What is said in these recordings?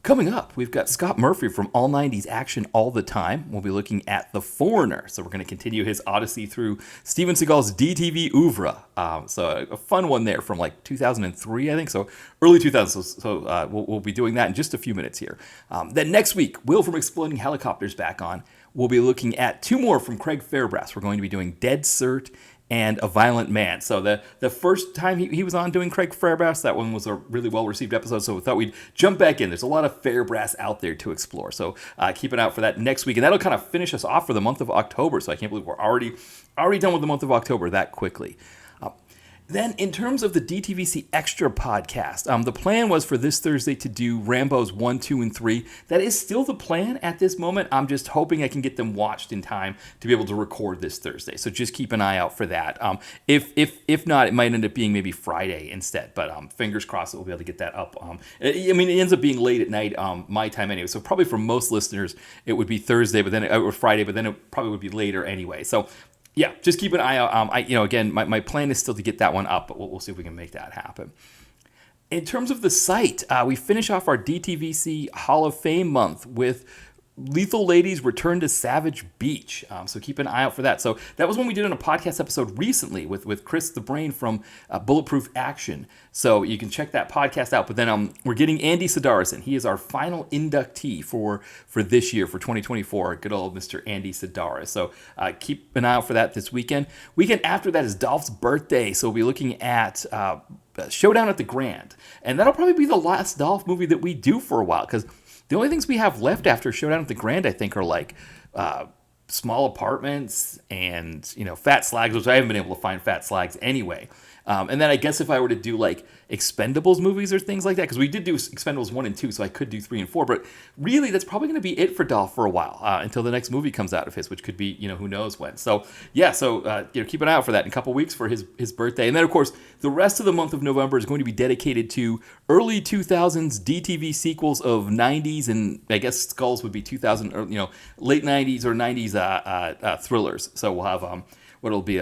Coming up, we've got Scott Murphy from All 90s Action All the Time. We'll be looking at The Foreigner. So we're going to continue his odyssey through Steven Seagal's DTV oeuvre. So a fun one there from like 2003, I think. So early 2000s. So we'll be doing that in just a few minutes here. Then next week, Will from Exploding Helicopters back on. We'll be looking at two more from Craig Fairbrass. We're going to be doing Dead Cert and A Violent Man. So the first time he was on doing Craig Fairbrass, that one was a really well-received episode, so we thought we'd jump back in. There's a lot of Fairbrass out there to explore, so keep an eye out for that next week. And that'll kind of finish us off for the month of October, so I can't believe we're already done with the month of October that quickly. Then, in terms of the DTVC Extra podcast, the plan was for this Thursday to do Rambos 1, 2, and 3. That is still the plan at this moment. I'm just hoping I can get them watched in time to be able to record this Thursday. So just keep an eye out for that. If not, it might end up being maybe Friday instead. But fingers crossed that we'll be able to get that up. It ends up being late at night my time anyway. So probably for most listeners, it would be Thursday, or Friday, but then it probably would be later anyway. So yeah, just keep an eye out. Again, my plan is still to get that one up, but we'll see if we can make that happen. In terms of the site, we finish off our DTVC Hall of Fame month with Lethal Ladies Return to Savage Beach. So keep an eye out for that. So that was one we did on a podcast episode recently with Chris the Brain from Bulletproof Action. So you can check that podcast out. But then we're getting Andy Sidaris in. He is our final inductee for this year, for 2024. Good old Mr. Andy Sidaris. So keep an eye out for that this weekend. Weekend after that is Dolph's birthday. So we'll be looking at Showdown at the Grand. And that'll probably be the last Dolph movie that we do for a while, because the only things we have left after Showdown at the Grand, I think, are like Small Apartments and, Fat Slags, which I haven't been able to find Fat Slags anyway. And then I guess if I were to do like Expendables movies or things like that, because we did do Expendables 1 and 2, so I could do 3 and 4, but really that's probably going to be it for Dolph for a while, until the next movie comes out of his, which could be, who knows when. So yeah, keep an eye out for that in a couple weeks for his birthday. And then of course, the rest of the month of November is going to be dedicated to early 2000s DTV sequels of 90s, and I guess Skulls would be 2000, or, late 90s or 90s thrillers. So we'll have what'll be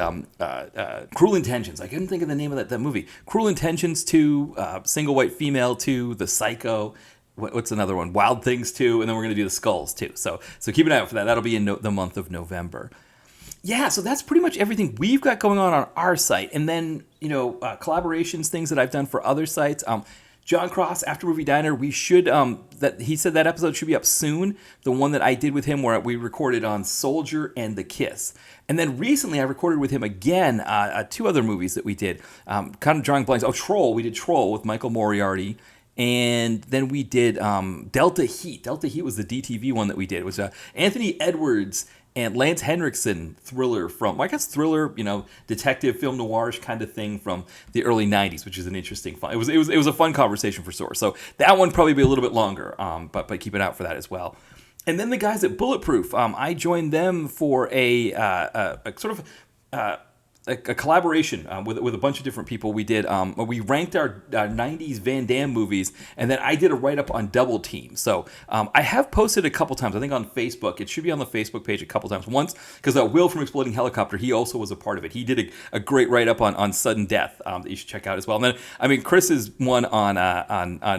Cruel Intentions. I couldn't think of the name of that movie. Cruel Intentions 2, Single White Female 2, The Psycho. What's another one? Wild Things 2, and then we're going to do The Skulls 2. So keep an eye out for that. That'll be in the month of November. Yeah, so that's pretty much everything we've got going on our site. And then, collaborations, things that I've done for other sites. John Cross, After Movie Diner, we should, he said that episode should be up soon. The one that I did with him where we recorded on Soldier and The Kiss. And then recently I recorded with him again, 2 other movies that we did. Kind of drawing blanks. Oh, Troll. We did Troll with Michael Moriarty. And then we did Delta Heat. Delta Heat was the DTV one that we did. It was Anthony Edwards and Lance Henriksen thriller thriller, detective film noirish kind of thing from the early 90s, which is an interesting fun. It was a fun conversation for sure. So that one probably be a little bit longer, but keep an eye out for that as well. And then the guys at Bulletproof, I joined them for a sort of a collaboration with a bunch of different people. We did we ranked our 90s Van Damme movies, and then I did a write-up on Double Team. So I have posted a couple times, I think on Facebook. It should be on the Facebook page a couple times. Once, because Will from Exploding Helicopter, he also was a part of it. He did a great write-up on Sudden Death that you should check out as well. And then, Chris's one on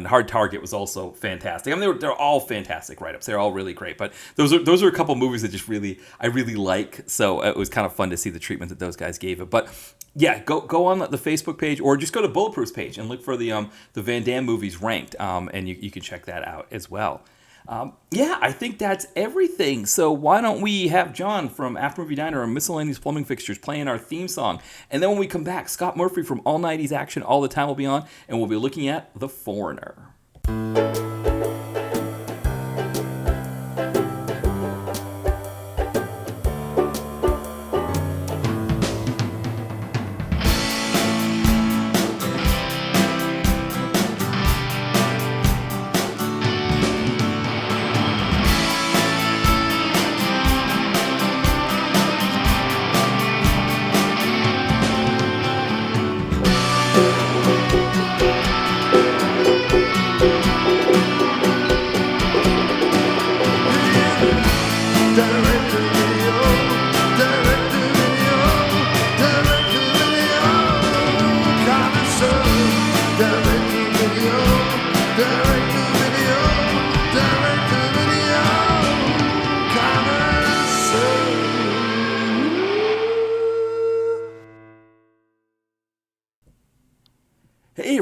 Hard Target was also fantastic. They're all fantastic write-ups. They're all really great. But those are a couple movies that I really like. So it was kind of fun to see the treatment that those guys gave it. But yeah, go on the Facebook page, or just go to Bulletproof's page and look for the Van Damme movies ranked, and you can check that out as well. I think that's everything. So why don't we have John from After Movie Diner and Miscellaneous Plumbing Fixtures playing our theme song, and then when we come back, Scott Murphy from All 90s Action All the Time will be on, and we'll be looking at The Foreigner.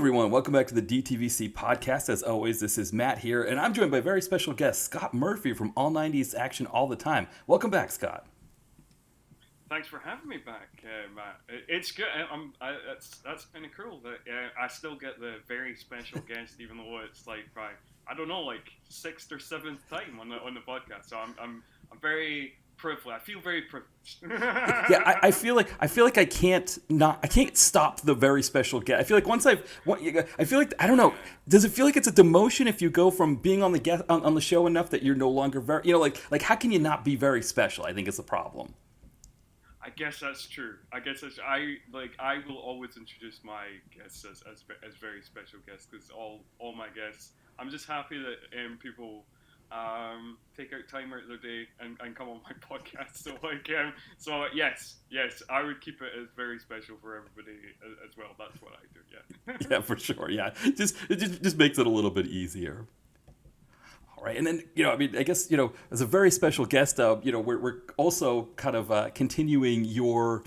everyone. Welcome back to the DTVC podcast. As always, this is Matt here, and I'm joined by a very special guest, Scott Murphy from All 90s Action All the Time. Welcome back, Scott. Thanks for having me back, Matt. It's good. That's kind of cool that I still get the very special guest, even though it's like I don't know, like sixth or seventh time on the podcast. So I'm very privileged. I feel very privileged. Yeah, I feel like I can't stop the very special guest. I feel like I feel like I don't know. Does it feel like it's a demotion if you go from being on the guest on the show enough that you're no longer very, like how can you not be very special? I think it's a problem. I guess that's true. I will always introduce my guests as very special guests because all my guests. I'm just happy that people take out time out of their day and come on my podcast. So yes, I would keep it as very special for everybody as well. That's what I do. Yeah. Yeah, for sure. Yeah, it just makes it a little bit easier. Right, and then I guess as a very special guest, we're also kind of continuing your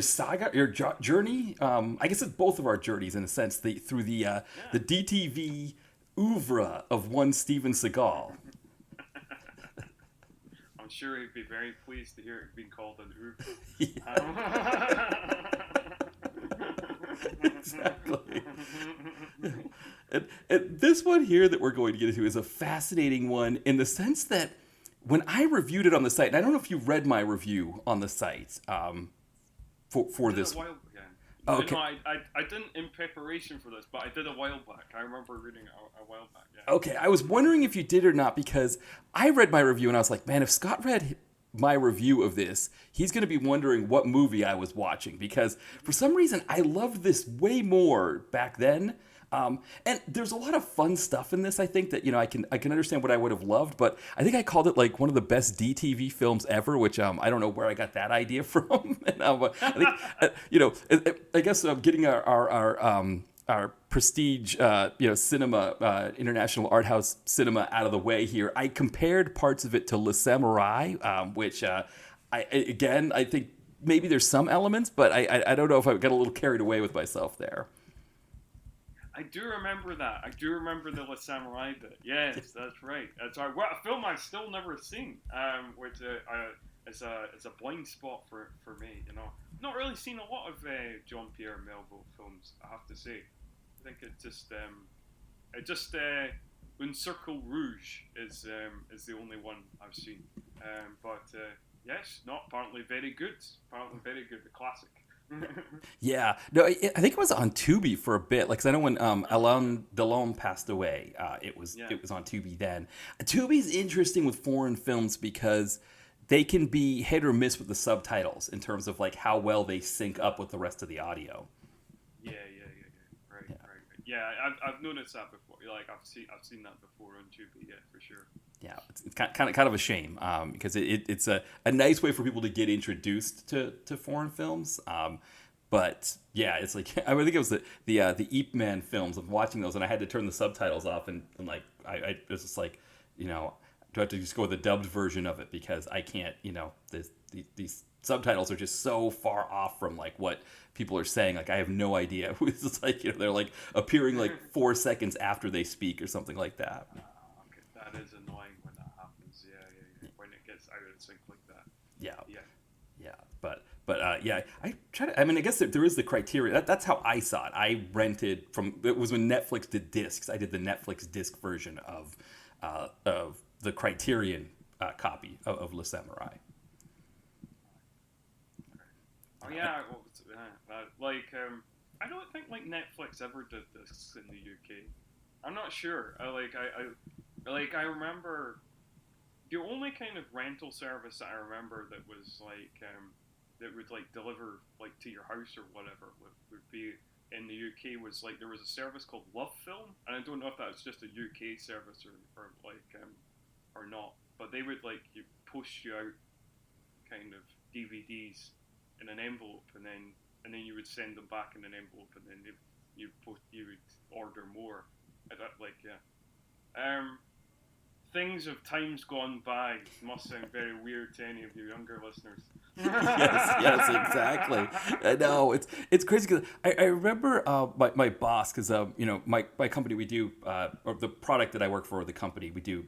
saga, your journey. I guess it's both of our journeys in a sense. Through the DTV oeuvre of one Steven Seagal. I'm sure he'd be very pleased to hear it being called an oeuvre. Yeah. Exactly. And this one here that we're going to get into is a fascinating one in the sense that when I reviewed it on the site, and I don't know if you read my review on the site for this. Oh, okay. No, I didn't in preparation for this, but I did a while back. I remember reading it a while back. Yeah. Okay, I was wondering if you did or not because I read my review and I was like, man, if Scott read my review of this, he's going to be wondering what movie I was watching because for some reason I loved this way more back then. And there's a lot of fun stuff in this. I think that I can understand what I would have loved, but I think I called it like one of the best DTV films ever, which I don't know where I got that idea from. And, I think I guess getting our prestige cinema, international art house cinema out of the way here. I compared parts of it to Le Samurai, which I think maybe there's some elements, but I don't know if I got a little carried away with myself there. I do remember that. I do remember the Le Samurai bit. Yes, that's right. That's right. Well, a film I've still never seen, which is a blind spot for me. Not really seen a lot of Jean-Pierre Melville films. I have to say. I think it just Un Circle Rouge is the only one I've seen. But yes, not apparently very good. Apparently very good. The classic. Yeah, no, I think it was on Tubi for a bit. Like, 'cause I know when Alain Delon passed away, it was on Tubi then. Tubi's interesting with foreign films because they can be hit or miss with the subtitles in terms of like how well they sync up with the rest of the audio. Yeah. Right. Yeah, I've noticed that before. Like I've seen that before on Tubi. Yeah, for sure. Yeah, it's kind of a shame because it's a nice way for people to get introduced to foreign films. But yeah, it's like I think it was the Ip Man films. I'm watching those and I had to turn the subtitles off and like I was just like do I have to just go with the dubbed version of it because I can't these subtitles are just so far off from like what people are saying. Like I have no idea. It's like they're like appearing like 4 seconds after they speak or something like that. Okay. That is annoying when that happens. Yeah. When it gets out of sync like that. Yeah. But I try to. I mean, I guess there is the criteria. That's how I saw it. I rented it was when Netflix did discs. I did the Netflix disc version of the Criterion copy of Le Samurai. Oh yeah, I don't think like Netflix ever did this in the UK. I'm not sure. I remember the only kind of rental service that I remember that was like that would like deliver like to your house or whatever would be in the UK was like there was a service called Love Film, and I don't know if that's just a UK service or not, but they would like you push you out kind of DVDs in an envelope, and then you would send them back in an envelope, and then you would order more. Things of times gone by must sound very weird to any of your younger listeners. Yes, exactly. I know it's crazy because I remember my boss because my company we do or the product that I work for, the company we do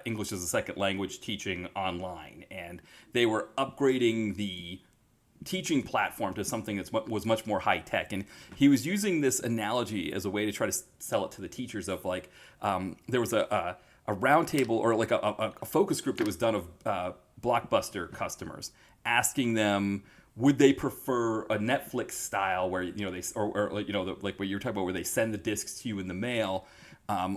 English as a second language teaching online, and they were upgrading the teaching platform to something that was much more high tech. And he was using this analogy as a way to try to sell it to the teachers of like there was a round table or like a focus group that was done of Blockbuster customers asking them would they prefer a Netflix style where they or like what you were talking about where they send the discs to you in the mail,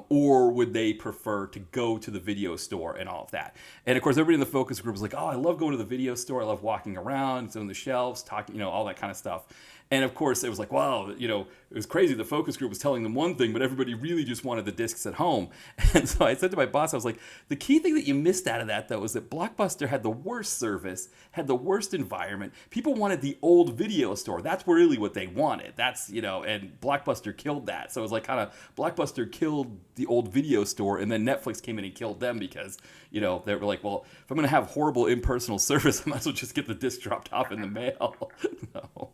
or would they prefer to go to the video store and all of that? And of course, everybody in the focus group was like, "Oh, I love going to the video store. I love walking around, it's on the shelves, talking, all that kind of stuff." And of course, it was like, wow, it was crazy. The focus group was telling them one thing, but everybody really just wanted the discs at home. And so I said to my boss, I was like, the key thing that you missed out of that, though, is that Blockbuster had the worst service, had the worst environment. People wanted the old video store. That's really what they wanted. That's, and Blockbuster killed that. So it was like kind of Blockbuster killed the old video store, and then Netflix came in and killed them because, they were like, well, if I'm going to have horrible impersonal service, I might as well just get the disc dropped off in the mail. No.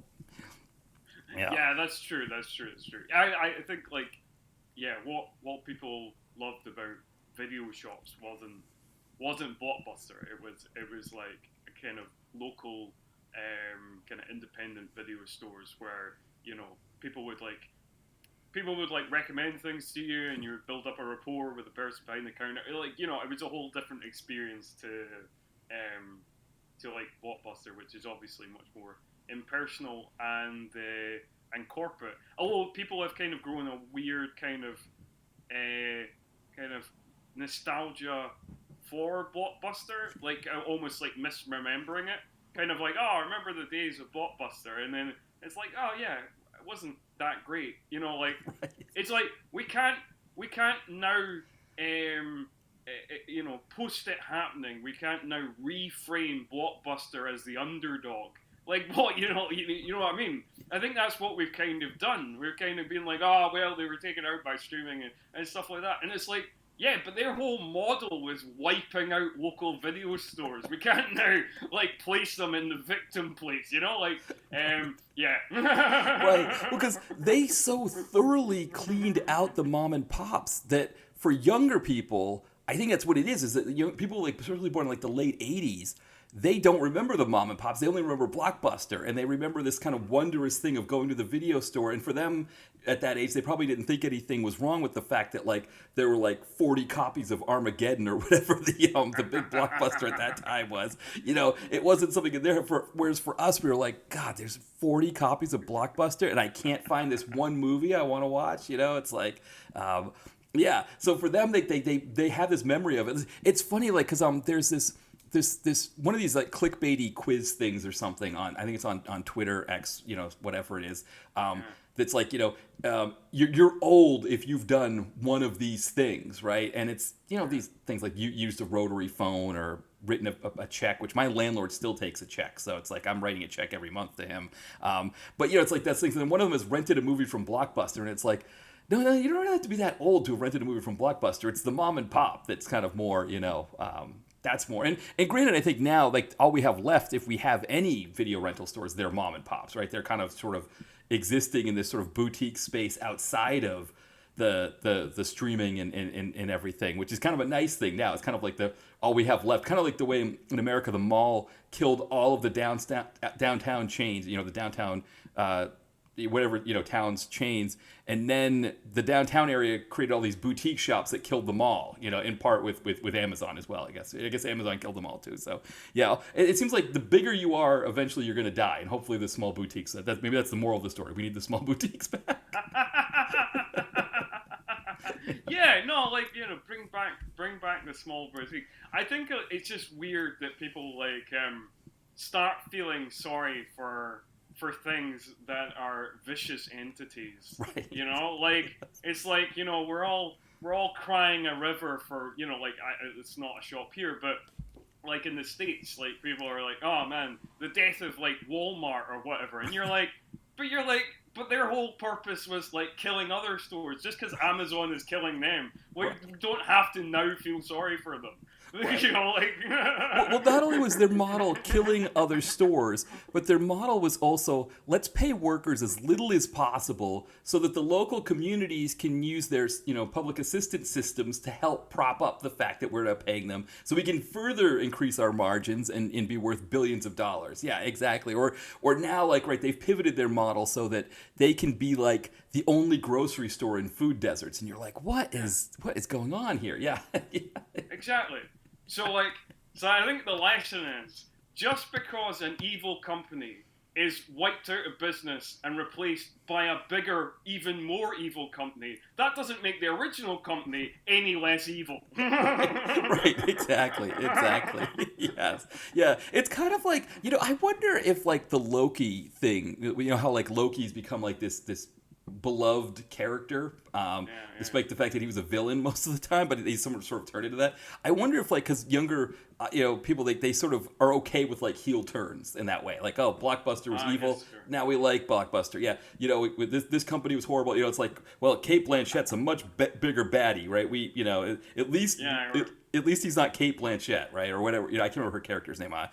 Yeah, that's true. I think what people loved about video shops wasn't Blockbuster. It was like a kind of local, kind of independent video stores where people would recommend things to you, and you would build up a rapport with the person behind the counter. It was a whole different experience to like Blockbuster, which is obviously much more impersonal and corporate. Although people have kind of grown a weird kind of nostalgia for Blockbuster, like almost like misremembering it. Kind of like, oh, I remember the days of Blockbuster, and then it's like, oh yeah, it wasn't that great. Like Right. it's like we can't now post it happening. We can't now reframe Blockbuster as the underdog. Like what you know what I mean? I think that's what we've kind of done. We're kind of being like, oh well, they were taken out by streaming and stuff like that. And it's like, yeah, but their whole model was wiping out local video stores. We can't now place them in the victim place, yeah. Right, because they so thoroughly cleaned out the mom and pops that for younger people, I think that's what it is that people especially born in the late 80s, they don't remember the mom and pops. They only remember Blockbuster, and they remember this kind of wondrous thing of going to the video store. And for them at that age, they probably didn't think anything was wrong with the fact that there were 40 copies of Armageddon or whatever the big Blockbuster at that time was. It wasn't something in there. Whereas for us, we were like, God, there's 40 copies of Blockbuster, and I can't find this one movie I want to watch. It's like. Yeah, so for them, they have this memory of it. It's funny, because there's this one of these clickbaity quiz things or something on, I think it's on Twitter, X, whatever it is. That's you're old if you've done one of these things, right? And it's these things like you used a rotary phone or written a check, which my landlord still takes a check, so it's like I'm writing a check every month to him. But it's like that's things. And one of them is rented a movie from Blockbuster, and it's like. No, you don't really have to be that old to have rented a movie from Blockbuster. It's the mom and pop that's kind of more, that's more. And granted, I think now, all we have left, if we have any video rental stores, they're mom and pops, right? They're kind of sort of existing in this sort of boutique space outside of the streaming and everything, which is kind of a nice thing now. It's kind of like all we have left, kind of like the way in America the mall killed all of the downtown chains, the downtown whatever towns chains, and then the downtown area created all these boutique shops that killed them all, in part with Amazon as well. I guess Amazon killed them all too. So yeah, it seems like the bigger you are, eventually you're going to die, and hopefully the small boutiques, maybe that's the moral of the story. We need the small boutiques back. Yeah, no, bring back the small boutique. I think it's just weird that people start feeling sorry for things that are vicious entities. Right. It's we're all crying a river for it's not a shop here, but in the States, people are like, oh man, the death of Walmart or whatever, and but their whole purpose was killing other stores. Just because Amazon is killing them, we don't have to now feel sorry for them. Right. You know, like. Well, not only was their model killing other stores, but their model was also let's pay workers as little as possible so that the local communities can use their, public assistance systems to help prop up the fact that we're not paying them, so we can further increase our margins and be worth billions of dollars. Yeah, exactly. Or now, like, right, they've pivoted their model so that they can be like the only grocery store in food deserts, and you're like, what is going on here? Yeah. Yeah. Exactly. So I think the lesson is just because an evil company is wiped out of business and replaced by a bigger, even more evil company, that doesn't make the original company any less evil. Right, exactly. Yes. Yeah, it's kind of like, I wonder if like the Loki thing, how like Loki's become like this beloved character, despite the fact that he was a villain most of the time, but he's sort of turned into that. I wonder if like, because younger people, they sort of are okay with like heel turns in that way, like, oh, Blockbuster was evil, yes, sure. now we like Blockbuster. Yeah, with this company was horrible. It's like, well, Kate Blanchett's a much bigger baddie, right? We at least at least he's not Kate Blanchett, right, or whatever. I can't remember her character's name. Well,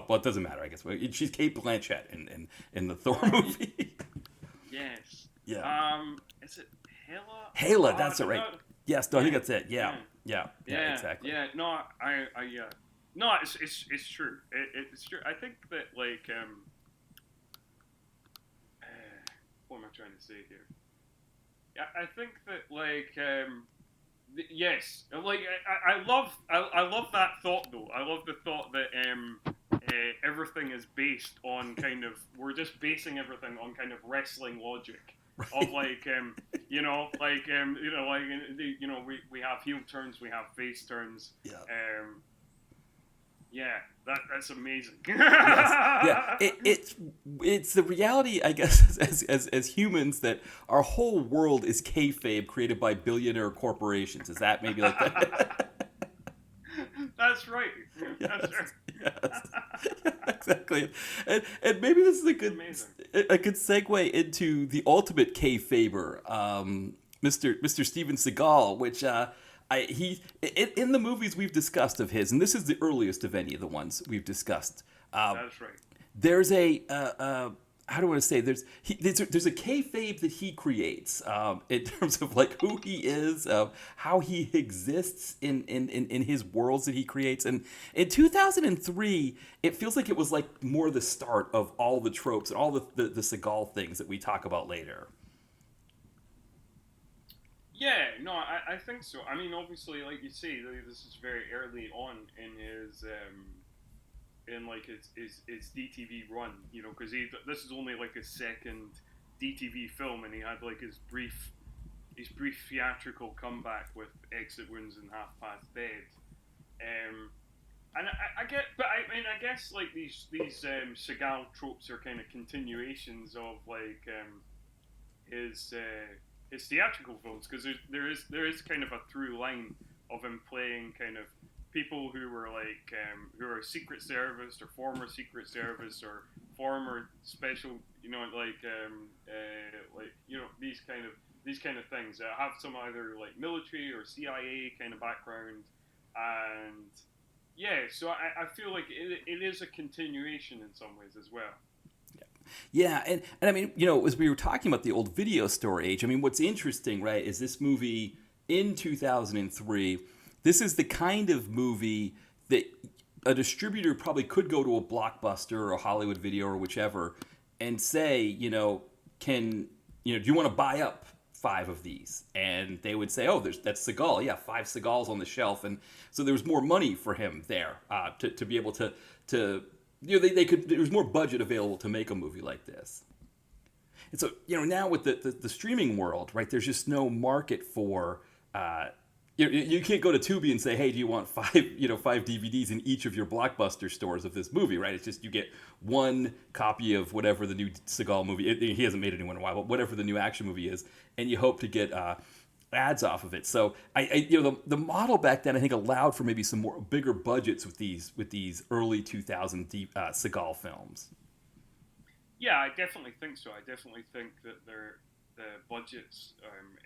it doesn't matter, I guess. She's Kate Blanchett in the Thor movie. Yes. Yeah. Is it Hela? Hela, that's it, right? Yes, no, I think that's it. Yeah, exactly. Yeah. No, no, it's true. It's true. I think that like what am I trying to say here? Yeah, I think that like yes, like I love that thought though. I love the thought that everything is based on kind of, we're just basing everything on kind of wrestling logic. Right. Of like we have heel turns, we have face turns. Yeah. Yeah, that's amazing. Yes. Yeah, it's the reality, I guess, as humans, that our whole world is kayfabe created by billionaire corporations. Is that maybe like that? That's right. Yes, That's right. Yes. Yeah, exactly. And maybe this is a good segue into the ultimate kayfaber, Mr. Steven Seagal, which in the movies we've discussed of his, and this is the earliest of any of the ones we've discussed. That's right. There's a how do I want to say? There's a kayfabe that he creates in terms of like who he is, how he exists in his worlds that he creates. And in 2003, it feels like it was like more the start of all the tropes and all the Seagal things that we talk about later. Yeah, no, I think so. I mean, obviously, like you say, this is very early on in his his DTV run, because this is only like his second DTV film, and he had like his brief theatrical comeback with Exit Wounds and Half Past Dead. And I get, but I mean, I guess like these Seagal tropes are kind of continuations of like his theatrical films, because there is kind of a through line of him playing kind of people who were like who are Secret Service or former Secret Service or former special, these kind of things that have some either like military or CIA kind of background, and yeah, so I feel like it is a continuation in some ways as well. Yeah, and I mean, as we were talking about the old video store age, I mean, what's interesting, right, is this movie in 2003, this is the kind of movie that a distributor probably could go to a Blockbuster or a Hollywood Video or whichever and say, do you want to buy up 5 of these? And they would say, oh, that's Seagal. Yeah, 5 Seagals on the shelf. And so there was more money for him there to be able to they could. There was more budget available to make a movie like this. And so, now with the streaming world, right, there's just no market for, you can't go to Tubi and say, hey, do you want 5 DVDs in each of your Blockbuster stores of this movie, right? It's just, you get one copy of whatever the new Seagal movie, he hasn't made a new one in a while, but whatever the new action movie is, and you hope to get ads off of it. So the model back then, I think, allowed for maybe some more bigger budgets with these early 2000 Seagal films. Yeah, I definitely think so. I definitely think that the budgets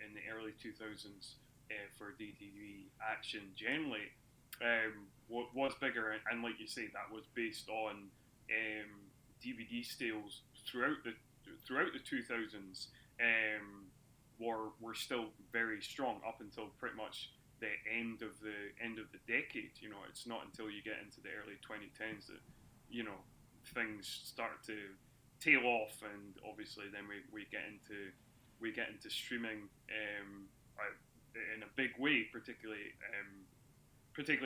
in the early 2000s for DTV action generally was bigger, and like you say, that was based on DVD sales throughout the 2000s. Were still very strong up until pretty much the end of the decade. You know, it's not until you get into the early 2010s that things start to tail off, and obviously then we get into streaming in a big way, particularly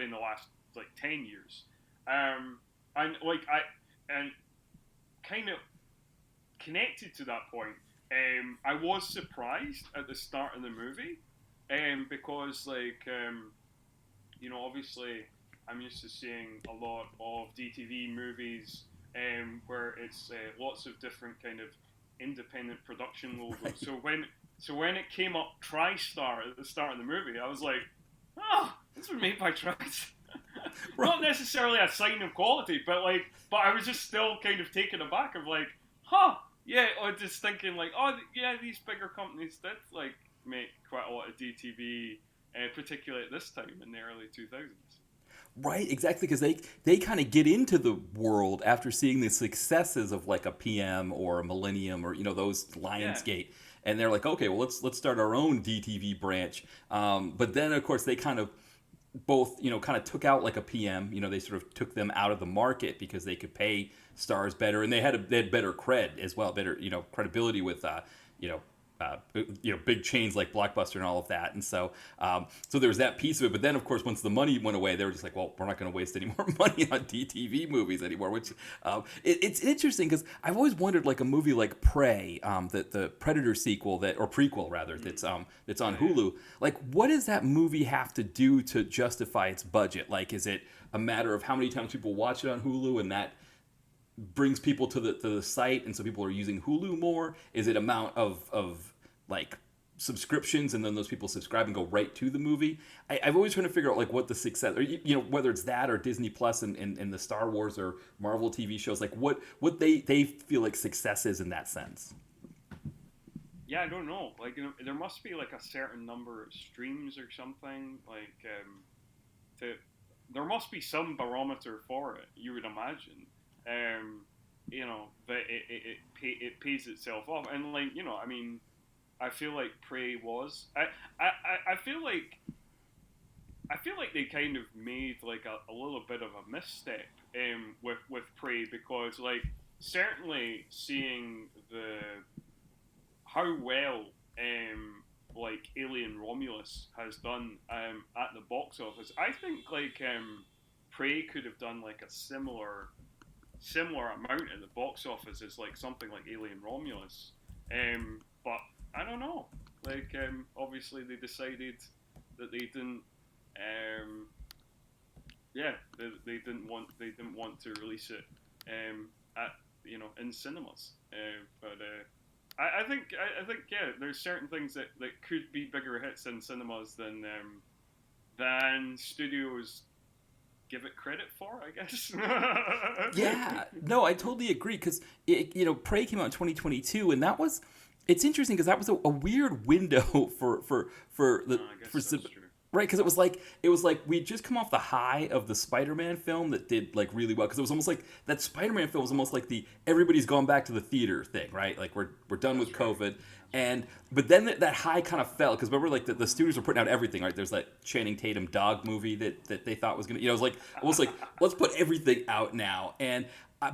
in the last like 10 years. And like and kind of connected to that point, I was surprised at the start of the movie, because obviously I'm used to seeing a lot of DTV movies, where it's lots of different kind of independent production logos. Right. So when it came up TriStar at the start of the movie, I was like, oh, this was made by TriStar. Right. Not necessarily a sign of quality, but I was just still kind of taken aback of like, huh, yeah, or just thinking like, oh yeah, these bigger companies did like make quite a lot of DTV, particularly at this time in the early 2000s. Right, exactly, because they kind of get into the world after seeing the successes of like a PM or a Millennium or those Lionsgate, and they're like, okay, well let's start our own DTV branch. But then of course they kind of both kind of took out like a PM. They sort of took them out of the market because they could pay stars better, and they had better cred as well, better credibility with big chains like Blockbuster and all of that. And so there was that piece of it. But then, of course, once the money went away, they were just like, well, we're not going to waste any more money on DTV movies anymore, which it's interesting because I've always wondered, like a movie like Prey, the Predator sequel or prequel rather, that's on Hulu. Like, what does that movie have to do to justify its budget? Like, is it a matter of how many times people watch it on Hulu and that brings people to the site, and so people are using Hulu more? Is it amount of like subscriptions, and then those people subscribe and go right to the movie? I've always trying to figure out like what the success, or whether it's that or Disney Plus and the Star Wars or Marvel TV shows, like what they feel like success is in that sense. Yeah, I don't know. Like, there must be like a certain number of streams or something. Like, there must be some barometer for it. You would imagine. That it pays itself off, and like I mean, I feel like Prey was. I feel like they kind of made like a little bit of a misstep with Prey, because like certainly seeing how well like Alien Romulus has done at the box office, I think like Prey could have done like a similar amount at the box office as like something like Alien Romulus, but I don't know. Like, obviously they decided that they didn't. They didn't want to release it at in cinemas. But I think yeah, there's certain things that could be bigger hits in cinemas than studios give it credit for, I guess. Yeah, no, I totally agree, because Prey came out in 2022, and that was. It's interesting because that was a weird window for right, because it was like we'd just come off the high of the Spider-Man film that did like really well, because it was almost like that Spider-Man film was almost like the everybody's gone back to the theater thing, right? Like we're done with COVID, but then that high kind of fell, because remember like the studios were putting out everything, right? There's that Channing Tatum dog movie that they thought was gonna, it was like almost like let's put everything out now. And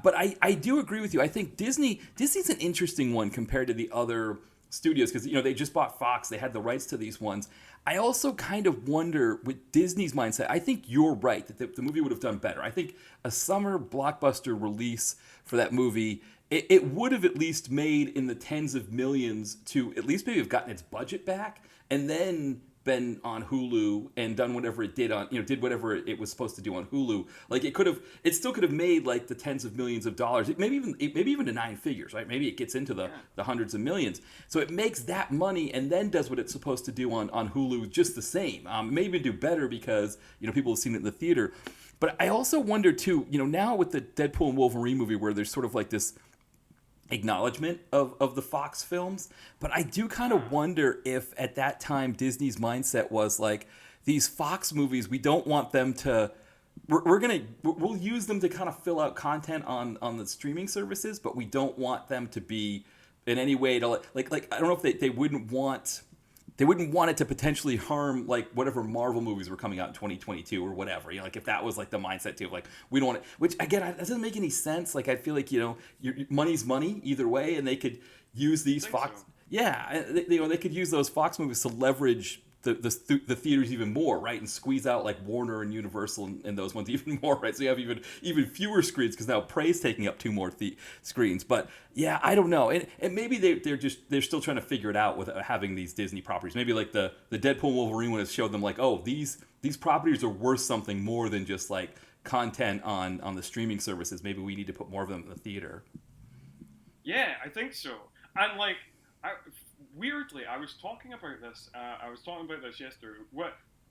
but I do agree with you. I think Disney's an interesting one compared to the other studios, because they just bought Fox. They had the rights to these ones. I also kind of wonder with Disney's mindset. I think you're right that the movie would have done better. I think a summer blockbuster release for that movie, it would have at least made in the tens of millions to at least maybe have gotten its budget back, and then been on Hulu and done whatever it did did whatever it was supposed to do on Hulu. Like it still could have made like the tens of millions of dollars, maybe even to nine figures, right? Maybe it gets into the hundreds of millions. So it makes that money and then does what it's supposed to do on Hulu just the same. Maybe do better because people have seen it in the theater. But I also wonder too, now with the Deadpool and Wolverine movie, where there's sort of like this acknowledgement of the Fox films. But I do kind of wonder if at that time Disney's mindset was like, these Fox movies, we don't want them to. We'll use them to kind of fill out content on the streaming services, but we don't want them to be in any way to like I don't know if they wouldn't want it to potentially harm like whatever Marvel movies were coming out in 2022 or whatever. You know, like if that was like the mindset too, like we don't want it. Which again, that doesn't make any sense. Like I feel like your money's money either way, and they could use these Fox. So. Yeah, they could use those Fox movies to leverage the theaters even more, right, and squeeze out like Warner and Universal and those ones even more, right? So you have even fewer screens because now Prey's taking up 2 more screens. But yeah, I don't know, and maybe they're still trying to figure it out with having these Disney properties. Maybe like the Deadpool and Wolverine one has showed them like, oh, these properties are worth something more than just like content on the streaming services. Maybe we need to put more of them in the theater. Yeah, I think so. And like, weirdly, I was talking about this. Yesterday.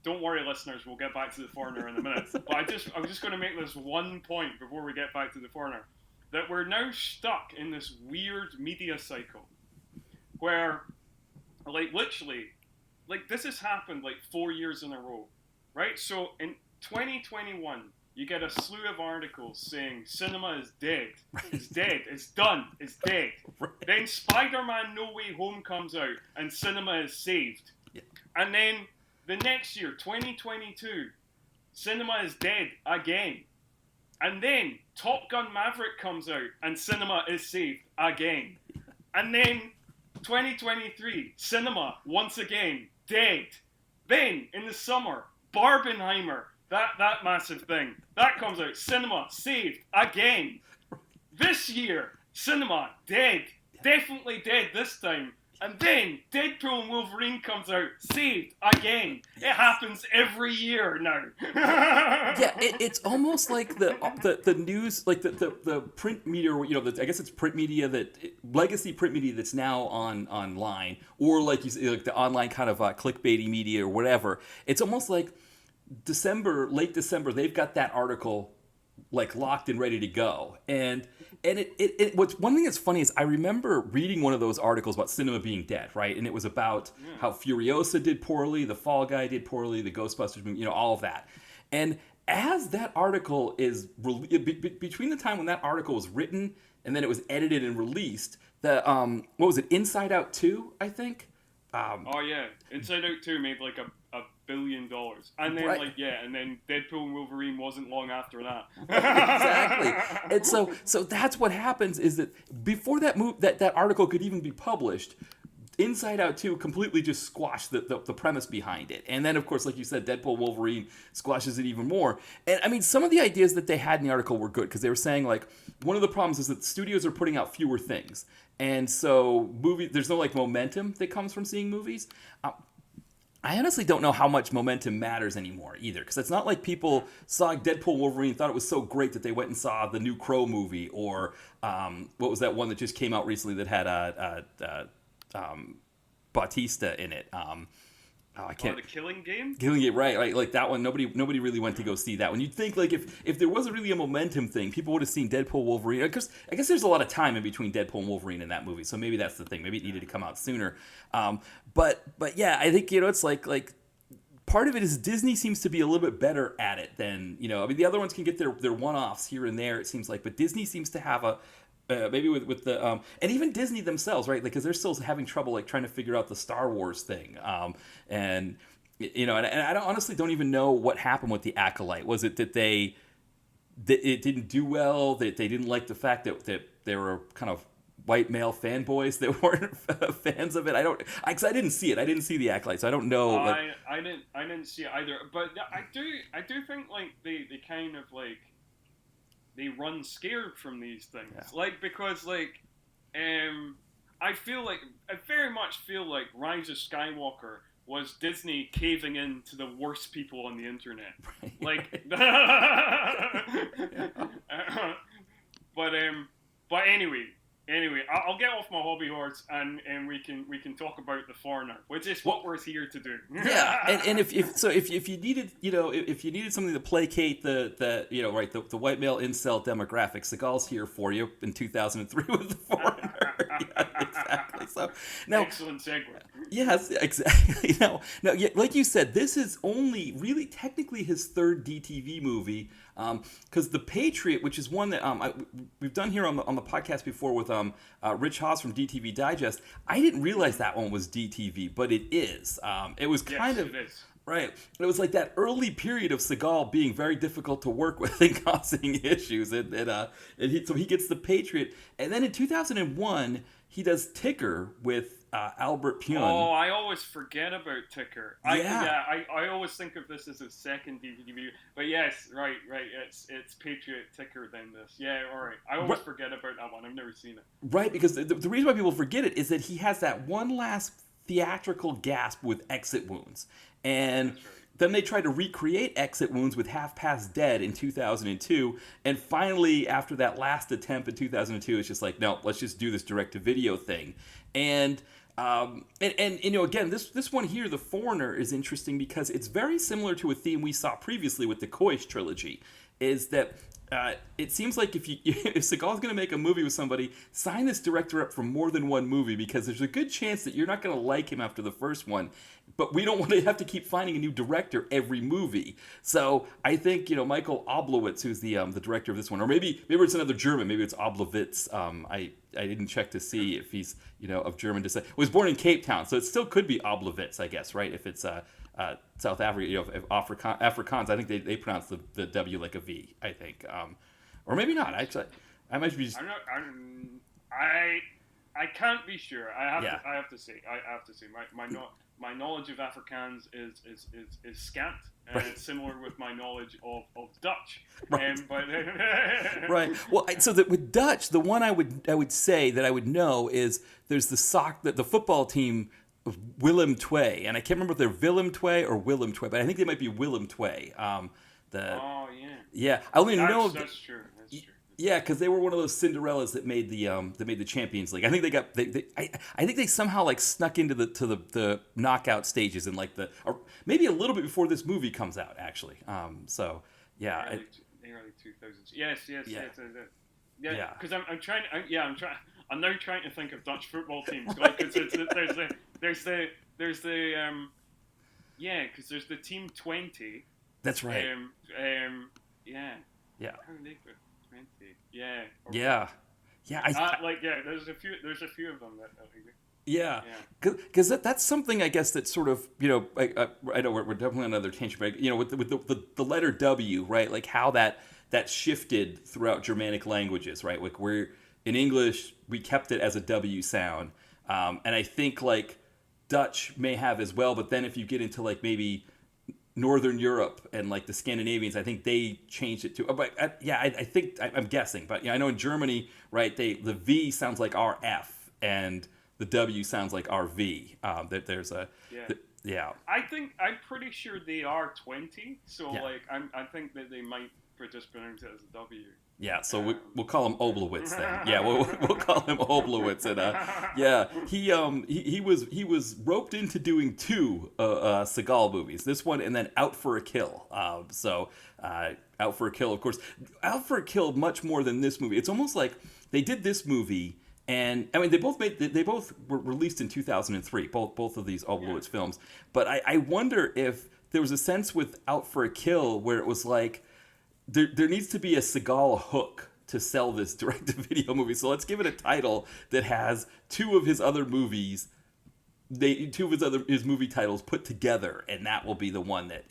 Don't worry, listeners. We'll get back to The Foreigner in a minute. But I was just going to make this one point before we get back to The Foreigner, that we're now stuck in this weird media cycle, where, like, literally, like this has happened like 4 years in a row, right? So in 2021. You get a slew of articles saying cinema is dead. It's dead. It's done. It's dead. Right. Then Spider-Man No Way Home comes out and cinema is saved. Yeah. And then the next year, 2022, cinema is dead again. And then Top Gun Maverick comes out and cinema is saved again. And then 2023, cinema once again dead. Then in the summer, Barbenheimer. That massive thing. That comes out. Cinema saved again. This year, cinema dead. Definitely dead this time. And then Deadpool and Wolverine comes out. Saved again. It happens every year now. Yeah, it's almost like the news, like the print media, I guess it's print media legacy print media that's now online, or like you say, like the online kind of clickbaity media or whatever. It's almost like late December, they've got that article like locked and ready to go. And what's one thing that's funny is I remember reading one of those articles about cinema being dead, right? And it was about how Furiosa did poorly, The Fall Guy did poorly, the Ghostbusters movie, all of that. And as that article is between the time when that article was written and then it was edited and released, what was it, Inside Out 2, I think? Oh yeah, Inside Out 2 made like a $1 billion, and then right. and then Deadpool and Wolverine wasn't long after that. Exactly, and so that's what happens is that before that article could even be published, Inside Out 2 completely just squashed the premise behind it. And then, of course, like you said, Deadpool Wolverine squashes it even more. And, I mean, some of the ideas that they had in the article were good because they were saying, like, one of the problems is that studios are putting out fewer things. And so there's no, like, momentum that comes from seeing movies. I honestly don't know how much momentum matters anymore either, because it's not like people saw Deadpool Wolverine and thought it was so great that they went and saw the new Crow movie, or what was that one that just came out recently that had Bautista in it. I can't. The Killing Game. Killing Game, right? Like that one. Nobody really went to go see that one. You'd think like if there wasn't really a momentum thing, people would have seen Deadpool Wolverine. Because I guess there's a lot of time in between Deadpool and Wolverine in that movie, so maybe that's the thing. Maybe it needed to come out sooner. But yeah, I think it's like part of it is Disney seems to be a little bit better at it than I mean the other ones can get their one-offs here and there, it seems like, but Disney seems to have a maybe with the and even Disney themselves, right? Like, because they're still having trouble like trying to figure out the Star Wars thing, and I honestly don't even know what happened with the Acolyte. Was it that it didn't do well? That they didn't like the fact that they were kind of white male fanboys that weren't fans of it? I didn't see it. I didn't see the Acolyte, so I don't know. I didn't see it either. But I do think like they kind of like. They run scared from these things, because I very much feel like Rise of Skywalker was Disney caving in to the worst people on the internet, but anyway, Anyway, I'll get off my hobby horse, and we can talk about The Foreigner, which is Well, what we're here to do. yeah, and if you needed, if you needed something to placate the white male incel demographic, Seagal's here for you in 2003 with The Foreigner. Yeah, exactly. So now, Excellent segue. yes, exactly. Now, yeah, like you said, this is only really technically his third DTV movie, because The Patriot, which is one that we've done here on the podcast before with Rich Haas from DTV Digest. I didn't realize that one was DTV, but it is. It was kind Yes, of. it is. Right. It was like that early period of Seagal being very difficult to work with and causing issues. So he gets The Patriot. And then in 2001, he does Ticker with Albert Pyun. Oh, I always forget about Ticker. Yeah. I always think of this as his second DVD video. But yes, right. It's Patriot Ticker then this. Yeah, all right. I always forget about that one. I've never seen it. Right, because the reason why people forget it is that he has that one last theatrical gasp with Exit Wounds. And That's right. then they tried to recreate Exit Wounds with Half Past Dead in 2002. And finally, after that last attempt in 2002, it's just like, no, let's just do this direct-to-video thing. And again, this one here, The Foreigner, is interesting because it's very similar to a theme we saw previously with the Koish trilogy, is that it seems like if Seagal's going to make a movie with somebody, sign this director up for more than one movie, because there's a good chance that you're not going to like him after the first one, but we don't want to have to keep finding a new director every movie. So I think Michael Oblowitz, who's the director of this one, or maybe it's another German, maybe it's Oblowitz. I didn't check to see if he's of German descent. Was born in Cape Town, so it still could be Oblowitz, I guess, right? If it's South Africa, if Afrikaans, I think they pronounce the W like a V, I think, or maybe not. Actually, I might be just. I can't be sure. I Yeah. have to say. My knowledge of Afrikaans is scant, and Right. it's similar with my knowledge of Dutch. Right. But Right. Well, so that with Dutch, the one I would say that I would know is there's the football team of Willem II, and I can't remember if they're Willem II or Willem II, but I think they might be Willem II. oh yeah, Yeah, I only know. that's true. That's true. Yeah, because they were one of those Cinderellas that made the Champions League. I think I think they somehow like snuck into the knockout stages in or maybe a little bit before this movie comes out, actually. So yeah, Early 2000s. Yes. Yeah. Yeah. Because I'm now trying to think of Dutch football teams. Like, 'cause there's the team 20. that's right. Yeah. Yeah. How are they good? 20. Yeah. Yeah. There's a few of them that. Yeah, Yeah. because that's something I guess that sort of I know we're definitely on another tangent, but with the letter W, right? Like how that shifted throughout Germanic languages, right? Like we're in English we kept it as a W sound, and I think like Dutch may have as well, but then if you get into like maybe Northern Europe and like the Scandinavians, I think they changed it to. But I think I'm guessing, but I know in Germany, right? The V sounds like RF and the W sounds like RV. That there's a yeah. I'm pretty sure they are 20. So Yeah. I think that they might just pronounce it as a W. Yeah, so we'll call him Oblowitz then. Yeah, we'll call him Oblowitz, and yeah, he was roped into doing two Seagal movies. This one and then Out for a Kill. Out for a Kill, of course, Out for a Kill much more than this movie. It's almost like they did this movie, and I mean they both were released in 2003. Both of these Oblowitz films, but I wonder if there was a sense with Out for a Kill where it was like. There needs to be a Seagal hook to sell this direct-to-video movie. So let's give it a title that has two of his other movies, his movie titles put together, and that will be the one that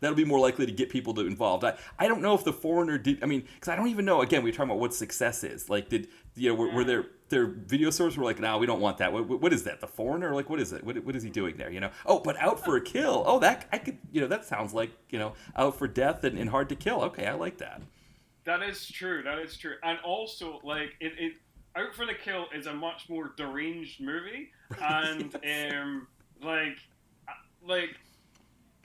that'll be more likely to get people to involved. I don't know if The Foreigner did. I mean, because I don't even know. Again, we're talking about what success is. Like, were their video stores were like, no, we don't want that. What is that? The Foreigner? Like, what is it? What is he doing there? Oh, but Out for a Kill. Oh, that I could. That sounds like Out for Death and Hard to Kill. Okay, I like that. That is true. And also, like, it Out for the Kill is a much more deranged movie, and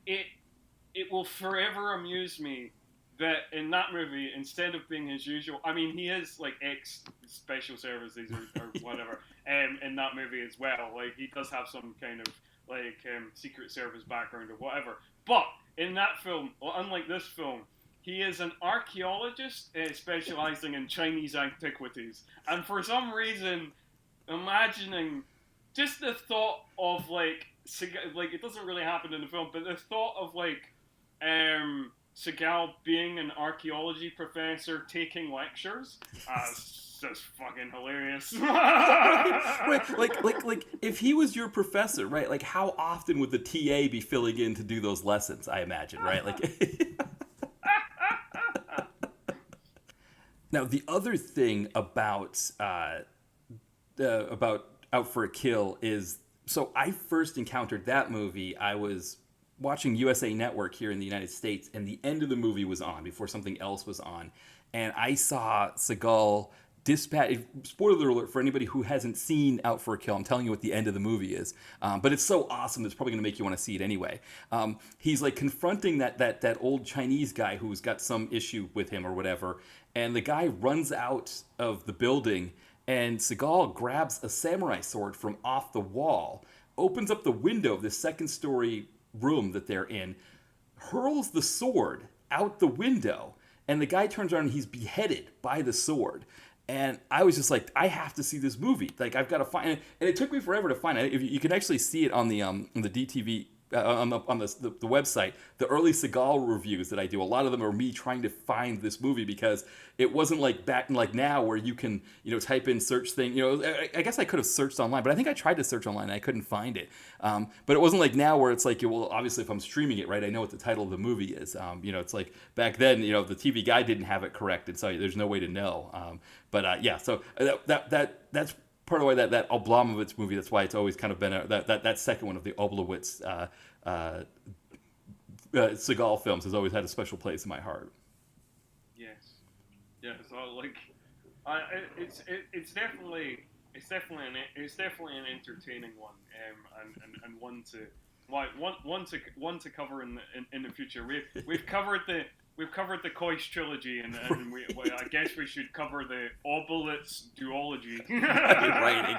it will forever amuse me that in that movie, instead of being his usual, I mean, he is like ex special services or whatever, in that movie as well. Like he does have some kind of like secret service background or whatever. But in that film, well, unlike this film, he is an archaeologist specializing in Chinese antiquities, and for some reason, imagining just the thought of like it doesn't really happen in the film, but the thought of Seagal being an archaeology professor taking lectures, just fucking hilarious. Right, like if he was your professor, right? Like how often would the TA be filling in to do those lessons? I imagine, right? Like. Now the other thing about Out for a Kill is, so I first encountered that movie. I was watching USA Network here in the United States, and the end of the movie was on before something else was on, and I saw Seagal dispatch. Spoiler alert for anybody who hasn't seen Out for a Kill. I'm telling you what the end of the movie is, but it's so awesome. It's probably going to make you want to see it anyway. He's like confronting that old Chinese guy who's got some issue with him or whatever, and the guy runs out of the building. And Seagal grabs a samurai sword from off the wall, opens up the window of the second story room that they're in, hurls the sword out the window, and the guy turns around and he's beheaded by the sword. And I was just like, I have to see this movie. Like, I've got to find it. And it took me forever to find it. If you can actually see it on the DTV, on the website, the early Seagal reviews that I do, a lot of them are me trying to find this movie, because it wasn't like back in like now where you can, type in search thing. I guess I could have searched online, but I think I tried to search online and I couldn't find it. But it wasn't like now where it's like, well, obviously if I'm streaming it, right, I know what the title of the movie is. It's like back then, the TV guy didn't have it correct, and so there's no way to know. Yeah, so that's part of why that Oblomovitz movie, that's why it's always kind of been that second one of the Oblowitz Seagal films has always had a special place in my heart. Yes, yeah. So like, it's definitely an entertaining one, and one to cover in the future. We've covered the Koish trilogy, and I guess we should cover the Oblitz duology. Right,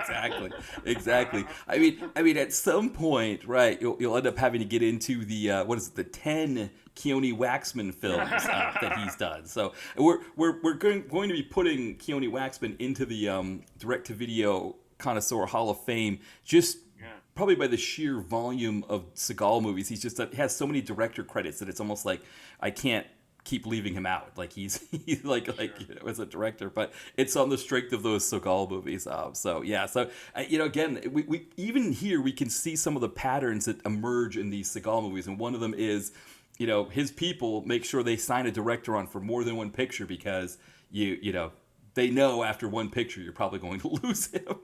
exactly. I mean, at some point, right, you'll end up having to get into the 10 Keone Waxman films that he's done. So we're going to be putting Keone Waxman into the direct-to-video Connoisseur Hall of Fame, just probably by the sheer volume of Seagal movies. He has so many director credits that it's almost like I can't keep leaving him out. Like he's as a director, but it's on the strength of those Seagal movies. So again, we even here we can see some of the patterns that emerge in these Seagal movies, and one of them is, his people make sure they sign a director on for more than one picture, because they know after one picture you're probably going to lose him.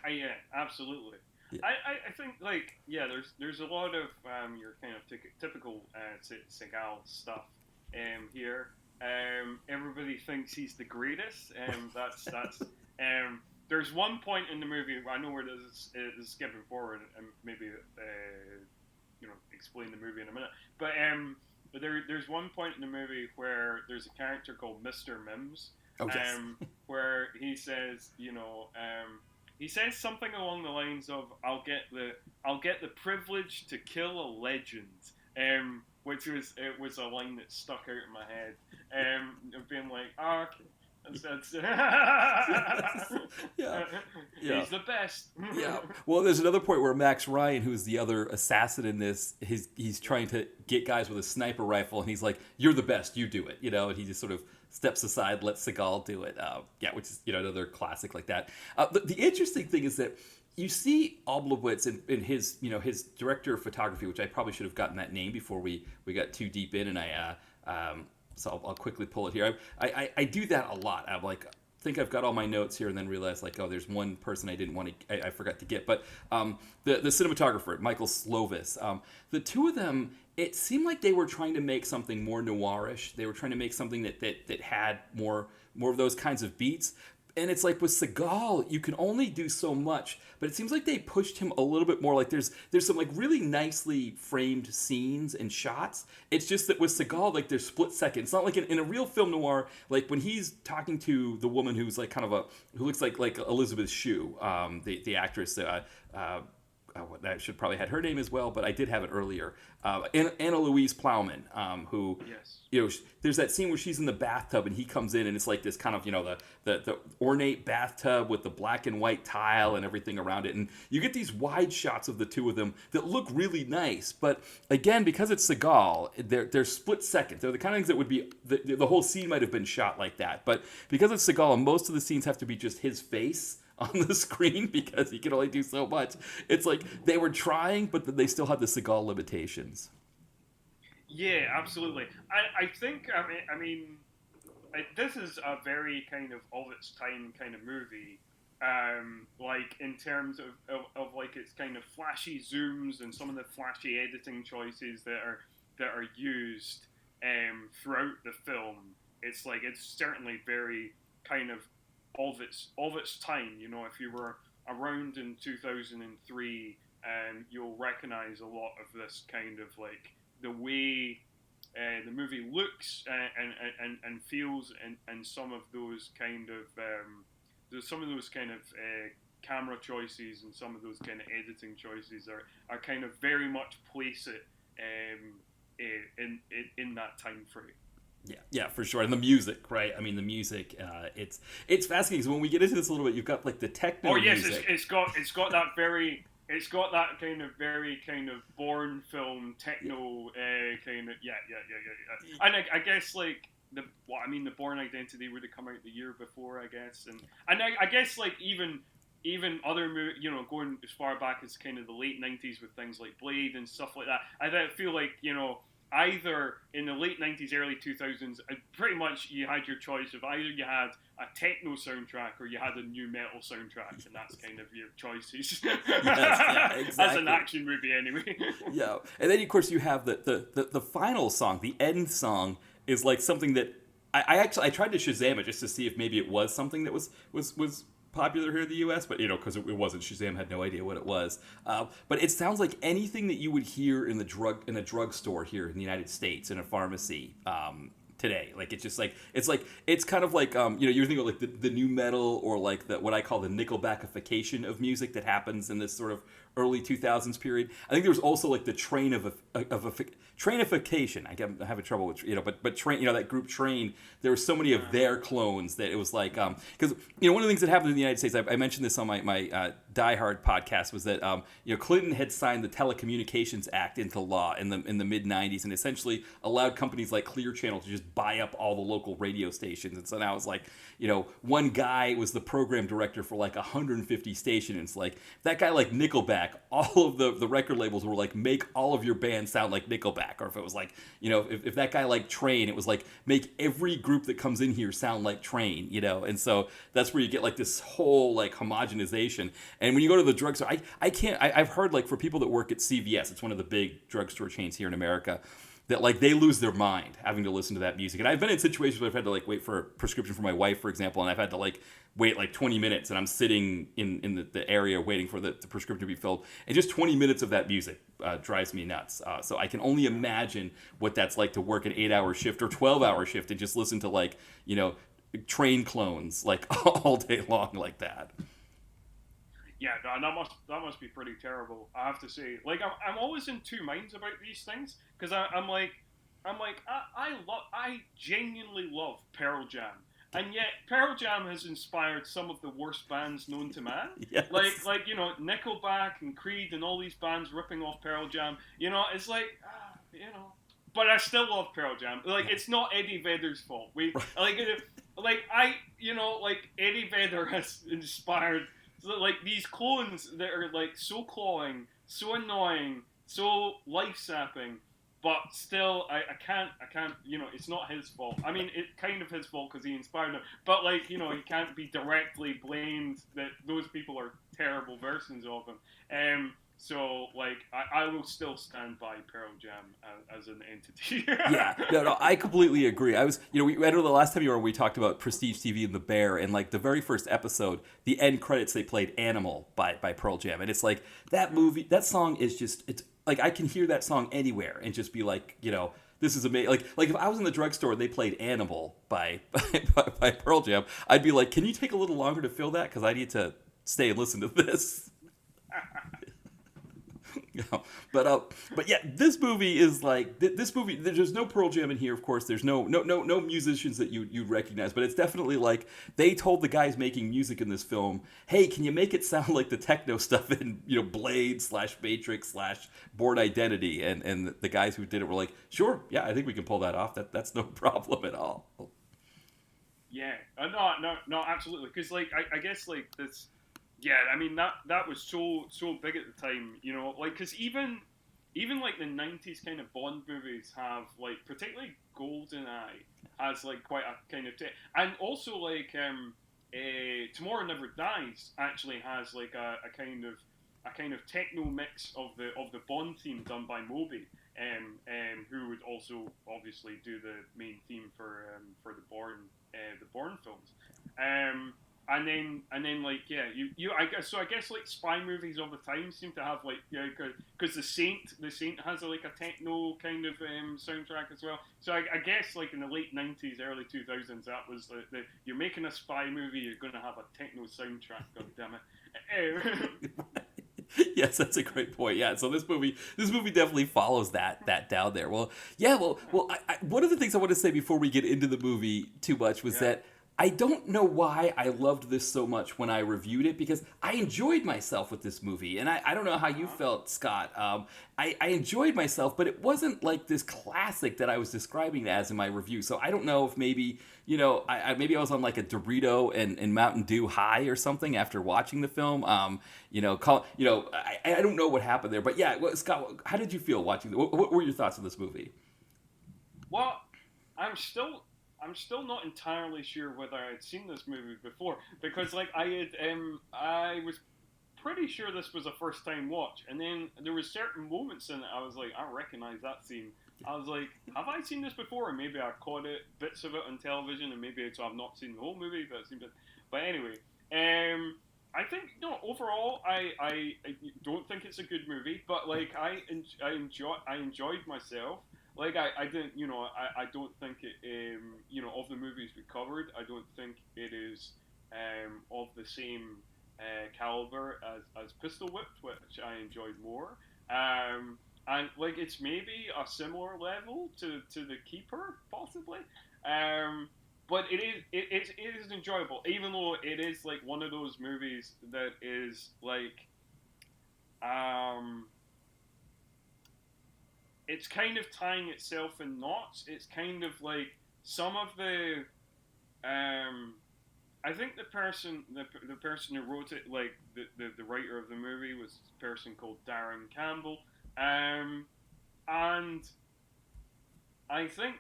Yeah, absolutely. Yeah. I think there's a lot of your kind of typical Seagal stuff here. Everybody thinks he's the greatest. That's there's one point in the movie, I know where this is skipping forward, and maybe explain the movie in a minute. But there's one point in the movie where there's a character called Mr. Mims, where he says, he says something along the lines of, "I'll get the privilege to kill a legend," which was a line that stuck out in my head, of being like, "Oh, okay. That's yeah. He's the best." Yeah. Well, there's another point where Max Ryan, who's the other assassin in this, he's trying to get guys with a sniper rifle, and he's like, "You're the best, you do it," and he just sort of steps aside, lets Seagal do it. Which is another classic like that. The interesting thing is that you see Oblowitz in his his director of photography, which I probably should have gotten that name before we got too deep in, and so I'll quickly pull it here. I do that a lot. I'm like, think I've got all my notes here, and then realize like, oh, there's one person I forgot to get. But the cinematographer, Michael Slovis, the two of them, it seemed like they were trying to make something more noirish. They were trying to make something that had more of those kinds of beats. and it's like with Seagal, you can only do so much, but it seems like they pushed him a little bit more. Like there's some like really nicely framed scenes and shots. It's just that with Seagal, like there's split seconds. It's not like in a real film noir, like when he's talking to the woman who's like kind of who looks like Elizabeth Shue, the actress. I should probably had her name as well, but I did have it earlier. Anna Louise Plowman, who, Yes. there's that scene where she's in the bathtub and he comes in and it's like this kind of, the ornate bathtub with the black and white tile and everything around it. And you get these wide shots of the two of them that look really nice. But again, because it's Seagal, they're split seconds. They're the kind of things that would be, the whole scene might have been shot like that. But because it's Seagal, most of the scenes have to be just his face on the screen because he can only do so much. It's like they were trying, but they still had the Seagal limitations. Yeah, absolutely. I think, this is a very kind of its time kind of movie. Like in terms of like its kind of flashy zooms and some of the flashy editing choices that are used throughout the film. It's like it's certainly very kind of its time. If you were around in 2003, you'll recognize a lot of this kind of like the way the movie looks and feels, and some of those kind of camera choices and some of those kind of editing choices are kind of very much place it in that time frame. Yeah, for sure. And the music, right? I mean, the music, it's fascinating. So when we get into this a little bit, you've got like the techno music. It's got that kind of very kind of Bourne film techno kind of yeah. And I guess like the Bourne Identity would have come out the year before, I guess, and I guess like even other going as far back as kind of the late 90s with things like Blade and stuff like that. I feel like either in the late 90s, early 2000s, pretty much you had your choice of either you had a techno soundtrack or you had a new metal soundtrack, and that's kind of your choices. Yes, yeah, exactly. As an action movie, anyway. Yeah, and then of course you have the final song, the end song is like something that I tried to Shazam it just to see if maybe it was something that was popular here in the U.S., but because it wasn't. Shazam had no idea what it was. But it sounds like anything that you would hear in a drugstore here in the United States, in a pharmacy today. Like it's just like it's kind of like you're thinking of like the new metal or like what I call the Nickelbackification of music that happens in this sort of early 2000s period. I think there was also like the trainification. I'm having trouble with but Train, that group Train. There were so many of their clones that it was like because one of the things that happened in the United States. I mentioned this on my Die Hard podcast was that Clinton had signed the Telecommunications Act into law in the mid 90s and essentially allowed companies like Clear Channel to just buy up all the local radio stations. And so now it's like one guy was the program director for like 150 stations. And it's like that guy like Nickelback. All of the record labels were like, make all of your bands sound like Nickelback. Or if it was like, if that guy liked Train, it was like, make every group that comes in here sound like Train, And so that's where you get like this whole like homogenization. And when you go to the drugstore, I've heard like for people that work at CVS, it's one of the big drugstore chains here in America, that like they lose their mind having to listen to that music. And I've been in situations where I've had to like wait for a prescription for my wife, for example, and I've had to like wait like 20 minutes and I'm sitting in the area waiting for the prescription to be filled. And just 20 minutes of that music drives me nuts. So I can only imagine what that's like to work an 8-hour shift or 12-hour shift and just listen to like, Train clones like all day long like that. Yeah, that must be pretty terrible. I have to say, like I'm always in two minds about these things because I genuinely love Pearl Jam, and yet Pearl Jam has inspired some of the worst bands known to man. Yes. Like Nickelback and Creed and all these bands ripping off Pearl Jam. It's like but I still love Pearl Jam. Like it's not Eddie Vedder's fault. Eddie Vedder has inspired. So, like these clones that are like so clawing, so annoying, so life-sapping, but still I can't, it's not his fault. I mean, it's kind of his fault because he inspired them, but like, he can't be directly blamed that those people are terrible versions of him. So, like, I will still stand by Pearl Jam as an entity. Yeah, no, I completely agree. I know the last time you were on, we talked about Prestige TV and The Bear, and like the very first episode, the end credits they played "Animal" by Pearl Jam, and it's like that movie, that song is just, it's like I can hear that song anywhere and just be like, this is amazing. Like if I was in the drugstore and they played "Animal" by Pearl Jam, I'd be like, can you take a little longer to fill that because I need to stay and listen to this. Yeah. But yeah, this movie is like this movie. There's no Pearl Jam in here, of course. There's no musicians that you'd recognize. But it's definitely like they told the guys making music in this film, "Hey, can you make it sound like the techno stuff in Blade / Matrix / Born Identity?" And the guys who did it were like, "Sure, yeah, I think we can pull that off. That's no problem at all." Yeah, no, absolutely. Because like I guess like this, yeah. I mean that was so big at the time, like because even like the '90s kind of Bond movies have like particularly GoldenEye has like quite a kind of and also like Tomorrow Never Dies actually has like a kind of techno mix of the Bond theme done by Moby. Who would also obviously do the main theme for the Bourne films, and then like yeah I guess like spy movies all the time seem to have like because the Saint has like a techno kind of soundtrack as well. So I guess like in the late '90s, early 2000s, that was the you're making a spy movie, you're going to have a techno soundtrack. God damn it. Yes, that's a great point. Yeah, so this movie definitely follows that down there. Well, yeah, one of the things I want to say before we get into the movie too much was that I don't know why I loved this so much when I reviewed it, because I enjoyed myself with this movie, and I don't know how you felt, Scott. I enjoyed myself, but it wasn't like this classic that I was describing it as in my review. So I don't know if maybe maybe I was on like a Dorito and Mountain Dew high or something after watching the film. I don't know what happened there, but yeah, Scott, how did you feel watching? What were your thoughts on this movie? Well, I'm still not entirely sure whether I'd seen this movie before, because like I was pretty sure this was a first time watch, and then there was certain moments in it I was like, I recognize that scene. I was like, have I seen this before? And maybe I caught bits of it on television, and maybe I've not seen the whole movie, but it seemed to, but anyway, I think overall I don't think it's a good movie, but like I enjoyed myself. Like I didn't I don't think it of the movies we covered, I don't think it is of the same caliber as Pistol Whipped, which I enjoyed more. And like it's maybe a similar level to The Keeper, possibly. But it is enjoyable, even though it is like one of those movies that is like it's kind of tying itself in knots. It's kind of like some of the I think the person who wrote it, like the writer of the movie, was a person called Darren Campbell, and I think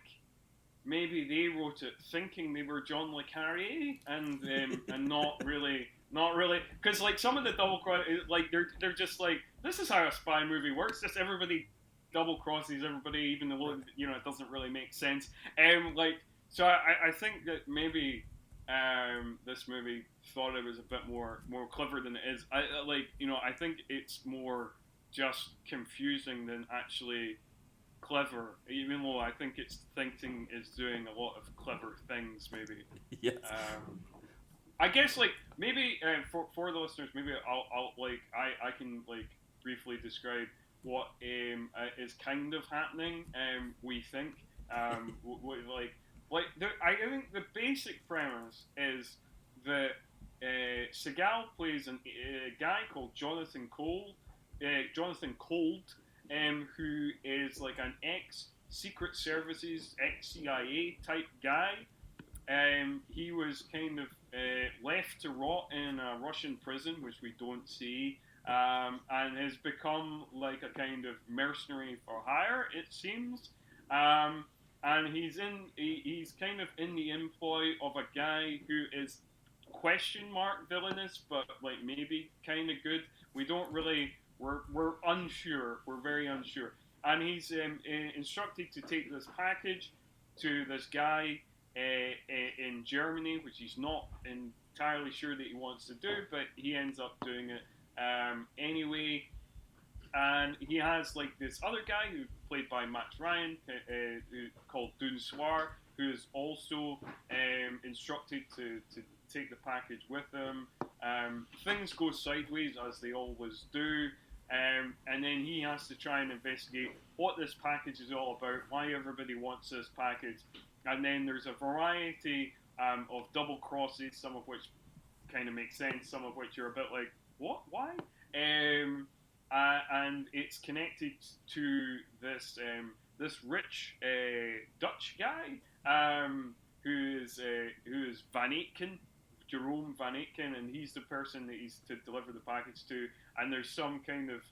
maybe they wrote it thinking they were John le Carré, and not really, because like some of the double cross, like they're just like, this is how a spy movie works. Just everybody double crosses everybody, even though it doesn't really make sense. So I think that maybe this movie thought it was a bit more clever than it is. I think it's more just confusing than actually clever, even though I think its thinking is doing a lot of clever things. Maybe. Yes. I guess like maybe for the listeners, maybe I'll like I can like briefly describe what is kind of happening. We think I think the basic premise is that Seagal plays a guy called Jonathan Cold, who is like an ex-Secret Services, ex-CIA type guy. He was kind of left to rot in a Russian prison, which we don't see, and has become like a kind of mercenary for hire, it seems. And he's kind of in the employ of a guy who is question mark villainous, but like maybe kind of good. We don't really we're unsure. We're very unsure. And he's instructed to take this package to this guy in Germany, which he's not entirely sure that he wants to do, but he ends up doing it anyway. And he has like this other guy who played by Max Ryan, called Dun Soir, who is also instructed to take the package with him. Things go sideways as they always do, and then he has to try and investigate what this package is all about, why everybody wants this package, and then there's a variety of double crosses, some of which kind of make sense, some of which are a bit like, what, why? And it's connected to this this rich Dutch guy who is Van Aitken, Jerome Van Aitken, and he's the person that he's to deliver the package to. And there's some kind of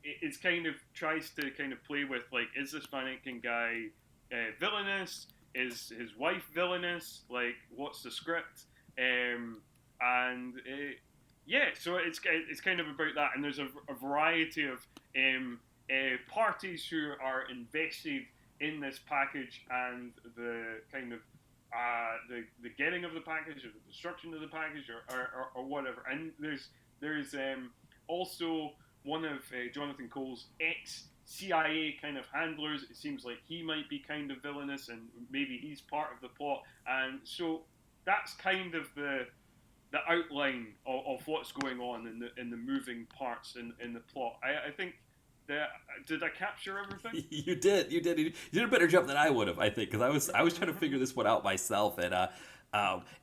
it's kind of tries to kind of play with like, is this Van Aitken guy villainous? Is his wife villainous? Like, what's the script? So it's kind of about that, and there's a variety of parties who are invested in this package and the kind of the getting of the package or the destruction of the package or whatever. And there's also one of Jonathan Cole's ex-CIA kind of handlers. It seems like he might be kind of villainous, and maybe he's part of the plot. And so that's kind of the outline of what's going on in the moving parts in the plot. I think that, did I capture everything? You did a better job than I would have, I think, because I was trying to figure this one out myself, and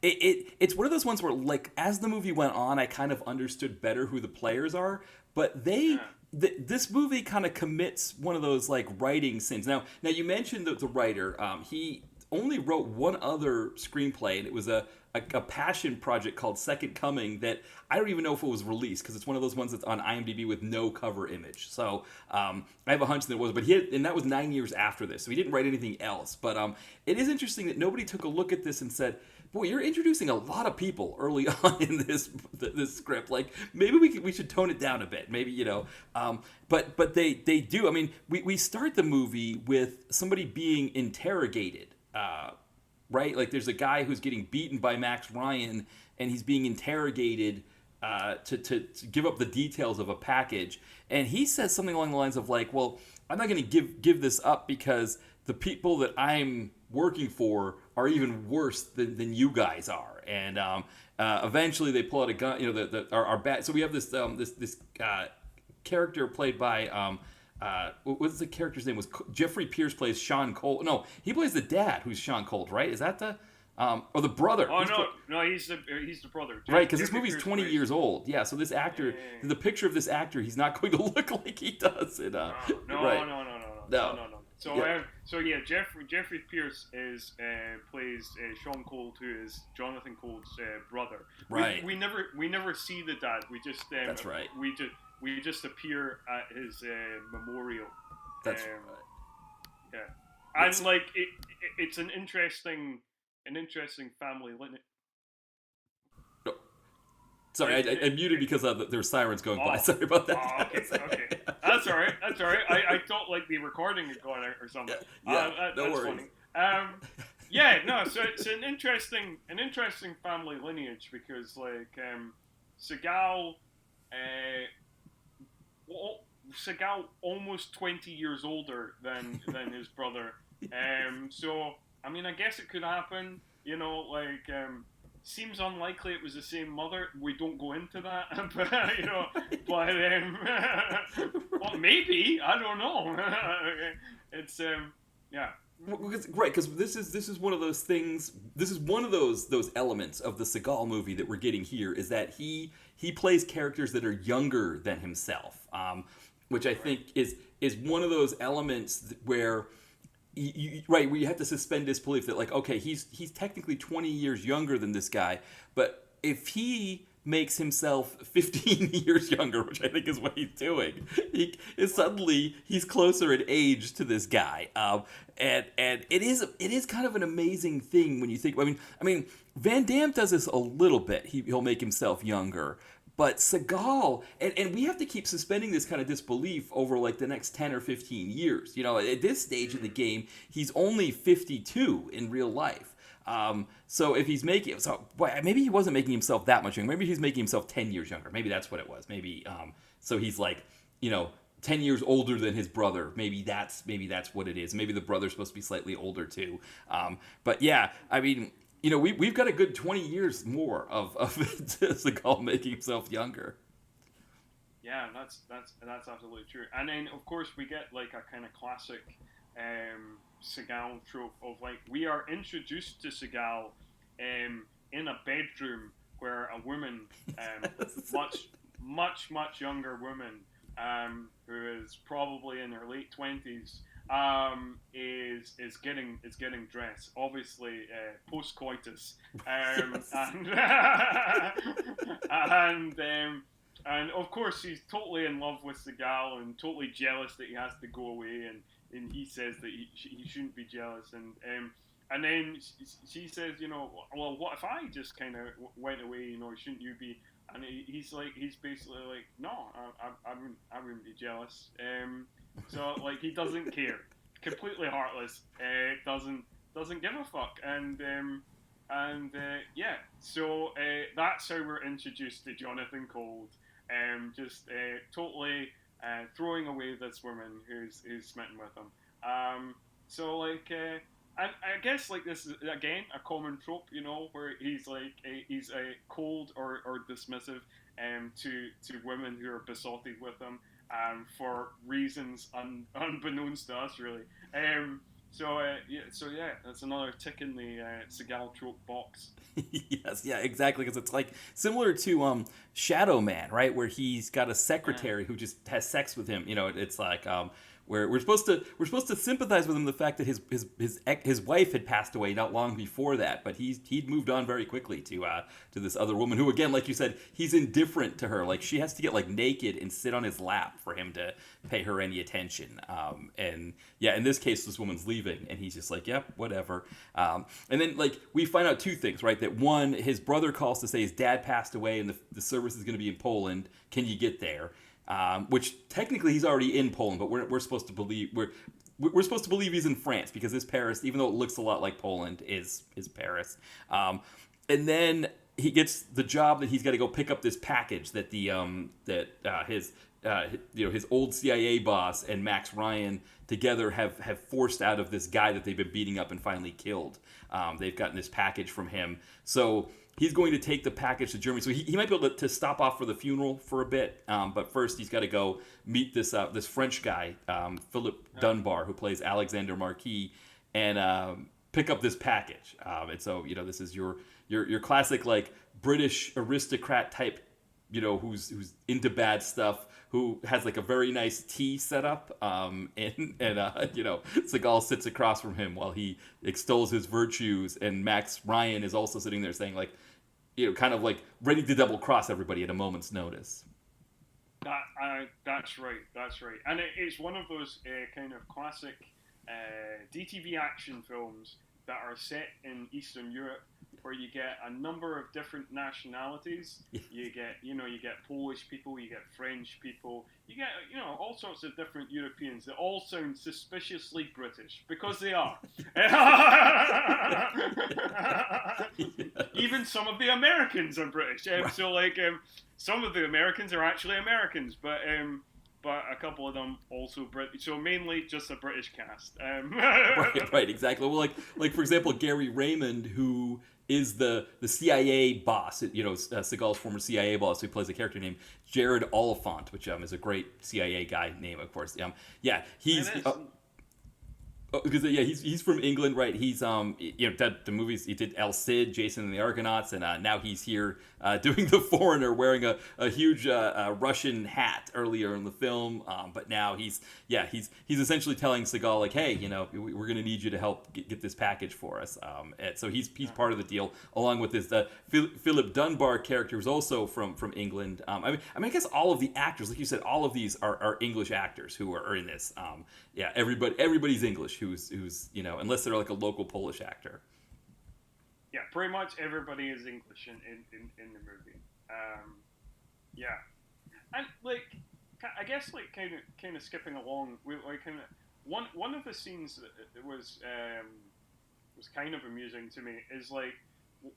it's one of those ones where, like, as the movie went on, I kind of understood better who the players are, but this movie kind of commits one of those like writing sins. Now you mentioned the writer. He only wrote one other screenplay, and it was a passion project called Second Coming that I don't even know if it was released, because it's one of those ones that's on IMDb with no cover image. So I have a hunch that it was, but and that was 9 years after this, so he didn't write anything else. But it is interesting that nobody took a look at this and said, boy, you're introducing a lot of people early on in this script. Like, maybe we should tone it down a bit. Maybe, but they do. I mean, we start the movie with somebody being interrogated. Right? Like, there's a guy who's getting beaten by Max Ryan, and he's being interrogated to give up the details of a package. And he says something along the lines of like, well, I'm not going to give this up because the people that I'm working for are even worse than you guys are. And eventually they pull out a gun, our bad. So we have this character played by what's the character's name? Was Jeffrey Pierce plays Sean Colt? No, he plays the dad, who's Sean Colt, right? Is that the or the brother? Oh, he's the brother. Right, because this movie's 20 years old. Yeah, so this actor, the picture of this actor, he's not going to look like he does in No. So Jeffrey Pierce plays Sean Colt, who is Jonathan Colt's brother. Right. We never see the dad. We just that's right. We just appear at his memorial. That's right. Yeah, and like it's an interesting family lineage. No. Sorry, I muted because there's sirens going by. Sorry about that. Oh, okay. That's all right. I thought like the recording had gone out or something. Yeah, no that's worries. Funny. So it's an interesting family lineage, because like Seagal almost 20 years older than his brother. So I mean, I guess it could happen. Seems unlikely it was the same mother. We don't go into that, well, maybe, I don't know. It's yeah. Right, because this is one of those things. This is one of those elements of the Seagal movie that we're getting here, is that he plays characters that are younger than himself, which I think is one of those elements where we have to suspend disbelief that, like, okay, he's technically 20 years younger than this guy, but if he makes himself 15 years younger, which I think is what he's doing, suddenly he's closer in age to this guy, and it is kind of an amazing thing when you think. I mean, Van Damme does this a little bit. He'll make himself younger, But Seagal, and we have to keep suspending this kind of disbelief over like the next 10 or 15 years. At this stage in the game, he's only 52 in real life. So if he's making, maybe he wasn't making himself that much younger. Maybe he's making himself 10 years younger. Maybe that's what it was. Maybe, so he's like, 10 years older than his brother. Maybe that's what it is. Maybe the brother's supposed to be slightly older too. But yeah, I mean, we've got a good 20 years more of Seagal making himself younger. Yeah, that's absolutely true. And then of course we get like a kind of classic Seagal trope of like we are introduced to Seagal in a bedroom where a woman, much younger woman, who is probably in her late 20s, is getting dressed, obviously post coitus, and of course she's totally in love with Seagal and totally jealous that he has to go away, and he says that he shouldn't be jealous, and then she says, well, what if I just kind of went away, shouldn't you be? And he's basically like, no, I wouldn't be jealous. So like he doesn't care, completely heartless. Doesn't give a fuck. And yeah, so that's how we're introduced to Jonathan Cold. Just totally throwing away this woman who's smitten with him. So like. And I guess like this is again a common trope, where he's cold or dismissive to women who are besotted with him for reasons unbeknownst to us, really. So yeah, that's another tick in the Seagal trope box. Yes, yeah, exactly, because it's like similar to Shadow Man, right, where he's got a secretary who just has sex with him. It's like where we're supposed to sympathize with him, the fact that his wife had passed away not long before that, but he'd moved on very quickly to this other woman who, again, like you said, he's indifferent to her. Like she has to get like naked and sit on his lap for him to pay her any attention. And yeah, in this case, this woman's leaving, and he's just like, yep, whatever. And then like we find out two things, right? That one, his brother calls to say his dad passed away, and the service is going to be in Poland. Can you get there? Which technically he's already in Poland, but we're supposed to believe we're supposed to believe he's in France, because this Paris, even though it looks a lot like Poland, is Paris. And then he gets the job that he's got to go pick up this package that his old CIA boss and Max Ryan together have forced out of this guy that they've been beating up and finally killed. They've gotten this package from him, so he's going to take the package to Germany. So he might be able to stop off for the funeral for a bit, but first he's got to go meet this French guy, Philip Dunbar, who plays Alexander Marquis, and pick up this package. And so this is your classic like British aristocrat type, who's into bad stuff, who has like a very nice tea set up, and Seagal sits across from him while he extols his virtues, and Max Ryan is also sitting there saying like, kind of like ready to double cross everybody at a moment's notice. That's right, and it's one of those kind of classic DTV action films that are set in Eastern Europe, where you get a number of different nationalities. You get Polish people, you get French people, you get all sorts of different Europeans that all sound suspiciously British, because they are. Even some of the Americans are British. Right. So like some of the Americans are actually Americans, but a couple of them also British. So mainly just a British cast. Right, exactly. Well, like for example, Gary Raymond, who is the CIA boss, Seagal's former CIA boss, who plays a character named Jared Oliphant, which is a great CIA guy name, of course. He's. Because he's from England, right? He's the movies he did, El Cid, Jason and the Argonauts, and now he's here doing The Foreigner, wearing a huge Russian hat earlier in the film. But now he's essentially telling Seagal like, hey, we're gonna need you to help get this package for us. And so he's part of the deal, along with this Philip Dunbar character, who's also from England. I guess all of the actors, like you said, all of these are English actors who are in this. Everybody's English. Who's unless they're like a local Polish actor. Yeah, pretty much everybody is English in the movie. yeah. And like, I guess like kind of skipping along, we like kind of one of the scenes that was kind of amusing to me is like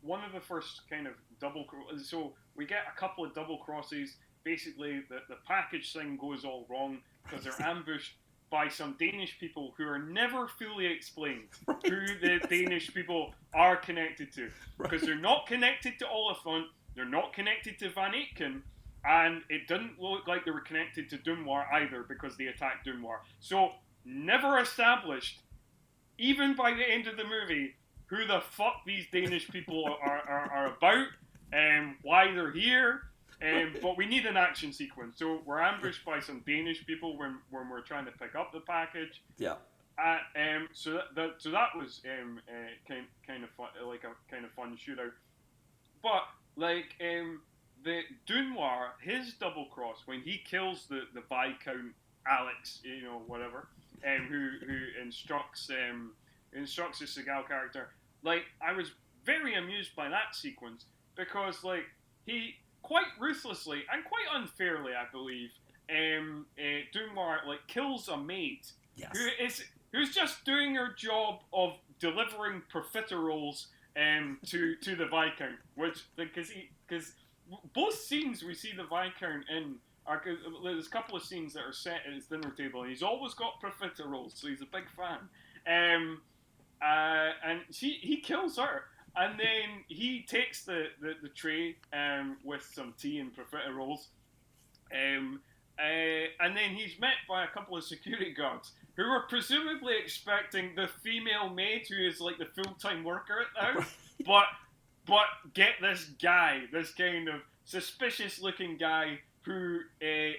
one of the first kind of so we get a couple of double crosses. Basically, the package thing goes all wrong because they're ambushed by some Danish people who are never fully explained Right. who the Danish people are connected to, because Right. they're not connected to Oliphant, they're not connected to Van Aken, and it didn't look like they were connected to Dunoir either because they attacked Dunoir. So never established, even by the end of the movie, who the fuck these Danish people are about, and why they're here. But we need an action sequence. So we're ambushed by some Danish people when we're trying to pick up the package. Yeah. So that was kind of fun, like a kind of fun shootout. But like the Dunoir, his double cross when he kills the Viscount Alex, whatever, who instructs the Seagal character. Like, I was very amused by that sequence because like he quite ruthlessly and quite unfairly, I believe, Dunoir like kills a maid. Yes. Who's just doing her job of delivering profiteroles to the Viscount, which because both scenes we see the Viscount in are, there's a couple of scenes that are set at his dinner table, and he's always got profiteroles, so he's a big fan. And he kills her, and then he takes the tray with some tea and profiteroles, and then he's met by a couple of security guards who are presumably expecting the female maid who is like the full-time worker at the house, but get this guy, this kind of suspicious-looking guy who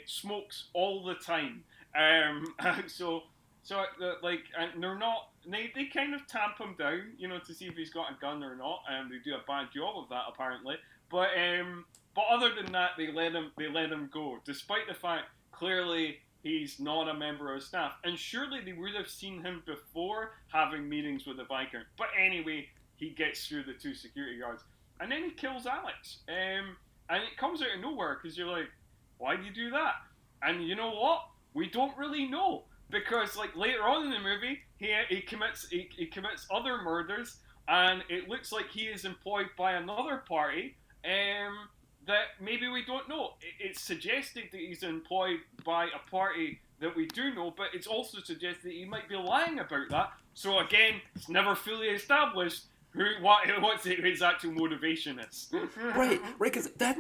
smokes all the time. So like, and they're not. They kind of tamp him down, to see if he's got a gun or not, and they do a bad job of that apparently. But other than that, they let him go, despite the fact clearly he's not a member of staff, and surely they would have seen him before having meetings with the Viscount. But anyway, he gets through the two security guards, and then he kills Alex. And it comes out of nowhere because you're like, why do you do that? And you know what? We don't really know. Because like later on in the movie, he commits other murders, and it looks like he is employed by another party that maybe we don't know. It's suggested that he's employed by a party that we do know, but it's also suggested that he might be lying about that. So again, it's never fully established what his actual motivation is. Right, because that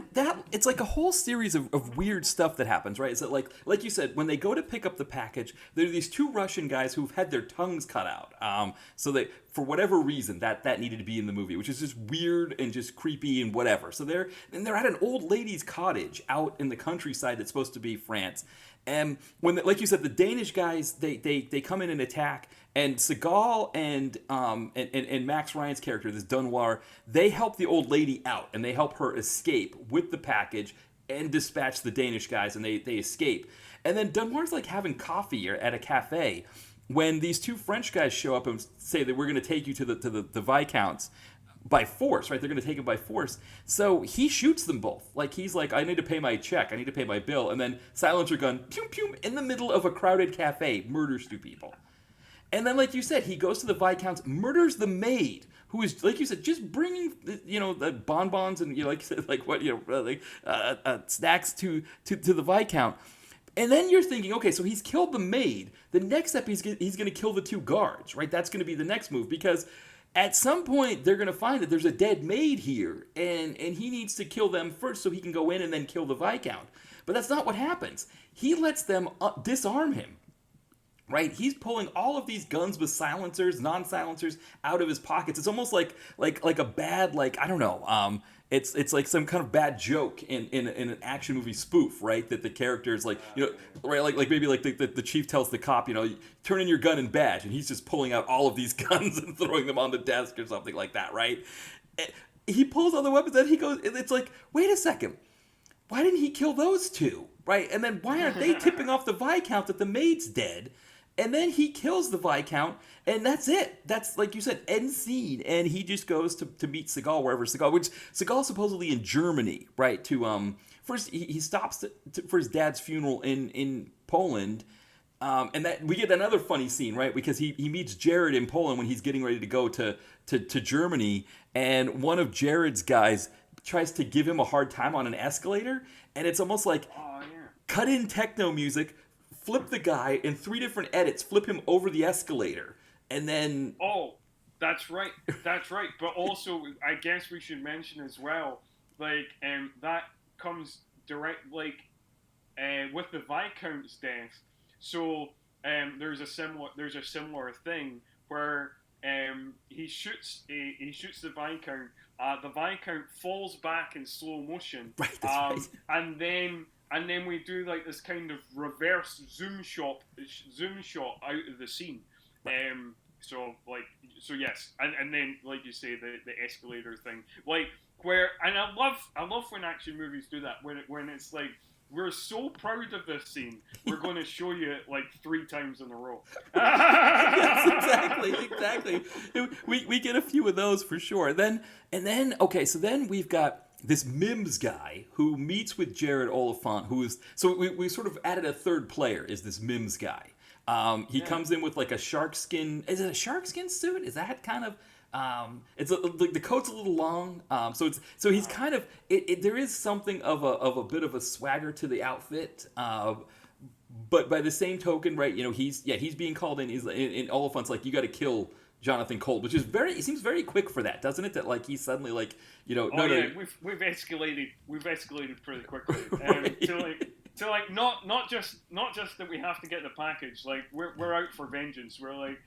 it's like a whole series of weird stuff that happens, right? Is that like you said, when they go to pick up the package, there are these two Russian guys who've had their tongues cut out. So they, for whatever reason, that needed to be in the movie, which is just weird and just creepy and whatever. So they're at an old lady's cottage out in the countryside that's supposed to be France. And when, like you said, the Danish guys, they come in and attack, and Seagal and Max Ryan's character, this Dunoir, they help the old lady out, and they help her escape with the package and dispatch the Danish guys, and they escape. And then Dunoir's like having coffee at a cafe when these two French guys show up and say that we're going to take you to the Viscounts by force, right? They're going to take him by force. So he shoots them both. Like, he's like, I need to pay my check. I need to pay my bill. And then silencer gun, pew, pew, in the middle of a crowded cafe, murders two people. And then, like you said, he goes to the Viscounts, murders the maid, who is, like you said, just bringing, the bonbons and, like you said, like what, snacks to the Viscount. And then you're thinking, okay, so he's killed the maid. The next step, he's going to kill the two guards, right? That's going to be the next move, because at some point, they're going to find that there's a dead maid here, and he needs to kill them first so he can go in and then kill the Viscount. But that's not what happens. He lets them disarm him, right? He's pulling all of these guns with silencers, non-silencers, out of his pockets. It's almost like a bad, I don't know, it's like some kind of bad joke in an action movie spoof, right? That the character's right, like maybe like the chief tells the cop, turn in your gun and badge, and he's just pulling out all of these guns and throwing them on the desk or something like that, right? He pulls all the weapons, and he goes, it's like, wait a second, why didn't he kill those two, right? And then why aren't they tipping off the Viscount that the maid's dead? and then he kills the Viscount, and that's it. That's, like you said, end scene. And he just goes to meet Seagal wherever Seagal, which Seagal's supposedly in Germany, right? First he stops for his dad's funeral in Poland. And that we get another funny scene, right? Because he meets Jared in Poland when he's getting ready to go to Germany, and one of Jared's guys tries to give him a hard time on an escalator, and it's almost like cut in techno music, flip the guy in 3 different edits, flip him over the escalator, and then that's right. But also, I guess we should mention as well, like that comes direct with the Viscount's death. So there's a similar thing where he shoots the Viscount. The Viscount falls back in slow motion, right, that's right. and then we do like this kind of reverse zoom shot out of the scene. Right. So yes, and then like you say, the escalator thing, like where, and I love when action movies do that, when it's like, we're so proud of this scene, we're going to show you it like 3 times in a row. Yes, exactly. We get a few of those for sure. Then we've got this Mims guy who meets with Jared Oliphant, who is, so we sort of added a third player, is this Mims guy. He comes in with like a shark skin. Is it a shark skin suit? Is that kind of? It's the coat's a little long. So he's kind of. There is something of a bit of a swagger to the outfit. But by the same token, right? You know, he's being called in. He's in Oliphant's like, you got to kill Jonathan Colt, which is it seems very quick for that, doesn't it? That like he's suddenly like, you know. We've escalated pretty quickly. Right. To not just that we have to get the package, like we're out for vengeance. We're like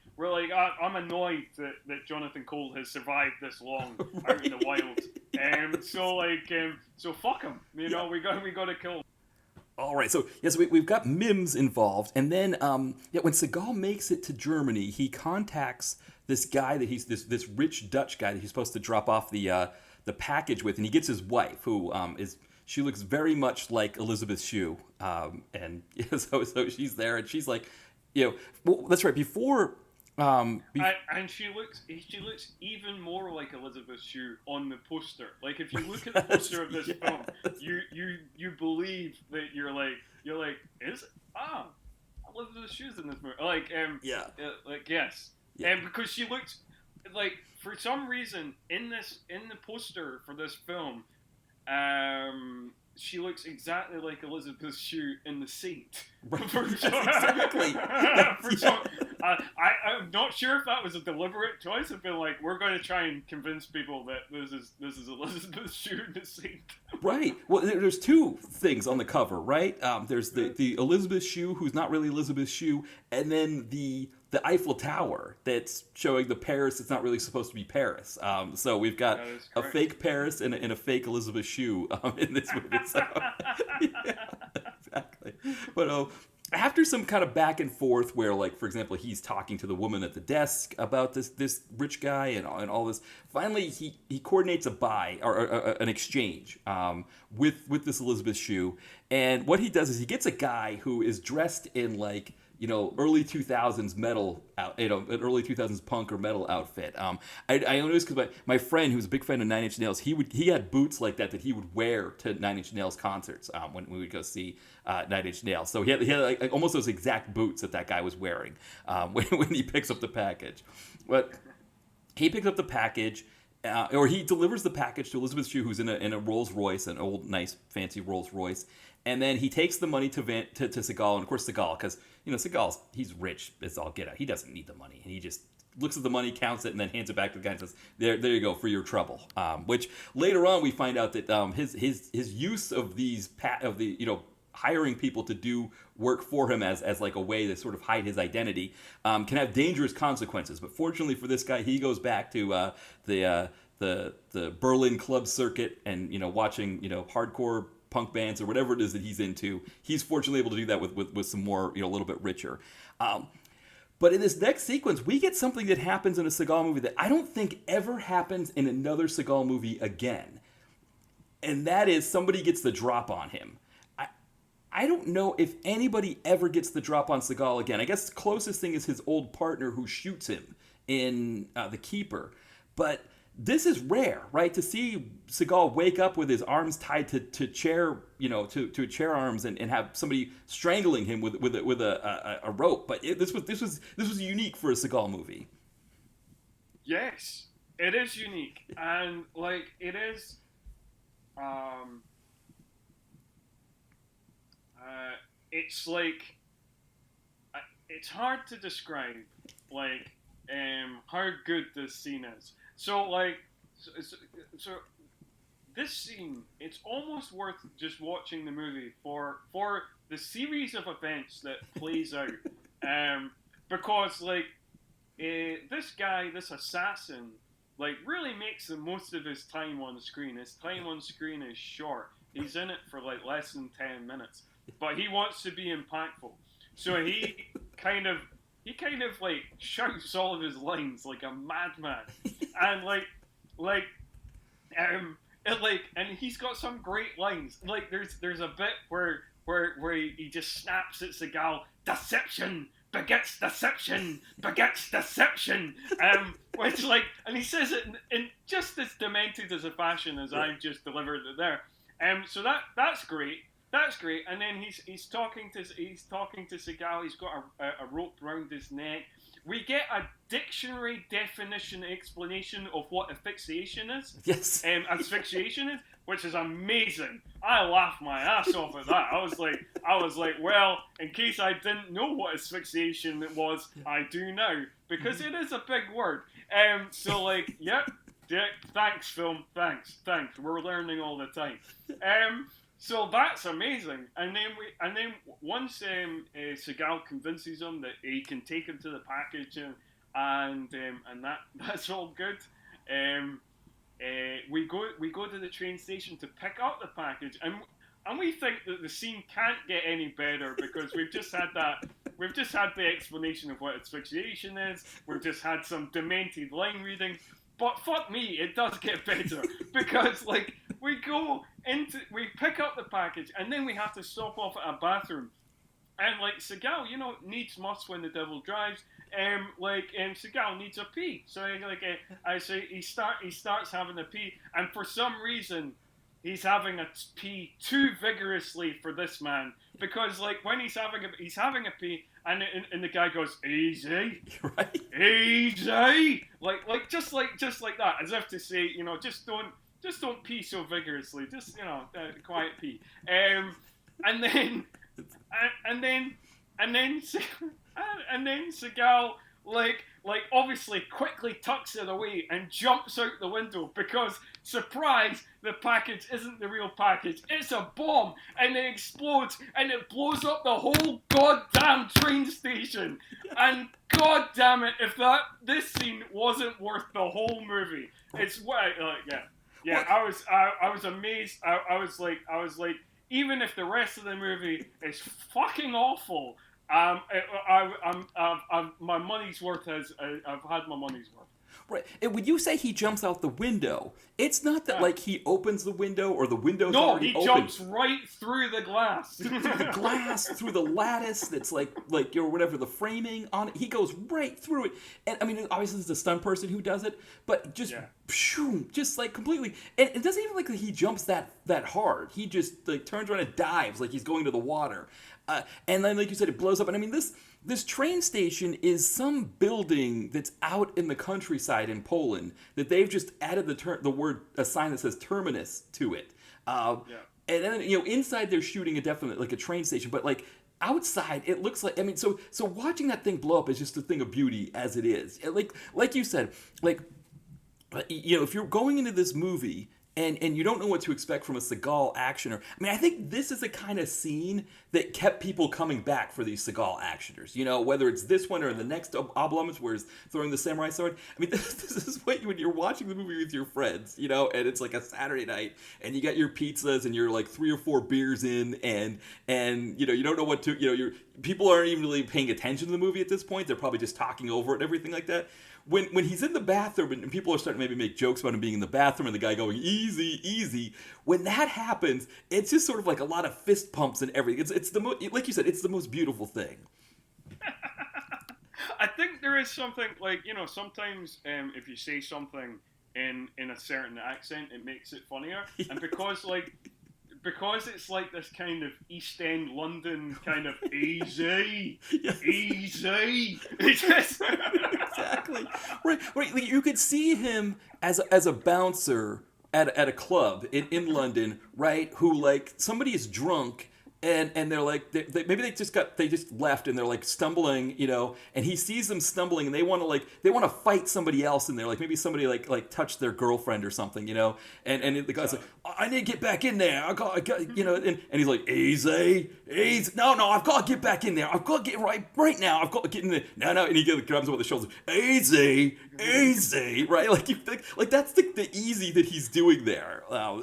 I'm annoyed that Jonathan Cole has survived this long out in the wild, so fuck him, you know. We got to kill him. All right, so yes, we've got Mims involved, and then when Seagal makes it to Germany, he contacts this guy that he's this rich Dutch guy that he's supposed to drop off the package with, and he gets his wife, who she looks very much like Elizabeth Shue, and so she's there, and she's like, you know, well, that's right. And she looks even more like Elizabeth Shue on the poster. Like, if you look at the poster of this film, you believe that you're like is it? Elizabeth Shue's in this movie. Yes, and because she looks like, for some reason in the poster for this film, she looks exactly like Elizabeth Shue in The Saint. Exactly. I'm not sure if that was a deliberate choice. I've been like, we're going to try and convince people that this is Elizabeth Shue in The Saint. Right. Well, there's 2 things on the cover, right? There's the Elizabeth Shue, who's not really Elizabeth Shue, and then the Eiffel Tower that's showing the Paris that's not really supposed to be Paris. So we've got a fake Paris and a fake Elizabeth Shue in this movie. So, yeah, exactly. But after some kind of back and forth where, like, for example, he's talking to the woman at the desk about this rich guy and all this, finally he coordinates a buy or an exchange with this Elizabeth Shue. And what he does is he gets a guy who is dressed in, like, you know, early 2000s metal, an early 2000s punk or metal outfit. I noticed because my friend, who's a big fan of Nine Inch Nails, he had boots like that he would wear to Nine Inch Nails concerts when we would go see Nine Inch Nails. So he had like almost those exact boots that guy was wearing when he picks up the package. But he picks up the package. Or he delivers the package to Elizabeth Shue, who's in a Rolls Royce, an old, nice, fancy Rolls Royce, and then he takes the money to Seagal, and of course Seagal, because he's rich as all get out. He doesn't need the money, and he just looks at the money, counts it, and then hands it back to the guy and says, "There you go for your trouble." Which later on we find out that his use of hiring people to do work for him as like a way to sort of hide his identity can have dangerous consequences. But fortunately for this guy, he goes back to the Berlin club circuit and watching hardcore punk bands or whatever it is that he's into. He's fortunately able to do that with some more a little bit richer. But in this next sequence, we get something that happens in a Seagal movie that I don't think ever happens in another Seagal movie again. And that is somebody gets the drop on him. I don't know if anybody ever gets the drop on Seagal again. I guess the closest thing is his old partner who shoots him in The Keeper. But this is rare, right? To see Seagal wake up with his arms tied to chair, to chair arms, and have somebody strangling him with a rope. But this was unique for a Seagal movie. Yes, it is unique, and like it is. It's like it's hard to describe like how good this scene is. So like so this scene, it's almost worth just watching the movie for the series of events that plays out, because like this assassin like really makes the most of his time on screen. His time on screen is short. He's in it for like less than 10 minutes, but he wants to be impactful. So he kind of like shouts all of his lines like a madman, and and he's got some great lines. Like there's a bit where he just snaps at Seagal, deception begets deception, begets deception. Which like, and he says it in just as demented as a fashion as I've just delivered it there. So that's great. That's great. And then he's talking to Seagal. He's got a rope around his neck. We get a dictionary definition explanation of what asphyxiation is. Yes. Asphyxiation is, which is amazing. I laughed my ass off at that. I was like, well, in case I didn't know what asphyxiation was, I do now, because it is a big word. So like, yep, thanks film, thanks. We're learning all the time. So that's amazing. And then once Seagal convinces him that he can take him to the package, and that's all good. We go to the train station to pick up the package, and we think that the scene can't get any better because we've just had the explanation of what asphyxiation is. We've just had some demented line reading. But fuck me, it does get better, because like we pick up the package, and then we have to stop off at a bathroom, and like Seagal, needs must when the devil drives. Seagal needs a pee, so he starts having a pee, and for some reason he's having a pee too vigorously for this man, because like when he's having a pee, and the guy goes, easy, right, easy, like just like that, as if to say, just don't pee so vigorously, just quiet pee, and then Seagal like obviously quickly tucks it away and jumps out the window, because surprise, the package isn't the real package, it's a bomb, and it explodes and it blows up the whole goddamn train station. And god damn it, if this scene wasn't worth the whole movie. It's I was amazed. I was like, even if the rest of the movie is fucking awful, my money's worth I've had my money's worth. Right. And when you say he jumps out the window, it's not that like he opens the window or the window's already open. No, he jumps right through the glass. Through the glass, through the lattice that's like or whatever, the framing on it. He goes right through it. And I mean, obviously it's a stunt person who does it, but just like completely. And it doesn't even like he jumps that hard. He just like turns around and dives like he's going to the water. And then, like you said, it blows up. And I mean, this train station is some building that's out in the countryside in Poland that they've just added a sign that says terminus to it. And then inside they're shooting a train station, but like outside it looks like, I mean, so watching that thing blow up is just a thing of beauty as it is. Like you said, if you're going into this movie and you don't know what to expect from a Seagal actioner. I mean, I think this is the kind of scene that kept people coming back for these Seagal actioners. Whether it's this one or the next Oblomov where he's throwing the samurai sword. I mean, this is what when you're watching the movie with your friends, and it's like a Saturday night, and you got your pizzas, and you're like 3 or 4 beers in, and you don't know what to, people aren't even really paying attention to the movie at this point. They're probably just talking over it and everything like that. When he's in the bathroom and people are starting to maybe make jokes about him being in the bathroom and the guy going, easy, easy, easy. When that happens, it's just sort of like a lot of fist pumps and everything. It's like you said, it's the most beautiful thing. I think there is something like, sometimes if you say something in a certain accent, it makes it funnier, and because it's like this kind of East End London kind of easy, Yes. easy. It's just Exactly. Right. Like, you could see him as a bouncer at a club in London, right? Who, like, somebody is drunk. And they're like, maybe they just left and they're like stumbling, and he sees them stumbling and they want to fight somebody else in there, like maybe somebody like touched their girlfriend or something, and the guy's like, I need to get back in there, I got and he's like, easy, no, I've got to get back in there, I've got to get right now, I've got to get in there, no, and he grabs him with the shoulders, easy, right, like you think, like that's the easy that he's doing there,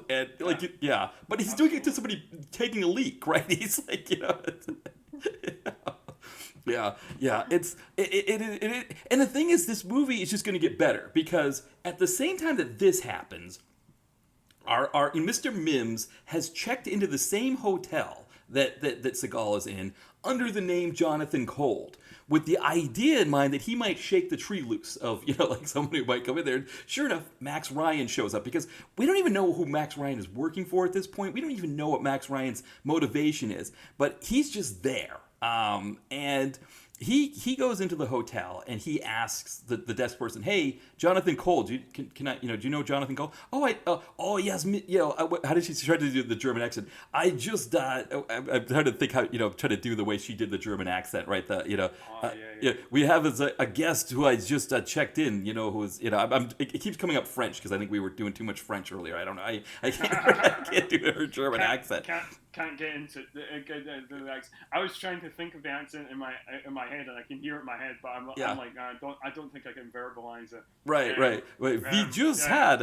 and like yeah, but he's doing it to somebody taking a leak, right? He's like, yeah. And the thing is, this movie is just going to get better because at the same time that this happens, our Mr. Mims has checked into the same hotel that Seagal is in under the name Jonathan Cold, with the idea in mind that he might shake the tree loose of, like someone who might come in there. And sure enough, Max Ryan shows up because we don't even know who Max Ryan is working for at this point. We don't even know what Max Ryan's motivation is, but he's just there. And he goes into the hotel and he asks the desk person, "Hey, Jonathan Cole, can I, do you know Jonathan Cole?" Oh yes, how did she try to do the German accent? I'm trying to think how, try to do the way she did the German accent, right? We have as a guest who I just checked in, who's, it keeps coming up French because I think we were doing too much French earlier. I don't know. I can't do her German accent. Can't get into the accent. I was trying to think of the accent in my head, and I can hear it in my head, but I'm like, I don't think I can verbalize it. Right. We just had,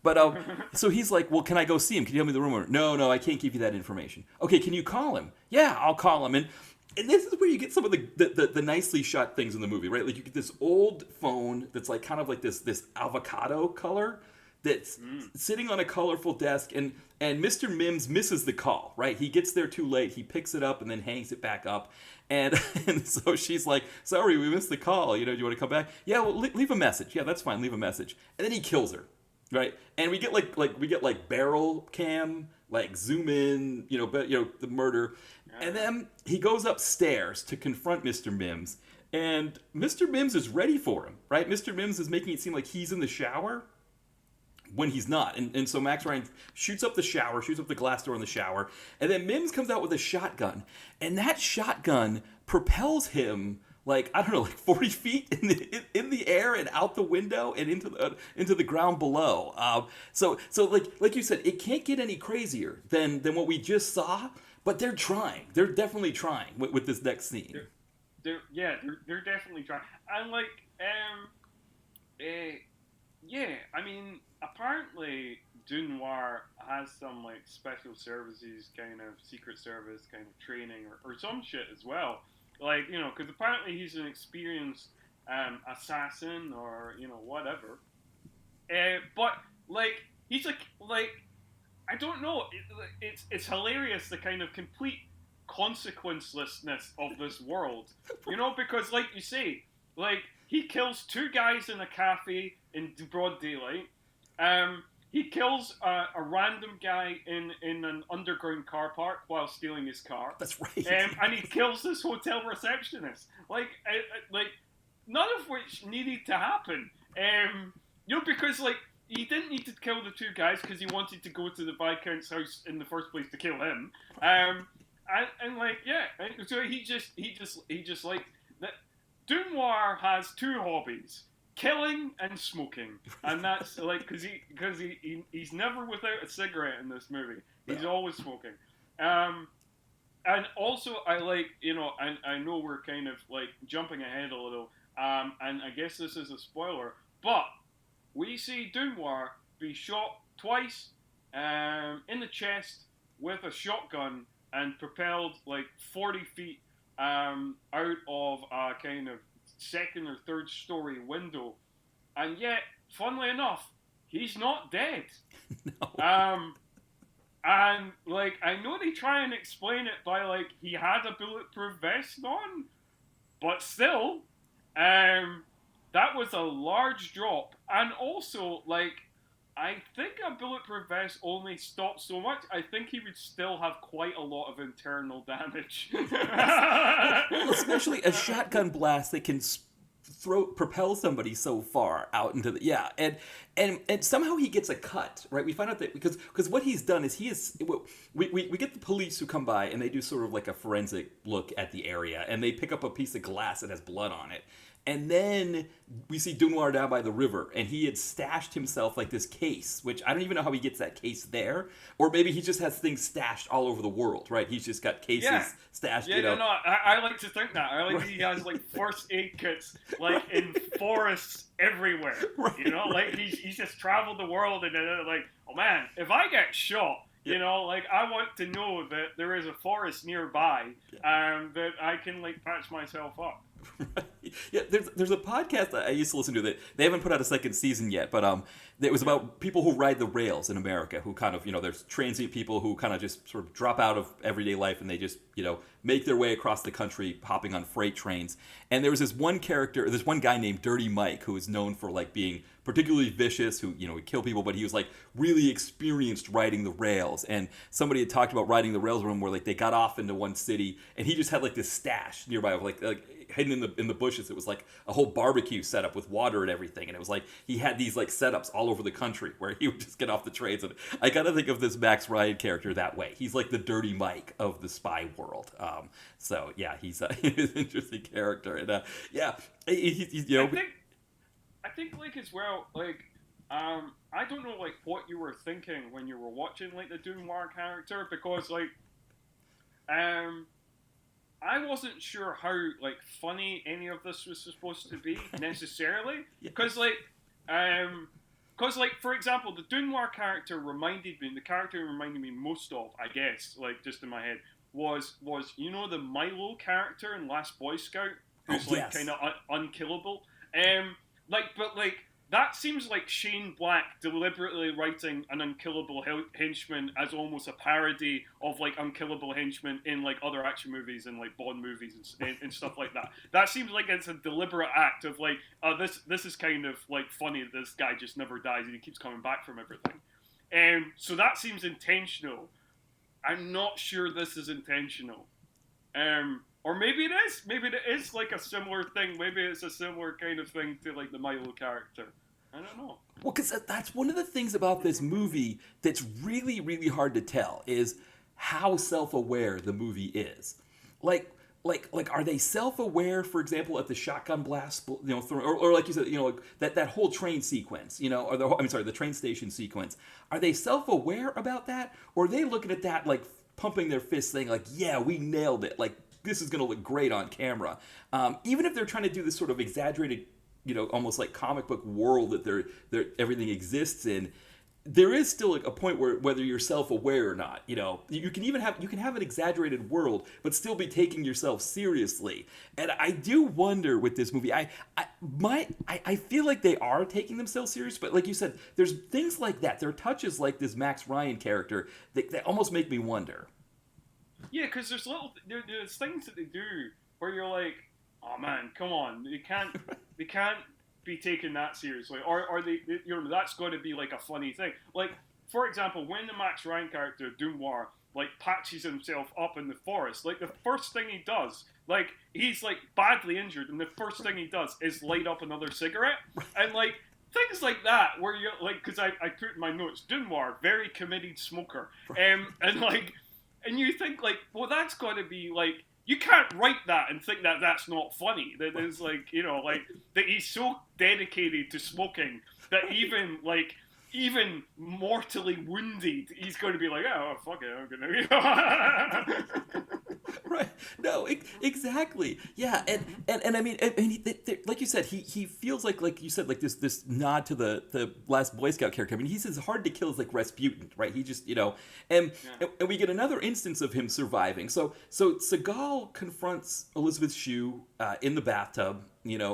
But so he's like, well, can I go see him? Can you tell me the room? No, I can't give you that information. Okay, can you call him? Yeah, I'll call him. And this is where you get some of the nicely shot things in the movie, right? Like you get this old phone that's like kind of like this avocado color that's sitting on a colorful desk, and Mr. Mims misses the call, right? He gets there too late. He picks it up and then hangs it back up. And so she's like, sorry, we missed the call. Do you want to come back? Yeah, well, leave a message. Yeah, that's fine. Leave a message. And then he kills her, right? And we get like barrel cam, like zoom in, the murder. And then he goes upstairs to confront Mr. Mims. And Mr. Mims is ready for him, right? Mr. Mims is making it seem like he's in the shower when he's not. And so Max Ryan shoots up the glass door in the shower, and then Mims comes out with a shotgun, and that shotgun propels him like, I don't know, like 40 feet in the air and out the window and into the ground below. So like you said, it can't get any crazier than what we just saw, but they're trying. They're definitely trying with this next scene. They're definitely trying. And like, I mean, apparently Dunoir has some like special services kind of secret service kind of training or some shit as well. Like, because apparently he's an experienced assassin or whatever. But like he's like I don't know. It's hilarious, the kind of complete consequencelessness of this world. Because like you say, like he kills two guys in a cafe in broad daylight. He kills a random guy in an underground car park while stealing his car. That's right. And he kills this hotel receptionist. Like none of which needed to happen. Because like he didn't need to kill the two guys because he wanted to go to the Viscount's house in the first place to kill him. So he just like that. Dunoir has two hobbies: killing and smoking, and that's like because he's never without a cigarette in this movie. He's always smoking. And also I like, and I know we're kind of like jumping ahead a little, and I guess this is a spoiler, but we see Dunoir be shot twice in the chest with a shotgun and propelled like 40 feet out of a kind of second or third story window. And yet, funnily enough, he's not dead. No. And like I know they try and explain it by like he had a bulletproof vest on, but still, that was a large drop. And also, like, I think a bulletproof vest only stops so much. I think he would still have quite a lot of internal damage. Well, especially a shotgun blast that can propel somebody so far out into the and somehow he gets a cut, right? We find out that because what he's done is we get the police who come by and they do sort of like a forensic look at the area and they pick up a piece of glass that has blood on it. And then we see Dunoir down by the river, and he had stashed himself like this case, which I don't even know how he gets that case there. Or maybe he just has things stashed all over the world, right? He's just got cases stashed, Yeah, no, I like to think that. I like that he has like first aid kits like in forests everywhere. Right, you know, like he's just traveled the world and then like, oh man, if I get shot, you know, like I want to know that there is a forest nearby, that I can like patch myself up. Right. Yeah, there's a podcast that I used to listen to that they haven't put out a second season yet, but it was about people who ride the rails in America, who kind of, you know, there's transient people who kind of just sort of drop out of everyday life and they just, you know, make their way across the country hopping on freight trains. And there was this one guy named Dirty Mike who was known for like being particularly vicious, who, you know, would kill people, but he was like really experienced riding the rails. And somebody had talked about riding the rails with him where like they got off into one city and he just had like this stash nearby of like hidden in the bushes. It was like a whole barbecue setup with water and everything, and it was like he had these like setups all over the country where he would just get off the trains. And I gotta think of this Max Ryan character that way. He's like the Dirty Mike of the spy world. So yeah, he's an interesting character, and he's you know. I think like as well, like I don't know like what you were thinking when you were watching like the Dunoir character, because like I wasn't sure how like funny any of this was supposed to be necessarily, because like for example, the Dunoir character reminded me most of, I guess, like just in my head, was you know the Milo character in Last Boy Scout, who's like kind of unkillable, but that seems like Shane Black deliberately writing an unkillable henchman as almost a parody of like unkillable henchmen in like other action movies and like Bond movies and stuff like that. That seems like it's a deliberate act of like, this is kind of like funny that this guy just never dies and he keeps coming back from everything. So that seems intentional. I'm not sure this is intentional. Or maybe it is. Maybe it is like a similar thing. Maybe it's a similar kind of thing to like the Milo character. I don't know. Well, because that's one of the things about this movie that's really, really hard to tell is how self-aware the movie is. Like, are they self-aware, for example, at the shotgun blast, you know, or like you said, you know, like that whole train sequence, you know, or the train station sequence. Are they self-aware about that, or are they looking at that like pumping their fists, saying like, "Yeah, we nailed it. Like, this is going to look great on camera." Even if they're trying to do this sort of exaggerated, you know, almost like comic book world that they're everything exists in, there is still a point where whether you're self-aware or not, you know, you can have an exaggerated world but still be taking yourself seriously. And I do wonder with this movie, I feel like they are taking themselves serious, but like you said, there's things like that. There are touches like this Max Ryan character that almost make me wonder. Yeah, because there's things that they do where you're like, oh man, come on, they can't be taken that seriously, or they you know, that's going to be like a funny thing. Like, for example, when the Max Ryan character Dunoir like patches himself up in the forest, like the first thing he does, like he's like badly injured, and the first thing he does is light up another cigarette, and like things like that, where you're like, because I put in my notes, Dunoir, very committed smoker, and like, and you think like, well, that's got to be like. You can't write that and think that that's not funny. That is like, you know, like that he's so dedicated to smoking that even mortally wounded, he's going to be like, oh fuck it, I'm gonna. You know? Right? No, exactly. Yeah, and I mean, like you said, he feels like you said, like this nod to the last Boy Scout character. I mean, he says hard to kill is like Rasputin, right? He just, you know, and we get another instance of him surviving. So Seagal confronts Elizabeth Shue in the bathtub.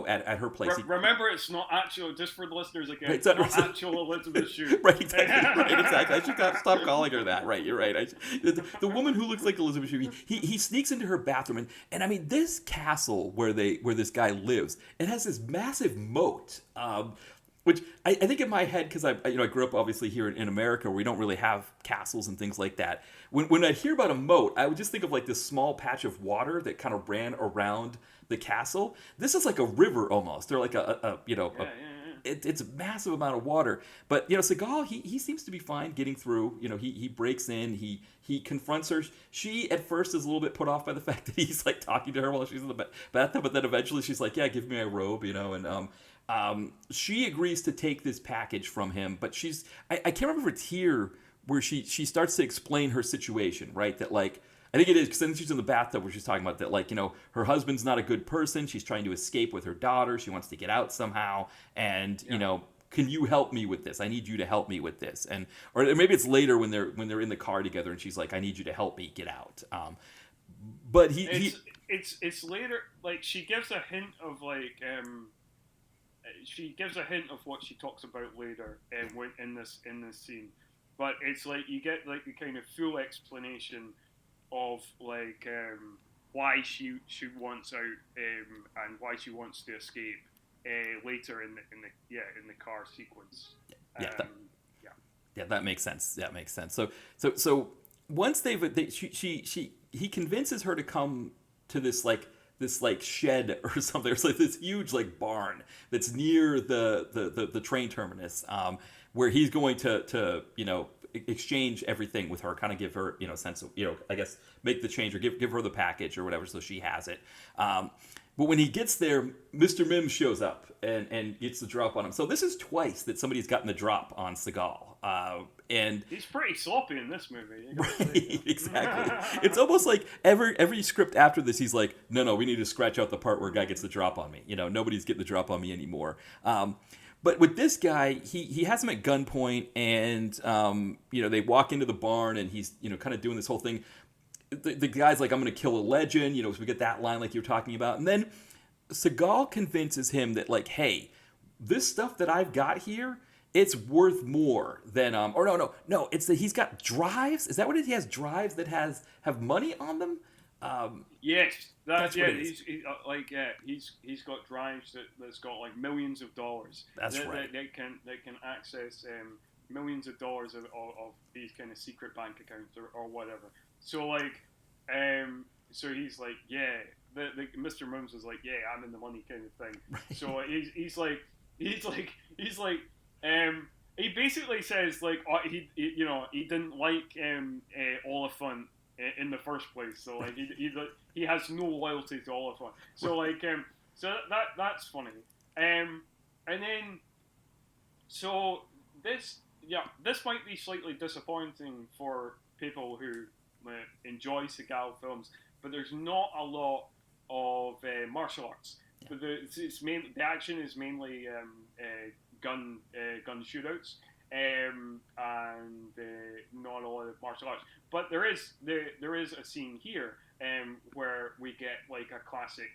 at her place. Remember, it's not actual. Just for the listeners again, Right, it's not actual Elizabeth Shue. Right, exactly. I should stop calling her that. Right, you're right. The woman who looks like Elizabeth Shue. He sneaks into her bathroom, and I mean, this castle where this guy lives, it has this massive moat. Which I think in my head, because I grew up obviously here in America where we don't really have castles and things like that. When I hear about a moat, I would just think of like this small patch of water that kind of ran around the castle. This is like a river almost. They're like it's a massive amount of water. But Seagal, he seems to be fine getting through. He breaks in. He confronts her. She at first is a little bit put off by the fact that he's like talking to her while she's in the bathtub. But then eventually she's like, yeah, give me my robe, she agrees to take this package from him, but I can't remember if it's here where she starts to explain her situation, right? That like, I think it is, because then she's in the bathtub where she's talking about that, like, her husband's not a good person. She's trying to escape with her daughter. She wants to get out somehow. And, can you help me with this? I need you to help me with this. Or maybe it's later when they're in the car together and she's like, I need you to help me get out. But it's later, like, she gives a hint of like, she gives a hint of what she talks about later in this scene, but it's like you get like the kind of full explanation of like why she wants out and why she wants to escape later in the car sequence. That makes sense. That makes sense. So once he convinces her to come to this shed or something. It's like this huge like barn that's near the train terminus, where he's going to exchange everything with her, kind of give her sense of I guess make the change or give her the package or whatever, so she has it. But when he gets there, Mr. Mims shows up and gets the drop on him. So this is twice that somebody's gotten the drop on Seagal. And he's pretty sloppy in this movie. Right, exactly. It's almost like every script after this, he's like, no, we need to scratch out the part where a guy gets the drop on me. Nobody's getting the drop on me anymore. But with this guy, he has him at gunpoint, and they walk into the barn, and he's kind of doing this whole thing. The guy's like, I'm going to kill a legend, so we get that line like you're talking about. And then Seagal convinces him that, like, hey, this stuff that I've got here, it's worth more than, no, it's that he's got drives. Is that what it is? He has drives that have money on them? Yes, that's what it is. He's got drives that's got like millions of dollars. That's right. They can access millions of dollars of these kind of secret bank accounts or whatever. So like, so he's like, yeah, the Mr. Mims is like, yeah, I'm in the money kind of thing. Right. So he's like, he basically says like, he didn't like Oliphant in the first place. So like, he has no loyalty to Oliphant. So like, so that's funny. And then, so this might be slightly disappointing for people who enjoy Seagal films, but there's not a lot of martial arts. Yeah. The action is mainly gun shootouts, and not a lot of martial arts. But there is a scene here where we get like a classic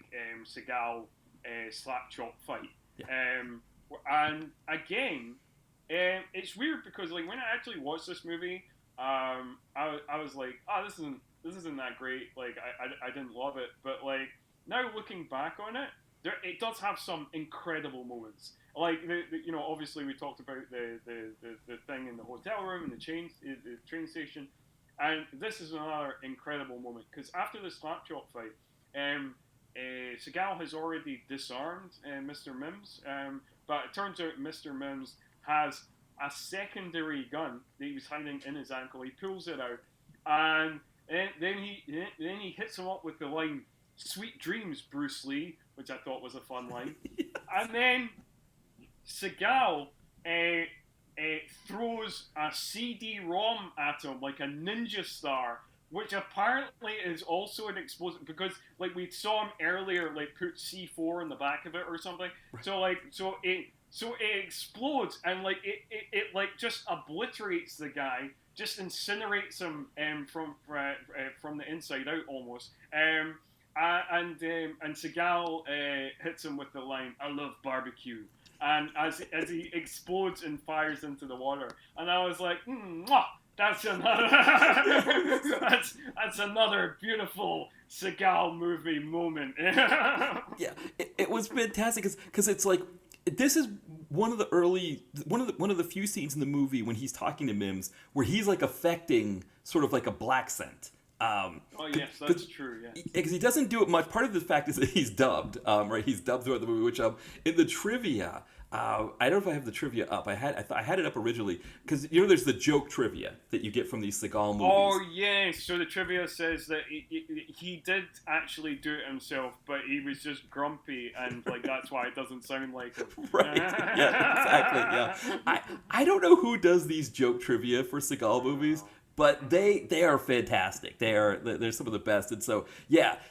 Seagal slap chop fight. Yeah. And again, it's weird because like when I actually watched this movie, I was like, oh, this isn't that great. Like I didn't love it, but like now looking back on it, it does have some incredible moments. Like obviously we talked about the thing in the hotel room and the train station, and this is another incredible moment because after the slap chop fight, Seagal has already disarmed Mr. Mims, but it turns out Mr. Mims has a secondary gun that he was hiding in his ankle. He pulls it out, and then he hits him up with the line, "Sweet dreams, Bruce Lee," which I thought was a fun line. And then Seagal throws a CD-ROM at him like a ninja star, which apparently is also an explosive because like we saw him earlier like put C4 in the back of it or something. So it explodes and like it like just obliterates the guy, just incinerates him from the inside out almost. and Seagal hits him with the line, "I love barbecue," and as he explodes and fires into the water, and I was like, "Mwah! That's another that's another beautiful Seagal movie moment." Yeah, it was fantastic because it's like this is one of the few scenes in the movie when he's talking to Mims where he's like affecting sort of like a black scent. Oh yes, that's true. Yeah, Because he doesn't do it much. Part of the fact is that he's dubbed, right? He's dubbed throughout the movie. Which in the trivia, I don't know if I have the trivia up. I had it up originally because there's the joke trivia that you get from these Seagal movies. Oh yes, so the trivia says that he did actually do it himself, but he was just grumpy, and like that's why it doesn't sound like him. Right? Yeah, exactly. Yeah, I don't know who does these joke trivia for Seagal movies. But they are fantastic. They're some of the best. And so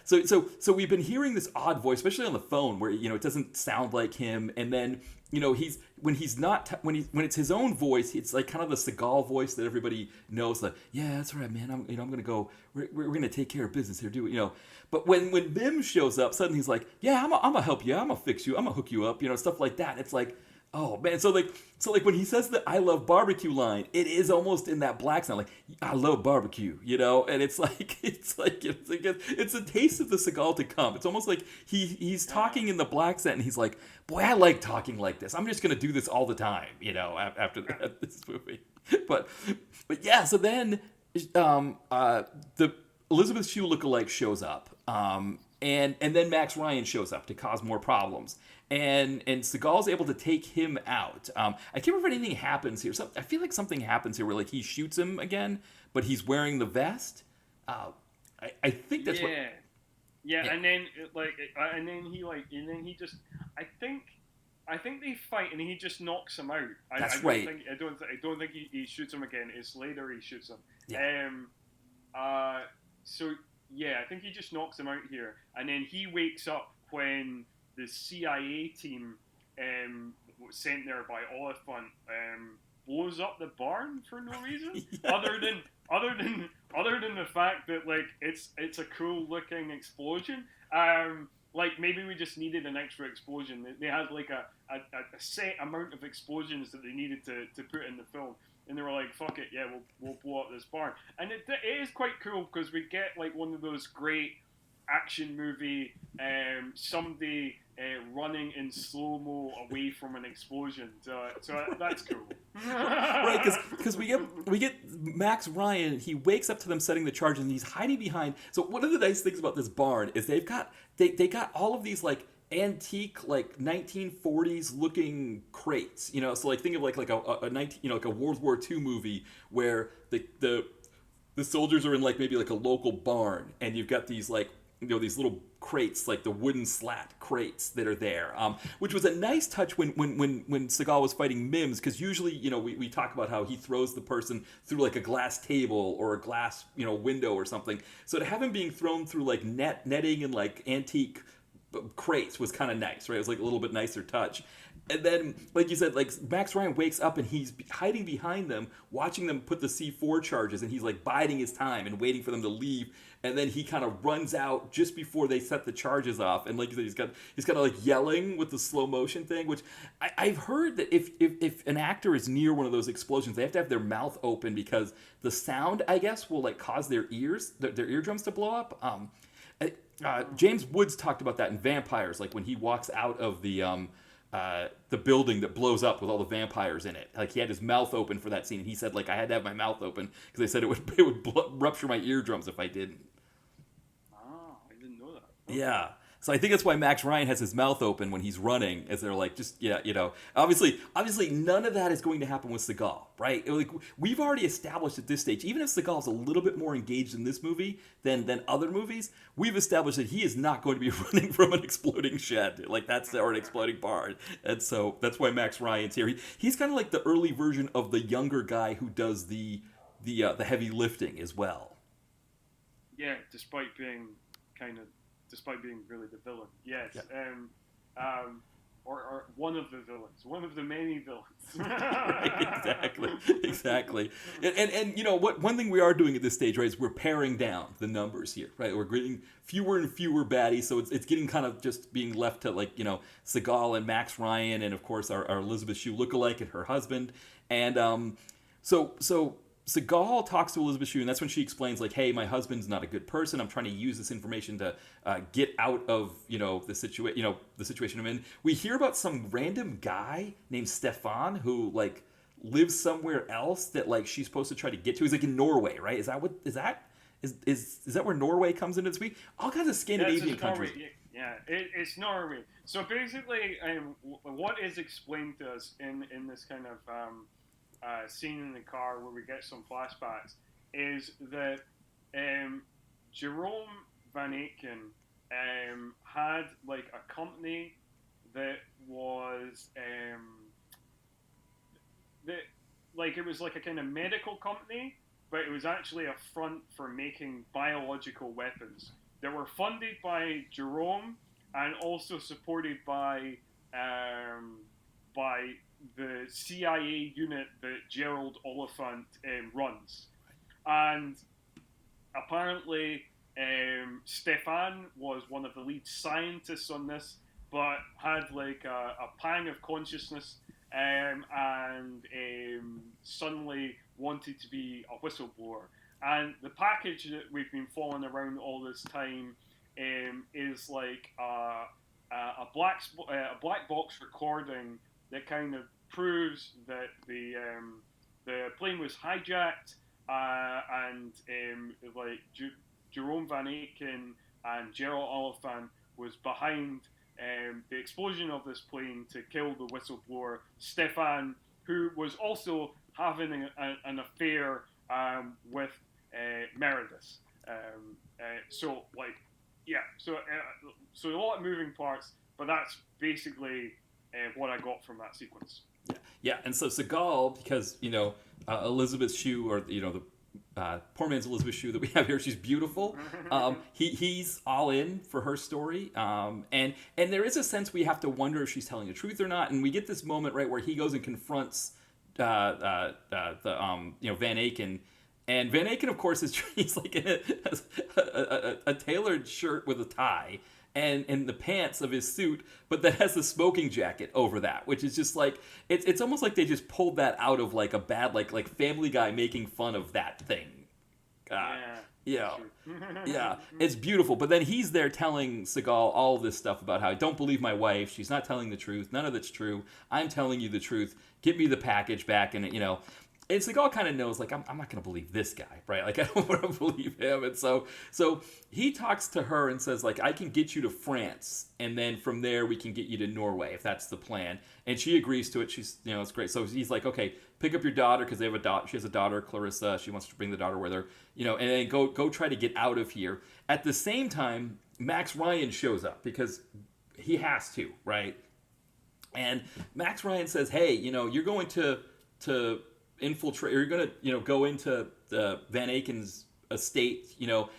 so we've been hearing this odd voice, especially on the phone, where it doesn't sound like him. And then he's when it's his own voice, it's like kind of the Seagal voice that everybody knows. Like, yeah, that's right, man. I'm gonna go. We're gonna take care of business here, do it. But when Bim shows up, suddenly he's like, yeah, I'm gonna help you. I'm gonna fix you. I'm gonna hook you up. Stuff like that. It's like, oh man, so like when he says the "I love barbecue" line, it is almost in that black sound, like I love barbecue, and it's a taste of the Seagal to come. It's almost like he's talking in the black accent, and he's like, boy, I like talking like this. I'm just gonna do this all the time, after this movie. But yeah, so then the Elizabeth Shue lookalike shows up, and then Max Ryan shows up to cause more problems. And Seagal's able to take him out. I can't remember if anything happens here. I feel like something happens here where like he shoots him again, but he's wearing the vest. I think that's what. Yeah, and then he just. I think they fight and he just knocks him out. That's right. I don't think he shoots him again. It's later he shoots him. Yeah. So yeah, I think he just knocks him out here, and then he wakes up when the CIA team sent there by Oliphant blows up the barn for no reason, Yeah. other than the fact that like it's a cool looking explosion. Like maybe we just needed an extra explosion. They had like a set amount of explosions that they needed to put in the film. And they were like, fuck it, yeah, we'll blow up this barn. And it is quite cool because we get like one of those great action movie somebody running in slow-mo away from an explosion. So that's cool. Right, because we get Max Ryan. He wakes up to them setting the charges, and he's hiding behind. So one of the nice things about this barn is they got all of these like antique like 1940s looking crates. So like think of like a 19 like a World War II movie where the soldiers are in like maybe like a local barn, and you've got these like these little crates, like the wooden slat crates that are there, which was a nice touch when Seagal was fighting Mims, because usually we talk about how he throws the person through like a glass table or a glass window or something. So to have him being thrown through like netting and like antique crates was kind of nice, right? It was like a little bit nicer touch. And then, like you said, like Max Ryan wakes up and he's hiding behind them, watching them put the C4 charges, and he's like biding his time and waiting for them to leave. And then he kind of runs out just before they set the charges off. And like you said, he's kind of like yelling with the slow motion thing, which I've heard that if an actor is near one of those explosions, they have to have their mouth open because the sound, I guess, will like cause their eardrums to blow up. James Woods talked about that in Vampires, like when he walks out of the building that blows up with all the vampires in it. Like he had his mouth open for that scene, and he said like I had to have my mouth open because they said it would rupture my eardrums if I didn't. Oh, I didn't know that. Okay. Yeah. So I think that's why Max Ryan has his mouth open when he's running, as they're like, just, obviously none of that is going to happen with Seagal, right? Like, we've already established at this stage, even if Seagal's a little bit more engaged in this movie than other movies, we've established that he is not going to be running from an exploding shed, or an exploding barn. And so that's why Max Ryan's here. He's kind of like the early version of the younger guy who does the heavy lifting as well. Yeah, despite being really the villain. Yes. Yeah. Or one of the villains, one of the many villains. Exactly. And you know what? One thing we are doing at this stage, right, is we're paring down the numbers here, right? We're getting fewer and fewer baddies, so it's getting kind of just being left to, like, you know, Seagal and Max Ryan, and of course our Elizabeth Shue lookalike and her husband, and so Seagal talks to Elizabeth Shue, and that's when she explains, like, hey, my husband's not a good person. I'm trying to use this information to get out of, you know, the situation I'm in. We hear about some random guy named Stefan who, like, lives somewhere else that, like, she's supposed to try to get to. He's like in Norway, right? Is that where Norway comes into this week? All kinds of Scandinavian countries. Yeah, it's Norway. So basically, what is explained to us in this kind of scene in the car where we get some flashbacks is that Jerome Van Aken had, like, a company that was it was like a kind of medical company, but it was actually a front for making biological weapons that were funded by Jerome and also supported by the CIA unit that Gerald Oliphant runs. And apparently Stefan was one of the lead scientists on this, but had, like, a pang of consciousness and suddenly wanted to be a whistleblower. And the package that we've been following around all this time is like a black box recording that kind of proves that the plane was hijacked, and Jerome Van Aken and Gerald Oliphant was behind the explosion of this plane to kill the whistleblower Stefan, who was also having an affair with Meredith. So a lot of moving parts, but that's basically what I got from that sequence. Yeah, and so Seagal, because, you know, Elizabeth Shue, or, you know, the poor man's Elizabeth Shue that we have here, she's beautiful. He's all in for her story, and there is a sense we have to wonder if she's telling the truth or not. And we get this moment, right, where he goes and confronts Van Aken. And Van Aken, of course, he's like in a tailored shirt with a tie and the pants of his suit, but that has the smoking jacket over that, which is just like, it's almost like they just pulled that out of, like, a bad, like Family Guy making fun of that thing. Yeah, it's beautiful. But then he's there telling Seagal all this stuff about how, don't believe my wife, she's not telling the truth, none of it's true, I'm telling you the truth, give me the package back. And, you know, and Seagal kind of knows, like, I'm not going to believe this guy, right? Like, I don't want to believe him. And so he talks to her and says, like, I can get you to France, and then from there we can get you to Norway, if that's the plan. And she agrees to it. She's, you know, it's great. So he's like, okay, pick up your daughter, because they have a daughter. She has a daughter, Clarissa. She wants to bring the daughter with her, you know, and then go try to get out of here. At the same time, Max Ryan shows up because he has to, right? And Max Ryan says, hey, you know, you're going to infiltrate, or you're going to, you know, go into Van Aken's estate, you know,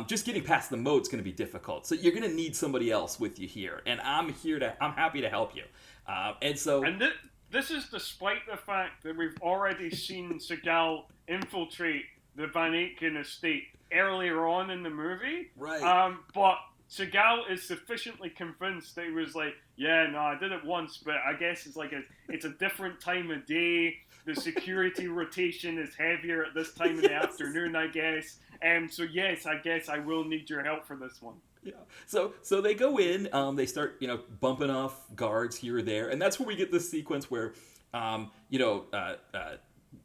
just getting past the moat's going to be difficult. So you're going to need somebody else with you here, and I'm happy to help you. And this is despite the fact that we've already seen Seagal infiltrate the Van Aken estate earlier on in the movie. Right. But Seagal is sufficiently convinced that he was like, yeah, no, I did it once, but I guess it's a different time of day. The security rotation is heavier at this time in the afternoon, I guess. So yes, I guess I will need your help for this one. Yeah. So they go in. They start, you know, bumping off guards here or there, and that's where we get this sequence where,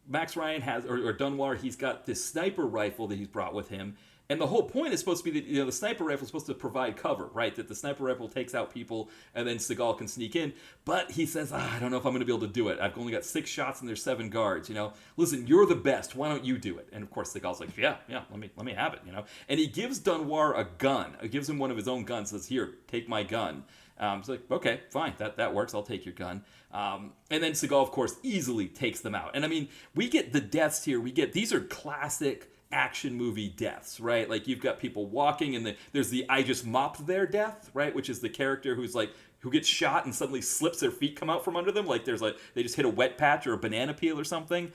Max Ryan has, or Dunwar, he's got this sniper rifle that he's brought with him. And the whole point is supposed to be that, you know, the sniper rifle is supposed to provide cover, right? That the sniper rifle takes out people, and then Seagal can sneak in. But he says, I don't know if I'm going to be able to do it. I've only got 6 shots, and there's 7 guards. You know, listen, you're the best. Why don't you do it? And of course, Seagal's like, yeah, let me have it. You know, and he gives Dunwar a gun. He gives him one of his own guns. Says, here, take my gun. It's like, okay, fine, that works. I'll take your gun. And then Seagal, of course, easily takes them out. And I mean, we get the deaths here. These are classic action movie deaths, right? Like, you've got people walking, and there's the I just mopped their death, right? Which is the character who's like, who gets shot and suddenly slips, their feet come out from under them, like they just hit a wet patch or a banana peel or something.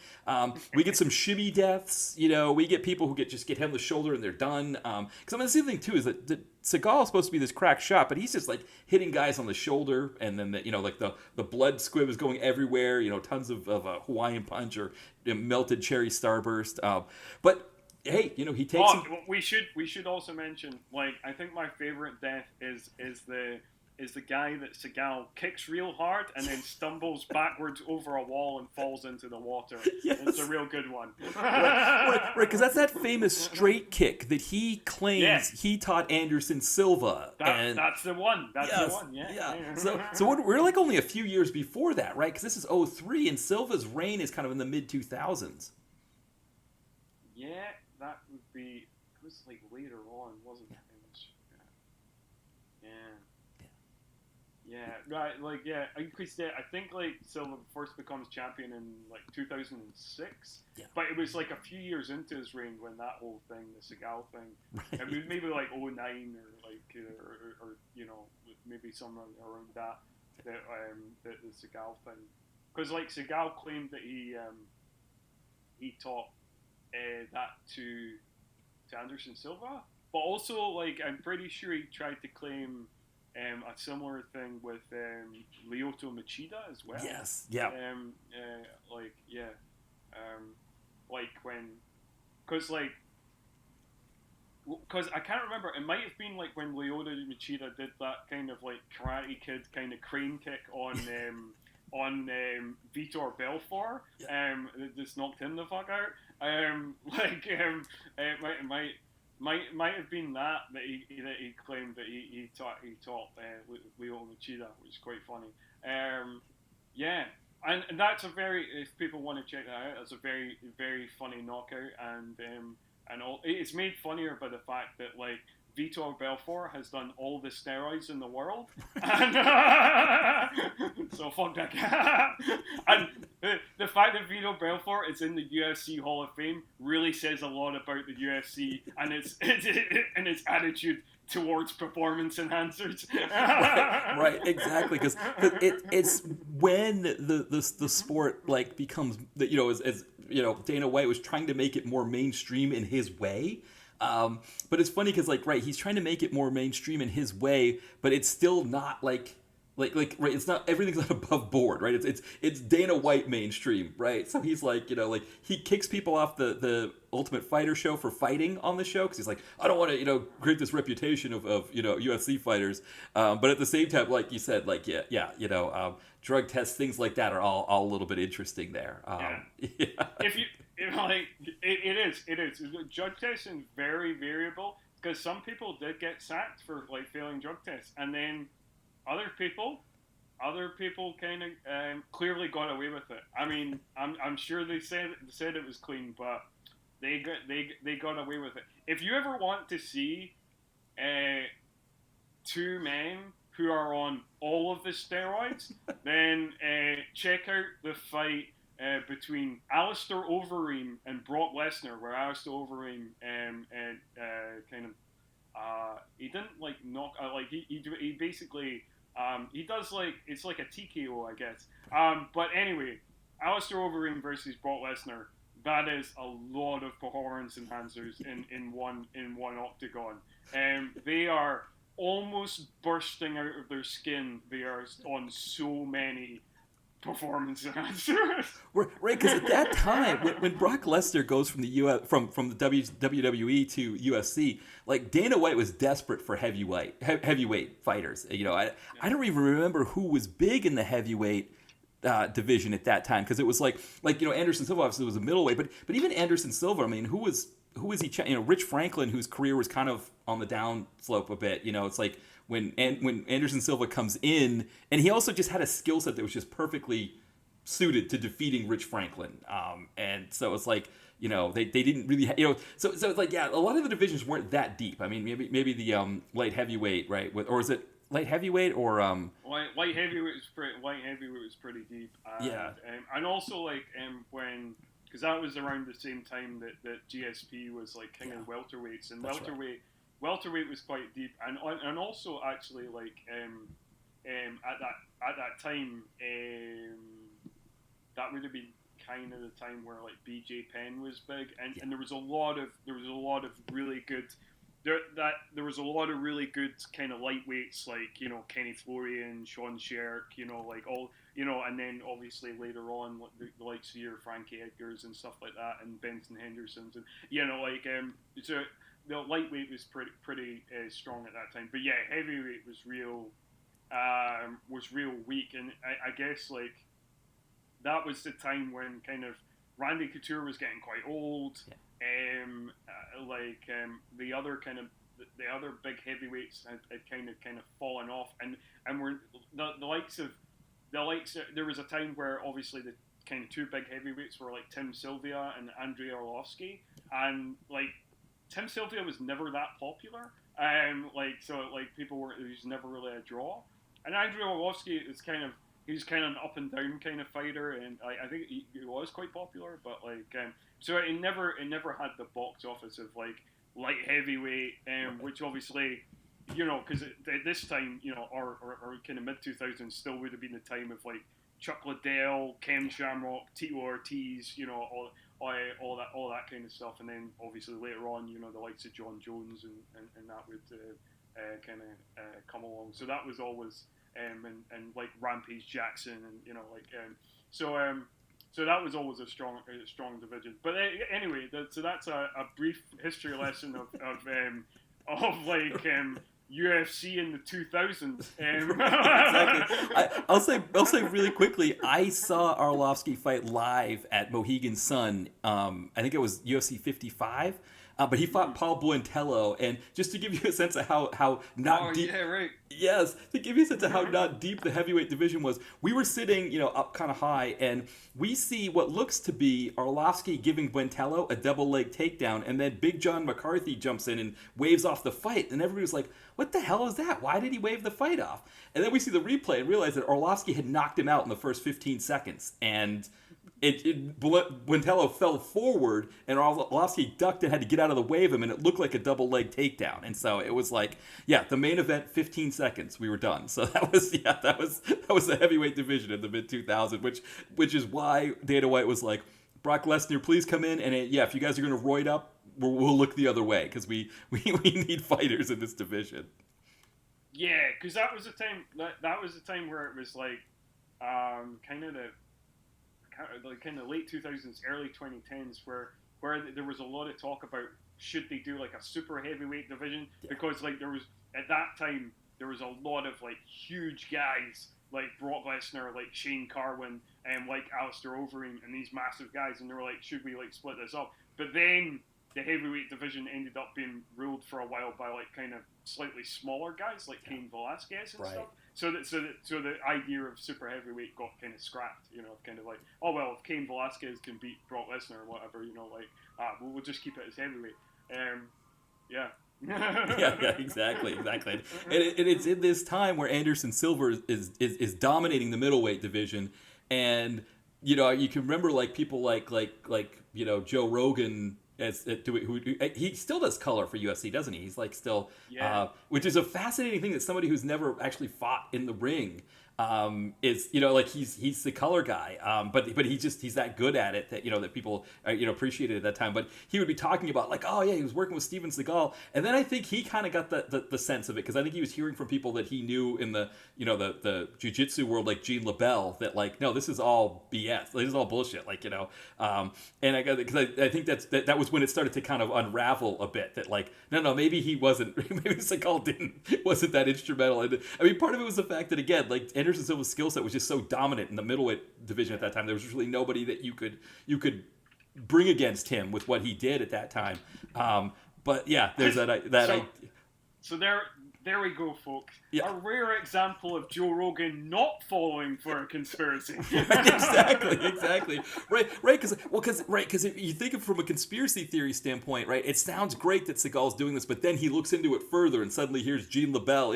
We get some shimmy deaths. We get people who get hit on the shoulder and they're done. Because the same thing too is that Seagal is supposed to be this crack shot, but he's just like hitting guys on the shoulder, and then like the blood squib is going everywhere. Tons of Hawaiian punch or melted cherry starburst. But hey, he takes. We should also mention, like, I think my favorite death is the guy that Seagal kicks real hard and then stumbles backwards over a wall and falls into the water. Yes. It's a real good one. Right, because that's that famous straight kick that he claims he taught Anderson Silva. That's the one. That's the one. Yeah. So we're like only a few years before that, right? Because this is 2003, and Silva's reign is kind of in the mid 2000s. Yeah, that would be. It was like later on, wasn't it? Yeah, right. Like, I think like Silva first becomes champion in like 2006. Yeah. But it was like a few years into his reign when that whole thing, the Seagal thing, Right. it was maybe like 2009 or like or maybe somewhere around that the Seagal thing, because like Seagal claimed that he taught that to Anderson Silva, but also like I'm pretty sure he tried to claim a similar thing with Lyoto Machida as well. Yes. Yeah. Like when, because I can't remember. It might have been like when Lyoto Machida did that kind of like Karate Kid kind of crane kick on Vitor Belfort. That just knocked him the fuck out. It might have been that he claimed that he taught Lyoto Machida, which is quite funny. And that's a very, if people want to check that out, that's a very, very funny knockout, and it's made funnier by the fact that like Vitor Belfort has done all the steroids in the world, and so fuck that guy. And the fact that Vitor Belfort is in the UFC Hall of Fame really says a lot about the UFC and its attitude towards performance enhancers. right, exactly, because it's when the sport like becomes as Dana White was trying to make it more mainstream in his way. But it's funny because he's trying to make it more mainstream in his way, but it's still not right, it's not, everything's not above board, right? It's Dana White mainstream, right? So he's he kicks people off the Ultimate Fighter show for fighting on the show because he's like, I don't want to create this reputation of UFC fighters, but at the same time, like you said, drug tests, things like that are all a little bit interesting there. It is. Drug testing is very variable because some people did get sacked for failing drug tests, and then other people kind of clearly got away with it. I mean, I'm sure they said it was clean, but they got away with it. If you ever want to see two men who are on all of the steroids, then check out the fight between Alistair Overeem and Brock Lesnar, where Alistair Overeem he didn't knock he basically he does it's like a TKO, I guess. But anyway, Alistair Overeem versus Brock Lesnar, that is a lot of performance enhancers in one octagon. They are almost bursting out of their skin. They are on so many performance enhancers. Right, because at that time, when Brock Lesnar goes from the from the WWE to UFC, Dana White was desperate for heavyweight fighters. I don't even remember who was big in the heavyweight division at that time, because it was Anderson Silva obviously was a middleweight, but even Anderson Silva, I mean, who was he? Rich Franklin, whose career was kind of on the downslope a bit. It's like when Anderson Silva comes in, and he also just had a skill set that was just perfectly suited to defeating Rich Franklin. And so it's they didn't really so it's a lot of the divisions weren't that deep. I mean, maybe the light heavyweight, right? Or is it light heavyweight or light heavyweight was pretty deep. And also when, because that was around the same time that GSP was king of welterweights, and welterweight was quite deep, and also actually at that time, that would have been kind of the time where like BJ Penn was big, and there was a lot of really good. There was a lot of really good kind of lightweights like Kenny Florian, Sean Sherk, like all and then obviously later on like the likes of your Frankie Edgars and stuff like that, and Benson Henderson's, and so the lightweight was pretty strong at that time, but yeah, heavyweight was real weak, and I guess like that was the time when kind of Randy Couture was getting quite old. Yeah. The other big heavyweights had kind of fallen off, and were the likes of there was a time where obviously the kind of two big heavyweights were like Tim Sylvia and Andrei Arlovsky, and like Tim Sylvia was never that popular, people were, he was never really a draw, and Andrei Arlovsky is he was kind of an up and down kind of fighter, and I think he was quite popular, but so it never had the box office of like light heavyweight, which obviously, because at this time, our kind of mid 2000s still would have been the time of like Chuck Liddell, Ken Shamrock, Tito Ortiz, all that kind of stuff, and then obviously later on, the likes of John Jones and that would kind of come along. So that was always. And like Rampage Jackson, and so that was always a strong division. But anyway, so that's a brief history lesson of UFC in the 2000s. Exactly. I'll say really quickly. I saw Arlovsky fight live at Mohegan Sun. I think it was UFC 55. But he fought Paul Buentello, and just to give you a sense of how not deep. Yeah, right. Yes, to give you a sense of how not deep the heavyweight division was, we were sitting, up kind of high, and we see what looks to be Arlovsky giving Buentello a double leg takedown, and then Big John McCarthy jumps in and waves off the fight, and everybody was like, "What the hell is that? Why did he wave the fight off?" And then we see the replay and realize that Arlovsky had knocked him out in the first 15 seconds, and Buentello fell forward, and Arlovsky ducked and had to get out of the way of him, and it looked like a double leg takedown. And so it was like, the main event, 15 seconds, we were done. So that was the heavyweight division in the mid 2000s, which is why Dana White was like, Brock Lesnar, please come in, and if you guys are going to roid up, we'll look the other way because we need fighters in this division. Yeah, because that was the time. That was the time where it was like, kind of late 2000s, early 2010s, where there was a lot of talk about should they do like a super heavyweight division, because like there was at that time there was a lot of like huge guys like Brock Lesnar, like Shane Carwin, and like Alistair Overeem, and these massive guys, and they were like, should we like split this up? But then the heavyweight division ended up being ruled for a while by like kind of slightly smaller guys like Cain Velasquez and stuff. So the idea of super heavyweight got kind of scrapped. Kind of like, oh well, if Cain Velasquez can beat Brock Lesnar or whatever, we'll just keep it as heavyweight. Yeah. yeah, exactly. And it's in this time where Anderson Silva is dominating the middleweight division, and you can remember like people like Joe Rogan. He still does color for UFC, doesn't he? He's like still, which is a fascinating thing that somebody who's never actually fought in the ring is like he's the color guy, but he's that good at it that that people appreciated at that time. But he would be talking about like, oh yeah, he was working with Steven Seagal, and then I think he kind of got the sense of it, because I think he was hearing from people that he knew in the the jiu-jitsu world, like Gene LaBelle, that like, no, this is all BS, this is all bullshit, and I got, because I think that was when it started to kind of unravel a bit, that like, no, maybe he wasn't, maybe Seagal wasn't that instrumental. And I mean, part of it was the fact that, again, like Anderson Silva's skill set was just so dominant in the middleweight division at that time. There was really nobody that you could bring against him with what he did at that time. But yeah, there's So there we go, folks. Yeah. A rare example of Joe Rogan not falling for a conspiracy. Exactly. Right. Because if you think of it from a conspiracy theory standpoint, right, it sounds great that Seagal's doing this, but then he looks into it further, and suddenly here's Gene LaBelle.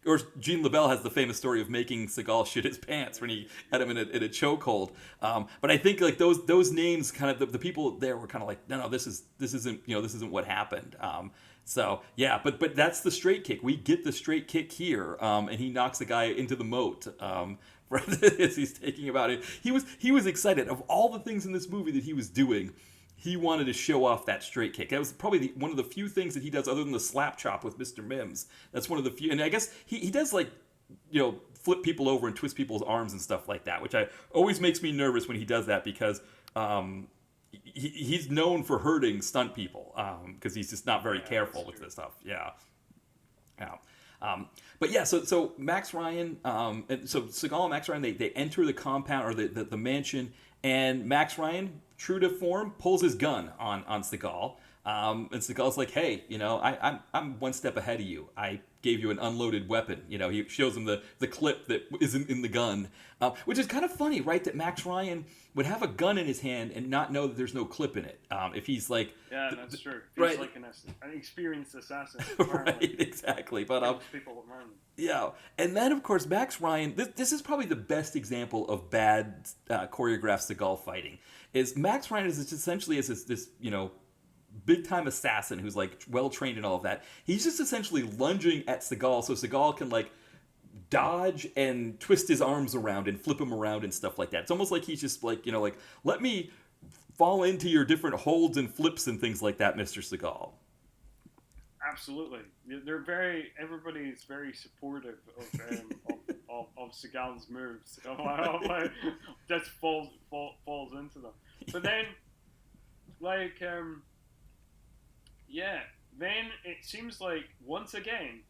Or Gene LaBelle has the famous story of making Seagal shit his pants when he had him in a chokehold. But I think like those names, kind of the people there were kind of like, no, this isn't what happened. So yeah, but that's the straight kick. We get the straight kick here, and he knocks the guy into the moat. As he's taking about it, he was excited. Of all the things in this movie that he was doing, he wanted to show off that straight kick. That was probably one of the few things that he does, other than the slap chop with Mr. Mims. That's one of the few, and I guess he does, like, flip people over and twist people's arms and stuff like that, which always makes me nervous when he does that, because he's known for hurting stunt people, because he's just not very careful with this stuff. Yeah. But yeah, so Max Ryan, and so Seagal and Max Ryan, they enter the compound, or the mansion, and Max Ryan, true to form, pulls his gun on Seagal. And Seagal's like, hey, I'm one step ahead of you. I gave you an unloaded weapon. He shows him the clip that isn't in the gun, which is kind of funny, right? That Max Ryan would have a gun in his hand and not know that there's no clip in it. If he's like... Yeah, that's true. He's right. like an experienced assassin. Right, exactly. But yeah, and then, of course, Max Ryan, this is probably the best example of bad choreographed Seagal fighting, is Max Ryan is essentially this big time assassin who's like well trained and all of that. He's just essentially lunging at Seagal so Seagal can like dodge and twist his arms around and flip him around and stuff like that. It's almost like he's just like, like, let me fall into your different holds and flips and things like that, Mr. Seagal. Absolutely. Everybody's very supportive of Seagal's moves. Just falls into them. But then, like, then it seems like, once again,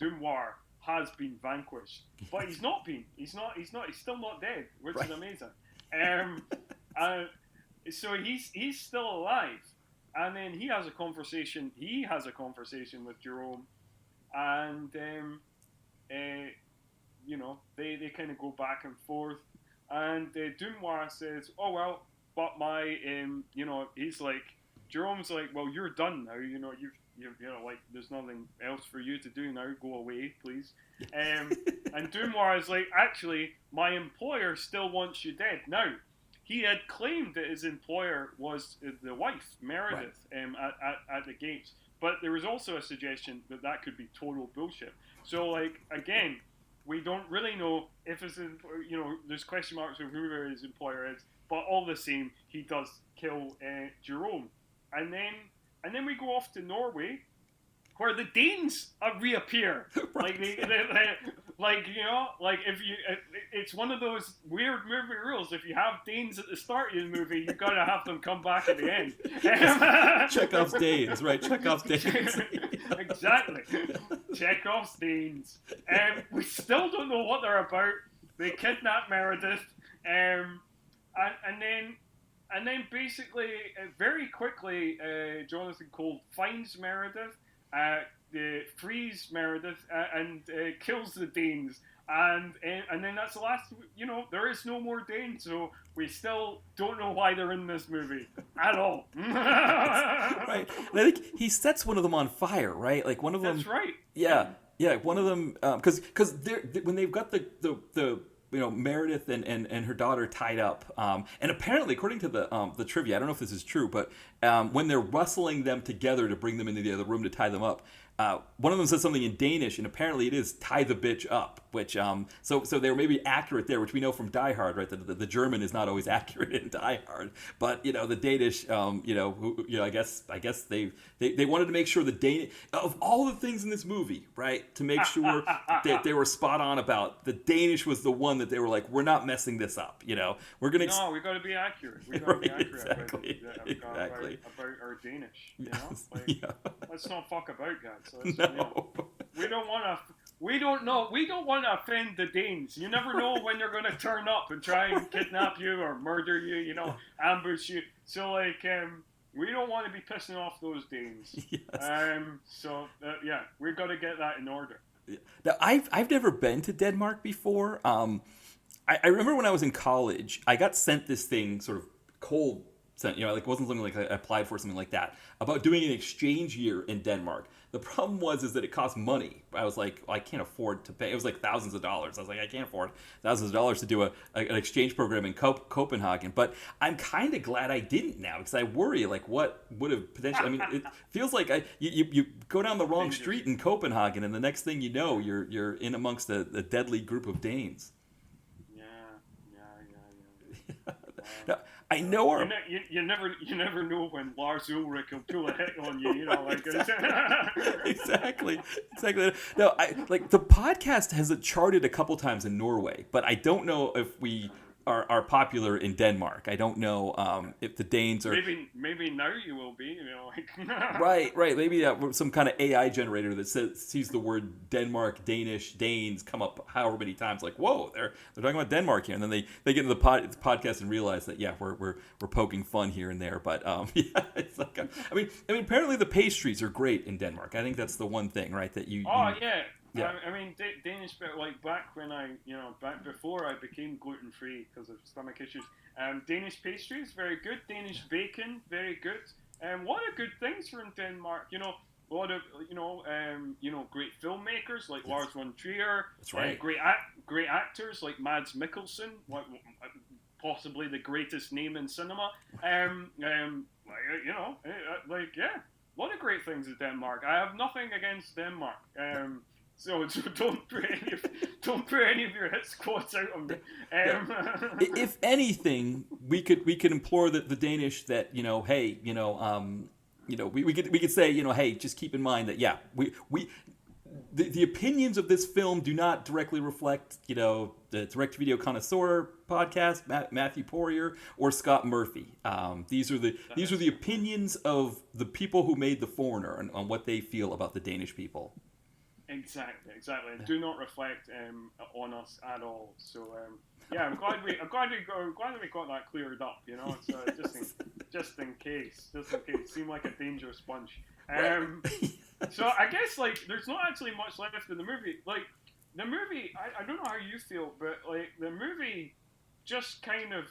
Dumoir has been vanquished. But he's not been. He's still not dead, which is amazing. So he's still alive. And then he has a conversation with Jerome, and they kind of go back and forth, and Dumoir says, oh well, but my he's like, Jerome's like, well, you're done now, you've like, there's nothing else for you to do now, go away, please. And Dumoir is like, actually, my employer still wants you dead. Now, he had claimed that his employer was the wife, Meredith, at the gates. But there was also a suggestion that could be total bullshit. So, like, again, we don't really know if it's, there's question marks of who his employer is. But all the same, he does kill Jerome. And then we go off to Norway, where the Danes reappear. Like, it's one of those weird movie rules. If you have Danes at the start of the movie, you've got to have them come back at the end. Chekhov's Danes, right? Chekhov's Danes. Exactly. Chekhov's Danes. We still don't know what they're about. They kidnap Meredith. And then basically, very quickly, Jonathan Cole finds Meredith, frees Meredith, and kills the Danes. And then that's the last, there is no more Danes, so we still don't know why they're in this movie at all. Right. And I think he sets one of them on fire, right? Like one of them. That's right. Yeah. One of them, because when they've got the Meredith and her daughter tied up, and apparently, according to the trivia, I don't know if this is true, but when they're rustling them together to bring them into the other room to tie them up, one of them says something in Danish, and apparently it is "tie the bitch up," which so they were maybe accurate there, which we know from Die Hard, right? The German is not always accurate in Die Hard, but the Danish, I guess they wanted to make sure the Danish, of all the things in this movie, right, to make sure that they were spot on about, the Danish was the one that they were like, we're not messing this up, we're gonna. No, we got to be accurate. We got to be accurate exactly. About our Danish. Yeah. Let's not fuck about, guys. So No. We don't want to offend the Danes. You never know when they're going to turn up and try and kidnap you or murder you, ambush you. So, like, we don't want to be pissing off those Danes. Yes. We've got to get that in order. Now, I've never been to Denmark before. I remember when I was in college, I got sent this thing sort of cold sent, like it wasn't something like I applied for, something like that, about doing an exchange year in Denmark. The problem is that it cost money. I was like, I can't afford to pay. It was like thousands of dollars. I was like, I can't afford thousands of dollars to do an exchange program in Copenhagen. But I'm kind of glad I didn't now, because I worry like what would have potentially. I mean, it feels like you go down the wrong street in Copenhagen, and the next thing you know, you're in amongst a deadly group of Danes. Yeah. Now, I know our you never know when Lars Ulrich will pull a hit on you. You know, like exactly. No, the podcast has charted a couple times in Norway, but I don't know if we are popular in Denmark. I don't know if the Danes are. Maybe now you will be. You know, like right. Maybe some kind of AI generator that sees the word Denmark, Danish, Danes come up however many times. Like, whoa, they're talking about Denmark here, and then they get into the podcast and realize that we're poking fun here and there. But it's like I mean apparently the pastries are great in Denmark. I think that's the one thing, right? That you. Oh yeah. Yeah. I mean, Danish, like back when back before I became gluten-free because of stomach issues, Danish pastries, very good. Danish bacon, very good. A lot of good things from Denmark. You know, a lot of, great filmmakers like Lars von Trier. That's right. Great actors like Mads Mikkelsen, possibly the greatest name in cinema. A lot of great things in Denmark. I have nothing against Denmark. So don't put any of your hit squads out on me. If anything, we could implore the Danish that hey, we could say hey, just keep in mind that the opinions of this film do not directly reflect the Direct to Video Connoisseur podcast, Matthew Poirier or Scott Murphy. These are the opinions of the people who made The Foreigner on what they feel about the Danish people. Exactly. Do not reflect on us at all. So I'm glad we got that cleared up. You know, so just in case, seemed like a dangerous bunch. So I guess like there's not actually much left in the movie. Like the movie, I don't know how you feel, but like the movie just kind of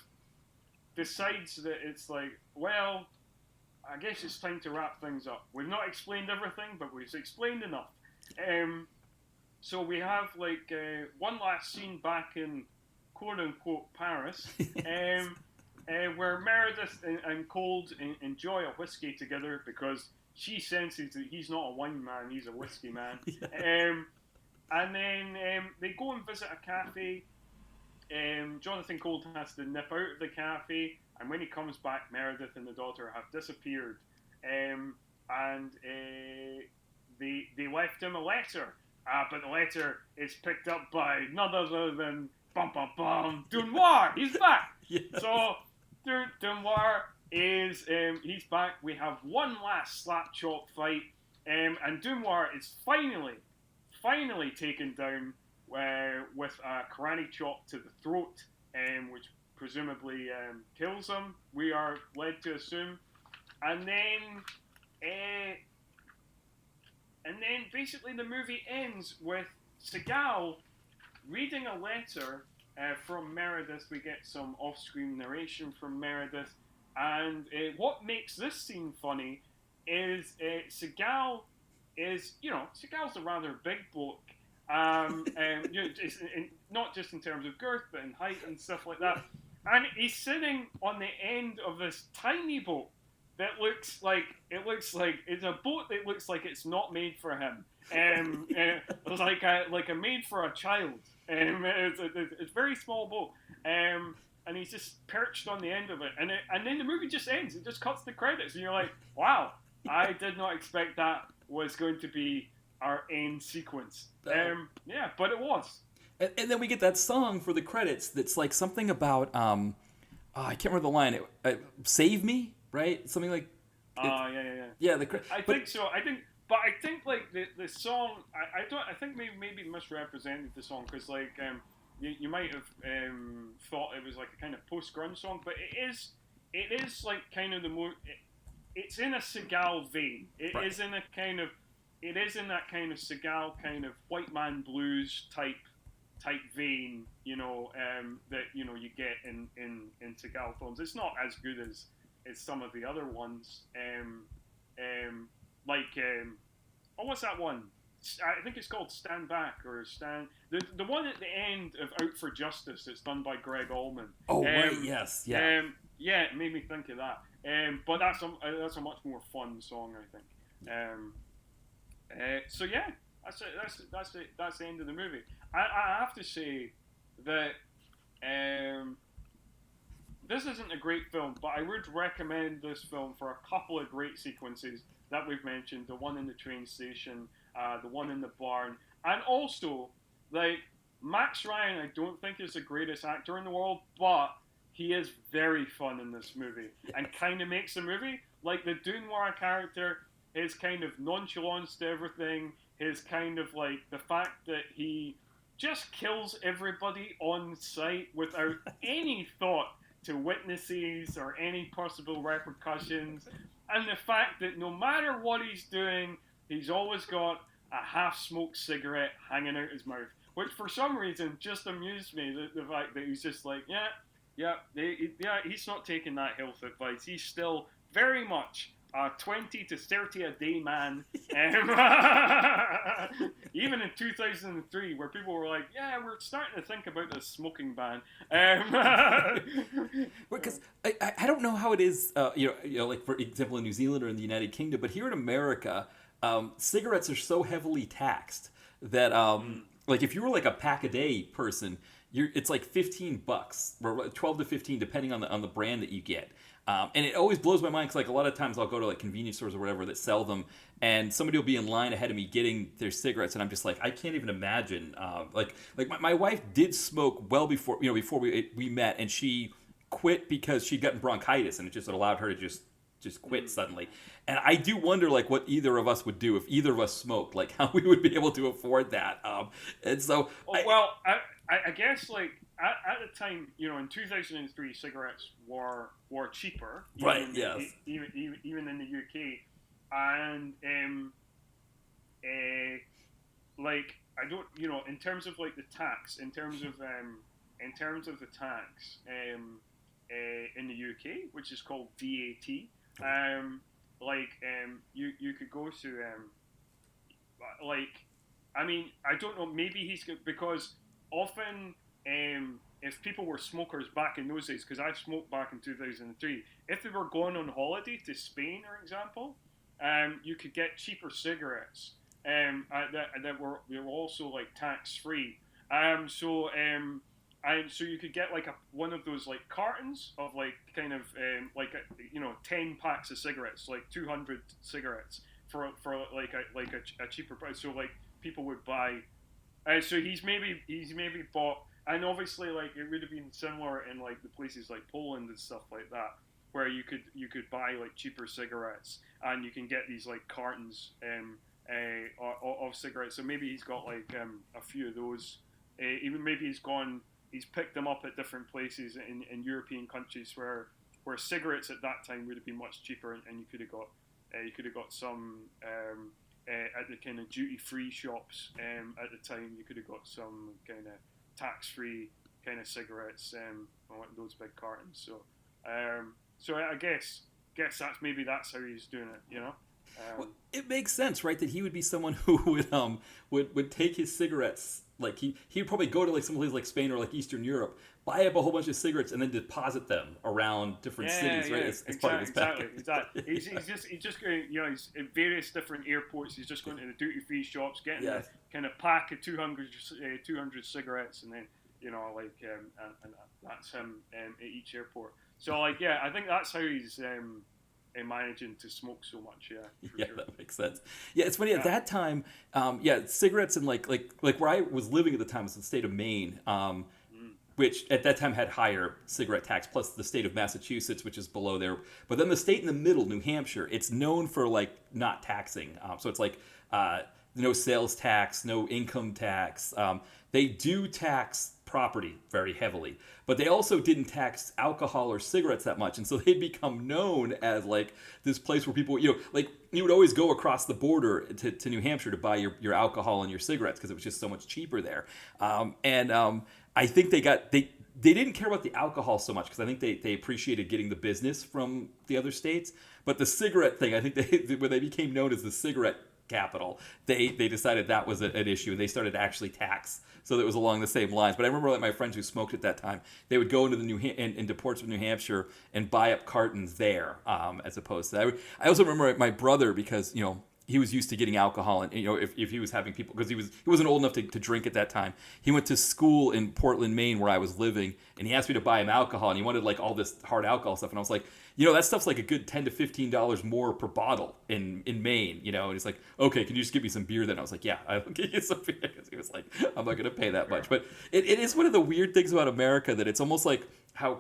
decides that it's like, well, I guess it's time to wrap things up. We've not explained everything, but we've explained enough. So we have like one last scene back in quote unquote Paris, where Meredith and Cold enjoy a whiskey together because she senses that he's not a wine man, he's a whiskey man. And then they go and visit a cafe. Jonathan Cold has to nip out of the cafe, and when he comes back, Meredith and the daughter have disappeared. They left him a letter, but the letter is picked up by none other than Dunoir. He's back. Yeah. So Dunoir is he's back. We have one last slap chop fight, and Dunoir is finally taken down with a karate chop to the throat, which presumably kills him. We are led to assume, and then basically the movie ends with Seagal reading a letter from Meredith. We get some off-screen narration from Meredith, and what makes this scene funny is Seagal is, Seagal's a rather big bloke, not just in terms of girth, but in height and stuff like that. And he's sitting on the end of this tiny boat that looks like it's a boat that looks like it's not made for him. Like a made for a child. It's a very small boat. And he's just perched on the end of it. And then the movie just ends. It just cuts the credits. And you're like, wow, I did not expect that was going to be our end sequence. Yeah, but it was. And then we get that song for the credits that's like something about, I can't remember the line. Save Me, right? Something like... yeah. Yeah, I think so. I think like the song, I think maybe misrepresented the song, because like you might have thought it was like a kind of post-grunge song, but it is like kind of the more... It's in a Seagal vein. It is in that kind of Seagal kind of white man blues type vein, that you get in Seagal films. It's not as good as some of the other ones, like what's that one? I think it's called Stand Back or Stand. The one at the end of Out for Justice that's done by Greg Allman. Oh right, yes, yeah. Yeah, it made me think of that. But that's a much more fun song, I think. So yeah, that's it. That's the end of the movie. I have to say that this isn't a great film, but I would recommend this film for a couple of great sequences that we've mentioned. The one in the train station, the one in the barn, and also, like, Max Ryan, I don't think is the greatest actor in the world, but he is very fun in this movie and kind of makes the movie. Like, the Dunoir character, his kind of nonchalance to everything, his kind of, like, the fact that he just kills everybody on sight without any thought to witnesses or any possible repercussions, and the fact that no matter what he's doing, he's always got a half-smoked cigarette hanging out his mouth, which for some reason just amused me. The fact that he's just like, he's not taking that health advice. He's still very much a 20 to 30 a day man. Even in 2003, where people were like, yeah, we're starting to think about a smoking ban. Because I don't know how it is, like for example in New Zealand or in the United Kingdom, but here in America, cigarettes are so heavily taxed that like if you were like a pack a day person, it's like $15, or 12 to 15 depending on the brand that you get. And it always blows my mind because like a lot of times I'll go to like convenience stores or whatever that sell them, and somebody will be in line ahead of me getting their cigarettes, and I'm just like, I can't even imagine. Like my wife did smoke well before we met, and she quit because she'd gotten bronchitis, and it just allowed her to just quit suddenly. And I do wonder like what either of us would do if either of us smoked, like how we would be able to afford that. And so, I guess like at the time, in 2003, cigarettes were cheaper, right? Yes, even in the UK, and like I don't, in terms of like the tax, in terms of the tax, in the UK, which is called VAT, you could go to I mean, I don't know, maybe he's good because often if people were smokers back in those days, because I smoked back in 2003, if they were going on holiday to Spain, for example, you could get cheaper cigarettes that were also like tax free. So you could get like one of those like cartons of like kind of 10 packs of cigarettes, like 200 cigarettes for like a cheaper price. So like people would buy. So he's maybe bought, and obviously like it would have been similar in like the places like Poland and stuff like that, where you could buy like cheaper cigarettes, and you can get these like cartons of cigarettes. So maybe he's got like a few of those. Even maybe he's picked them up at different places in European countries where cigarettes at that time would have been much cheaper, and you could have got some at the kind of duty-free shops at the time. You could have got some kind of tax-free kind of cigarettes on those big cartons. So I guess that's how he's doing it, Well, it makes sense, right? That he would be someone who would take his cigarettes. Like he'd probably go to like some place like Spain or like Eastern Europe, buy up a whole bunch of cigarettes, and then deposit them around different cities, right? As part of his package. Exactly. He's just going. He's at various different airports. He's just going to the duty free shops, getting a kind of pack of 200 cigarettes, and then and that's him at each airport. So like I think that's how he's managing to smoke so much. Yeah, sure. That makes sense. Yeah, it's funny at that time. Cigarettes in like where I was living at the time was the state of Maine. Which at that time had higher cigarette tax, plus the state of Massachusetts, which is below there. But then the state in the middle, New Hampshire, it's known for like not taxing. So it's like no sales tax, no income tax. They do tax property very heavily, but they also didn't tax alcohol or cigarettes that much, and so they'd become known as like this place where people, like you would always go across the border to New Hampshire to buy your alcohol and your cigarettes because it was just so much cheaper there. I think they didn't care about the alcohol so much because I think they appreciated getting the business from the other states. But the cigarette thing, I think where they became known as the cigarette capital, they decided that was an issue, and they started to actually tax. So that it was along the same lines. But I remember, like, my friends who smoked at that time, they would go into into Portsmouth, New Hampshire, and buy up cartons there, as opposed to. I also remember my brother, because he was used to getting alcohol, and if he was having people, because he wasn't old enough to drink at that time. He went to school in Portland, Maine, where I was living, and he asked me to buy him alcohol, and he wanted like all this hard alcohol stuff, and I was like, that stuff's like a good $10 to $15 more per bottle in Maine, and he's like, okay, can you just give me some beer then? I was like, yeah, I'll give you some beer, because he was like, I'm not gonna pay that much. But it is one of the weird things about America, that it's almost like how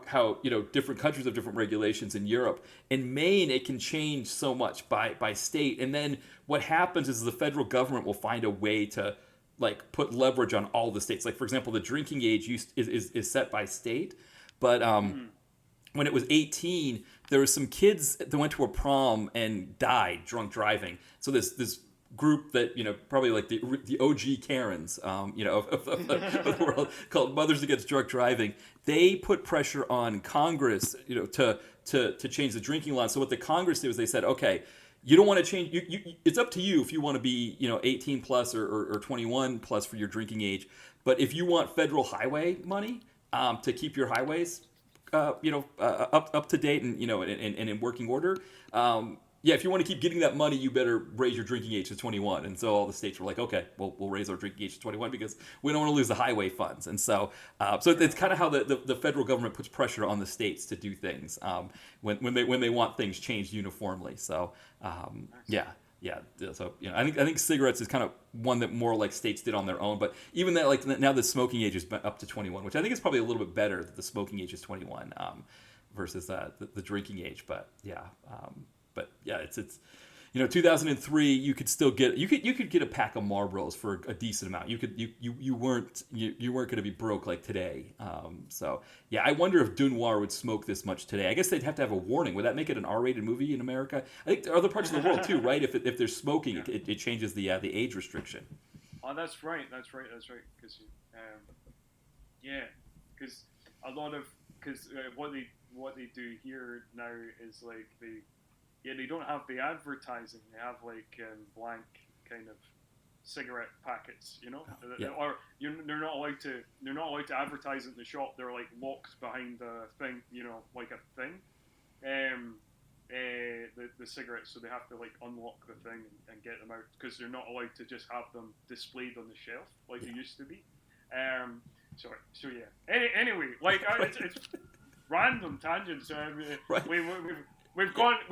different countries have different regulations in Europe. In Maine, it can change so much by state, and then what happens is the federal government will find a way to like put leverage on all the states. Like, for example, the drinking age is set by state, but when it was 18, there were some kids that went to a prom and died drunk driving. So this group that probably like the OG Karens of the world, called Mothers Against Drunk Driving, they put pressure on Congress to change the drinking law. So what the Congress did was they said, okay, you don't want to change, it's up to you if you want to be 18 plus or 21 plus for your drinking age, but if you want federal highway money to keep your highways up to date and in working order, if you want to keep getting that money, you better raise your drinking age to 21. And so all the states were like, okay, we'll raise our drinking age to 21 because we don't want to lose the highway funds. And so it's kind of how the federal government puts pressure on the states to do things when they want things changed uniformly. So so I think cigarettes is kind of one that more like states did on their own. But even that, like, now the smoking age is up to 21, which I think is probably a little bit better that the smoking age is 21 versus the drinking age. But it's 2003, you could still get you could get a pack of Marlboros for a decent amount. You weren't going to be broke like today. I wonder if Dunoir would smoke this much today. I guess they'd have to have a warning. Would that make it an R-rated movie in America? I think there are other parts of the world too, right? If they're smoking, it changes the age restriction. Oh, that's right. Because because a lot of what they do here now is like they don't have the advertising. They have like blank kind of cigarette packets, or they're not allowed to advertise it in the shop. They're like locked behind a thing, like a thing. The cigarettes, so they have to like unlock the thing and get them out because they're not allowed to just have them displayed on the shelf like they used to be. Anyway, like it's random tangents. We've talked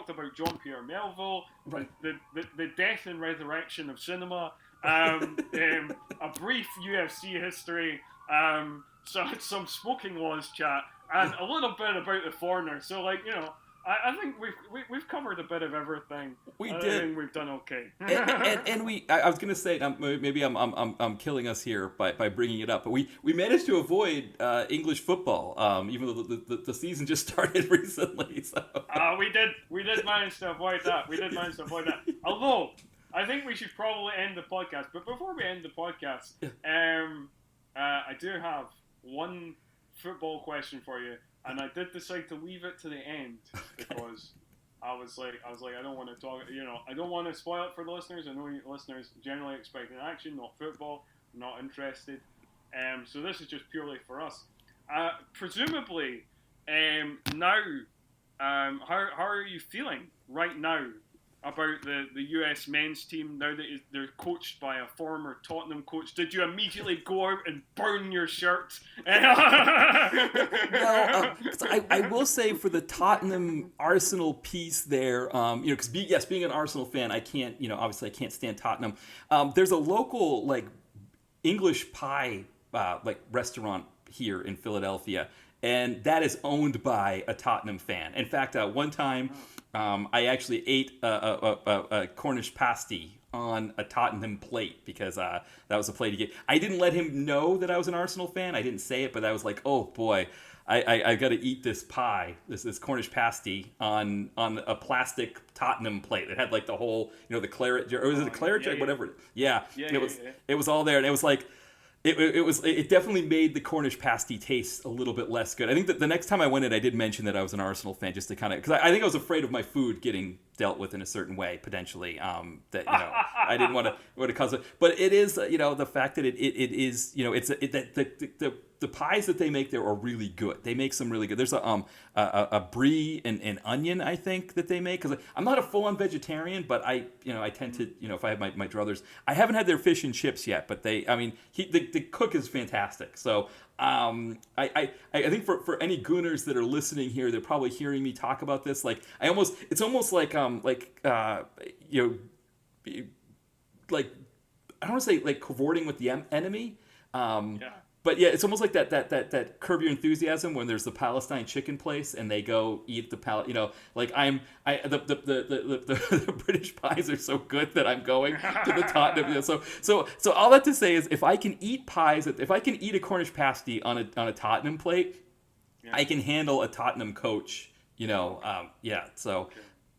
about Jean-Pierre Melville, right. the death and resurrection of cinema, a brief UFC history, some smoking laws chat, and a little bit about The Foreigner. So I think we've covered a bit of everything. We did. I think we've done okay. and I was going to say, maybe I'm killing us here by bringing it up, but we managed to avoid English football, even though the season just started recently. So. We did manage to avoid that. Although I think we should probably end the podcast. But before we end the podcast, I do have one football question for you. And I did decide to leave it to the end because I was like, I don't want to talk, I don't want to spoil it for the listeners. I know listeners generally expect an action, not football. I'm not interested. So this is just purely for us. Presumably, now, how are you feeling right now about the US men's team now that they're coached by a former Tottenham coach? Did you immediately go out and burn your shirt? No, I will say for the Tottenham Arsenal piece there, because being an Arsenal fan, I can't, obviously I can't stand Tottenham. There's a local like English pie like restaurant here in Philadelphia, and that is owned by a Tottenham fan. In fact, one time I actually ate a Cornish pasty on a Tottenham plate because that was a plate to get. I didn't let him know that I was an Arsenal fan. I didn't say it, but I was like, oh boy, I got to eat this pie, this Cornish pasty on a plastic Tottenham plate. It had like the whole, the claret, or was it a claret jug, whatever. It was all there, and it was like. It definitely made the Cornish pasty taste a little bit less good. I think that the next time I went in, I did mention that I was an Arsenal fan just to kind of, because I think I was afraid of my food getting dealt with in a certain way potentially. That I didn't want to cause it, but it is the fact that it is it's the pies that they make there are really good. They make some really good. There's a brie and onion, I think, that they make, because I'm not a full on vegetarian, but I tend to if I have my druthers. I haven't had their fish and chips yet, but the cook is fantastic. So I think for any gooners that are listening here, they're probably hearing me talk about this. Like it's almost like like I don't want to say like cavorting with the enemy. Yeah. But yeah, it's almost like that Curb Your Enthusiasm when there's the Palestine chicken place and they go eat the like the British pies are so good that I'm going to the Tottenham. So all that to say is if I can eat pies, if I can eat a Cornish pasty on a Tottenham plate, Yeah. I can handle a Tottenham coach. Yeah. So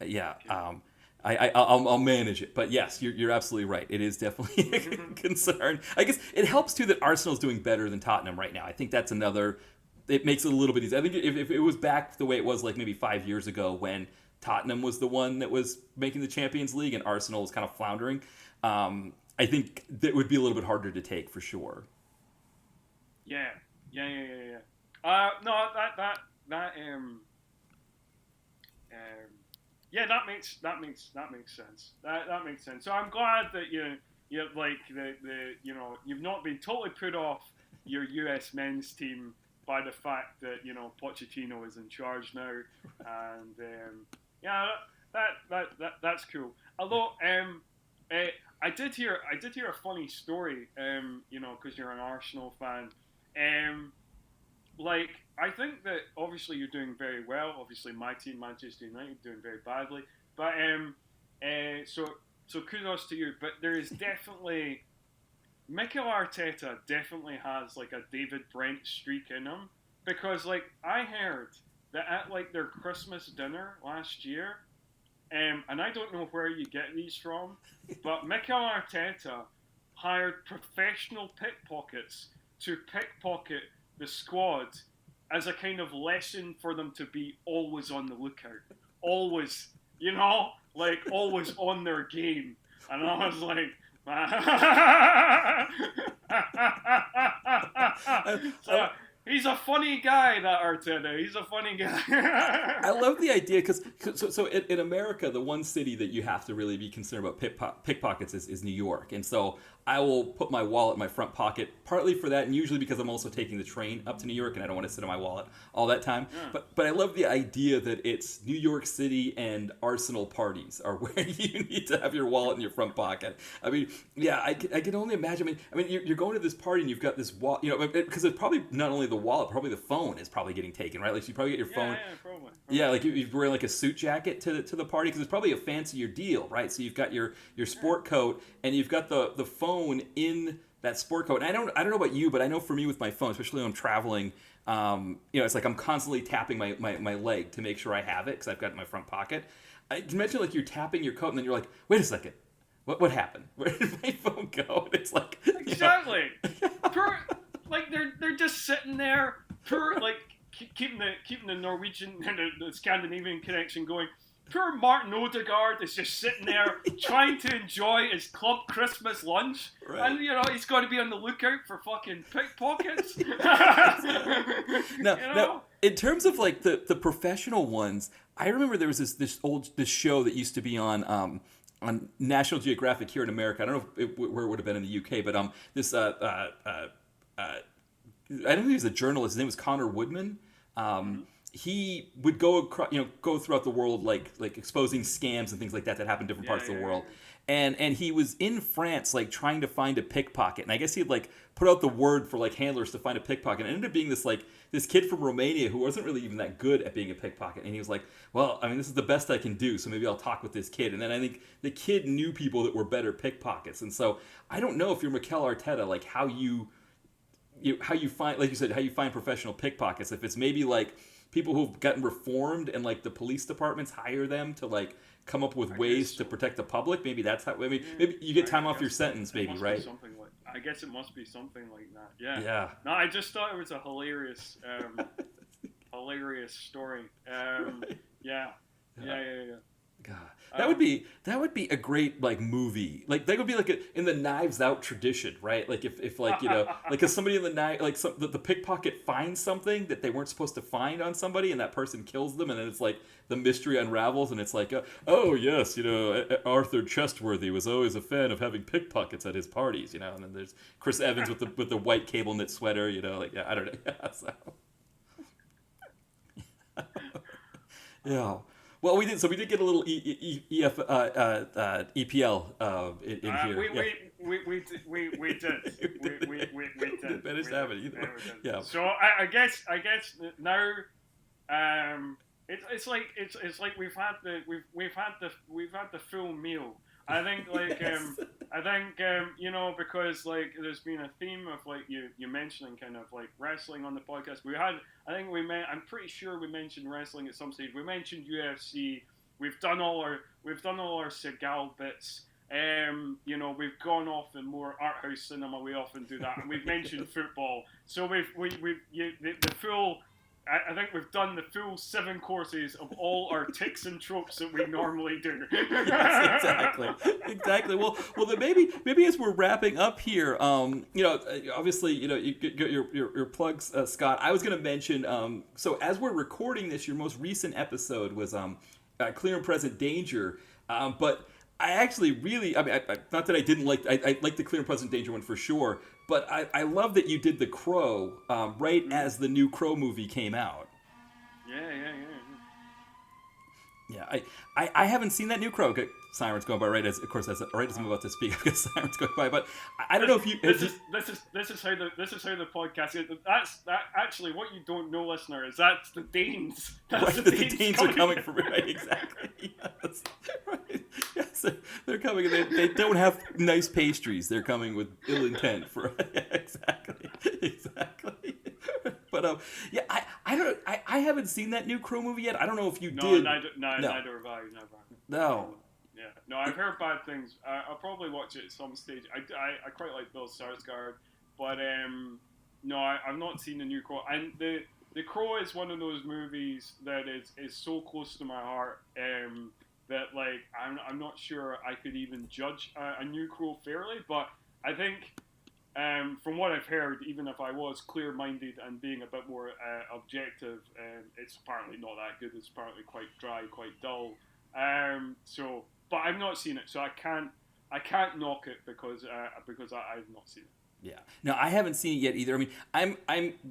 Okay. yeah. Okay. I'll manage it, but yes, you're absolutely right. It is definitely a concern. I guess it helps too that Arsenal's doing better than Tottenham right now. I think that's another. It makes it a little bit easier. I think if it was back the way it was like maybe 5 years ago when Tottenham was the one that was making the Champions League and Arsenal was kind of floundering, I think that would be a little bit harder to take for sure. Yeah. No, yeah, that makes sense. That makes sense. So I'm glad that you like the you've not been totally put off your US men's team by the fact that Pochettino is in charge now, and yeah, that's cool. Although I did hear a funny story, because you're an Arsenal fan, like, I think that obviously you're doing very well. Obviously, my team, Manchester United, doing very badly. But so kudos to you. But there is definitely Mikel Arteta definitely has like a David Brent streak in him, because like I heard that at like their Christmas dinner last year, and I don't know where you get these from, but Mikel Arteta hired professional pickpockets to pickpocket the squad as a kind of lesson for them to be always on the lookout, always, like always on their game. And I was like, so, he's a funny guy, that Arteta. He's a funny guy. I love the idea because so in America, the one city that you have to really be concerned about pickpockets is New York, and so I will put my wallet in my front pocket, partly for that, and usually because I'm also taking the train up to New York, and I don't want to sit on my wallet all that time. Yeah. But I love the idea that it's New York City and Arsenal parties are where you need to have your wallet in your front pocket. I mean, yeah, I can only imagine. I mean, you're going to this party and you've got this wallet, because it's probably not only the wallet, probably the phone is probably getting taken, right? Like you probably get your phone. Yeah, probably. Yeah, like you're wearing like a suit jacket to the party because it's probably a fancier deal, right? So you've got your sport coat and you've got the phone in that sport coat. And I don't know about you, but I know for me with my phone, especially when I'm traveling, it's like I'm constantly tapping my leg to make sure I have it because I've got it in my front pocket. I can imagine like you're tapping your coat and then you're like, wait a second, what happened? Where did my phone go? And it's like exactly. Like they're just sitting there, like keeping the Norwegian and the Scandinavian connection going. Poor Martin Odegaard is just sitting there trying to enjoy his club Christmas lunch, right. And he's got to be on the lookout for fucking pickpockets. Now, in terms of like the professional ones, I remember there was this show that used to be on National Geographic here in America. I don't know where it would have been in the UK, but this I don't think he was a journalist. His name was Connor Woodman. He would go throughout the world like exposing scams and things like that happen in different parts of the world. And he was in France like trying to find a pickpocket. And I guess he'd like put out the word for like handlers to find a pickpocket. And it ended up being this kid from Romania who wasn't really even that good at being a pickpocket. And he was like, well, I mean, this is the best I can do, so maybe I'll talk with this kid. And then I think the kid knew people that were better pickpockets. And so I don't know if you're Mikel Arteta, like how you find, like you said, how you find professional pickpockets. If it's maybe like people who've gotten reformed and like the police departments hire them to like come up with ways to protect the public. Maybe that's how. Maybe you get time off your sentence. Maybe right. I guess it must be something like that. Yeah. Yeah. No, I just thought it was a hilarious, hilarious story. Yeah. God, that would be a great like movie. Like that would be like in the Knives Out tradition, right? Like if like like if somebody in the night like the pickpocket finds something that they weren't supposed to find on somebody, and that person kills them, and then it's like the mystery unravels, and it's like oh yes, Arthur Chestworthy was always a fan of having pickpockets at his parties, and then there's Chris Evans with the white cable knit sweater, like I don't know, yeah, so. Yeah. Well, we did. So we did get a little EPL in here. We did. We did. Managed to have it either. Yeah. So I guess now, it's like we've had the full meal. I think Yes. because like there's been a theme of like you mentioning kind of like wrestling on the podcast. I'm pretty sure we mentioned wrestling at some stage. We mentioned UFC. We've done all our Seagal bits. We've gone off in more art house cinema. We often do that, and we've mentioned football. So the full. I think we've done the full 7 courses of all our tics and tropes that we normally do. Yes, exactly. Well, then maybe as we're wrapping up here, obviously, you get your plugs, Scott. I was going to mention, so as we're recording this, your most recent episode was Clear and Present Danger, but I actually really, not that I didn't I like the Clear and Present Danger one for sure, but I love that you did The Crow right as the new Crow movie came out. Yeah. Yeah, I haven't seen that new Crow. Okay, sirens going by right as I'm about to speak. I've got sirens going by, but I don't know if you. This is how the podcast is. That's actually what you don't know, listener, is that's the Danes. The Danes are coming from right. Exactly. Yes. Right. Yes, they're coming. And they don't have nice pastries. They're coming with ill intent. Exactly. But yeah, I don't. I haven't seen that new Crow movie yet. I don't know if you did. Neither have I. No. Yeah. No, I've heard bad things. I'll probably watch it at some stage. I quite like Bill Skarsgård, but no, I've not seen the new Crow. And the Crow is one of those movies that is so close to my heart that like I'm not sure I could even judge a new Crow fairly. But I think. From what I've heard, even if I was clear-minded and being a bit more objective, it's apparently not that good. It's apparently quite dry, quite dull. But I've not seen it, so I can't knock it because I've not seen it. Yeah. No, I haven't seen it yet either. I mean, I'm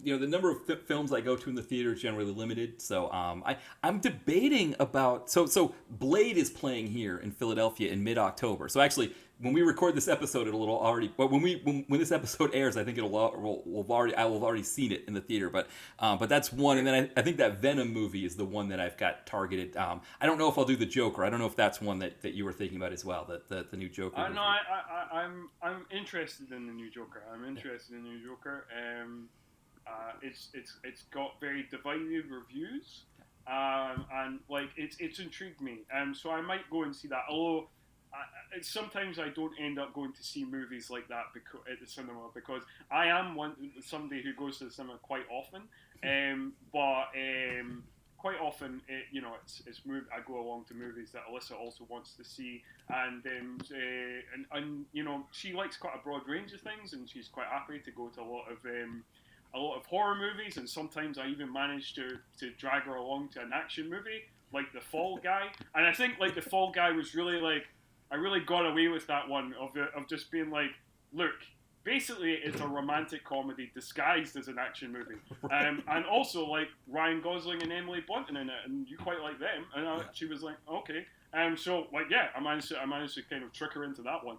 the number of films I go to in the theater is generally limited. So I'm debating about so Blade is playing here in Philadelphia in mid-October. So actually, when we record this episode, it'll already. But when this episode airs, I think I will have already seen it in the theater. But that's one, and then I think that Venom movie is the one that I've got targeted. I don't know if I'll do the Joker. I don't know if that's one that you were thinking about as well. The new Joker. No, I'm interested in the new Joker. I'm interested in the new Joker. It's got very divided reviews, and like it's intrigued me. So I might go and see that. Although sometimes I don't end up going to see movies like that at the cinema because I am somebody who goes to the cinema quite often. But quite often, it's I go along to movies that Alyssa also wants to see, and she likes quite a broad range of things, and she's quite happy to go to a lot of horror movies, and sometimes I even manage to drag her along to an action movie like The Fall Guy, and I think like The Fall Guy was really like I really got away with that one of just being like, look. Basically, it's a romantic comedy disguised as an action movie, and also like Ryan Gosling and Emily Blunt in it, and you quite like them. And she was like, okay, so like yeah, I managed to kind of trick her into that one.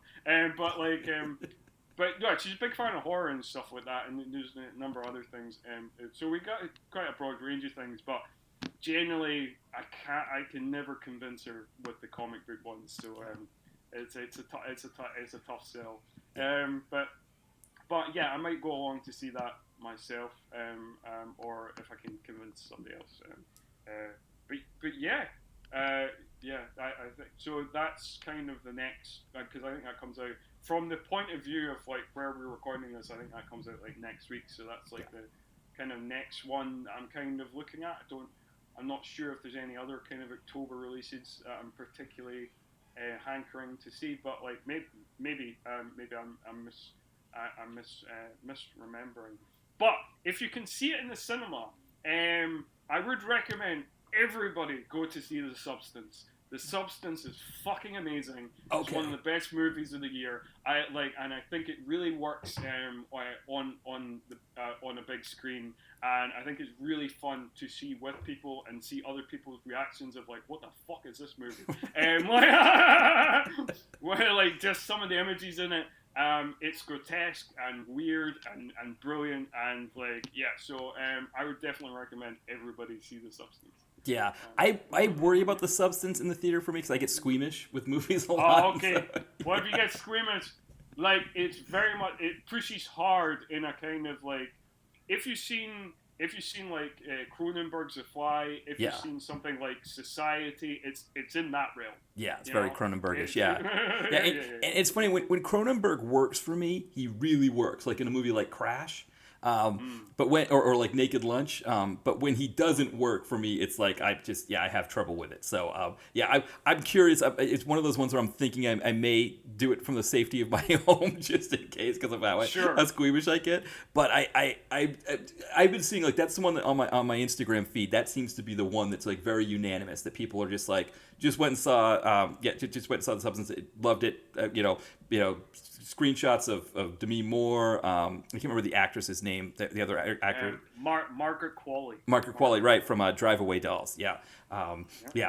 But yeah, she's a big fan of horror and stuff like that, and there's a number of other things. So we got quite a broad range of things, but generally, I can never convince her with the comic book ones. So it's a tough sell. But yeah, I might go along to see that myself, or if I can convince somebody else. But yeah, I think so. That's kind of the next because I think that comes out from the point of view of like where we're recording this. I think that comes out like next week. So that's like the kind of next one I'm kind of looking at. I'm not sure if there's any other kind of October releases I'm particularly hankering to see, but like maybe I'm misremembering. But if you can see it in the cinema, I would recommend everybody go to see The Substance. The Substance is fucking amazing. It's one of the best movies of the year. And I think it really works on a big screen. And I think it's really fun to see with people and see other people's reactions of like, what the fuck is this movie? Like just some of the images in it. It's grotesque and weird and brilliant and like So I would definitely recommend everybody see The Substance. Yeah, I worry about The Substance in the theater for me because I get squeamish with movies a lot. Oh, okay. So. Well, if you get squeamish, like it's very much it pushes hard in a kind of like if you've seen like Cronenberg's The Fly, if you've seen something like Society, it's in that realm. Yeah, it's very Cronenbergish. And it's funny when Cronenberg works for me, he really works. Like in a movie like Crash. But when or like Naked Lunch, but when he doesn't work for me, it's like I have trouble with it. So I'm curious. It's one of those ones where I'm thinking I may do it from the safety of my home just in case because of how squeamish I get. But I've been seeing like that's the one that on my Instagram feed that seems to be the one that's like very unanimous that people are just like just went and saw just went and saw The Substance, loved it. Screenshots of Demi Moore. I can't remember the actress's name. The other actor. Margaret Qualley. Margaret Qualley, right, from Drive Away Dolls. Yeah.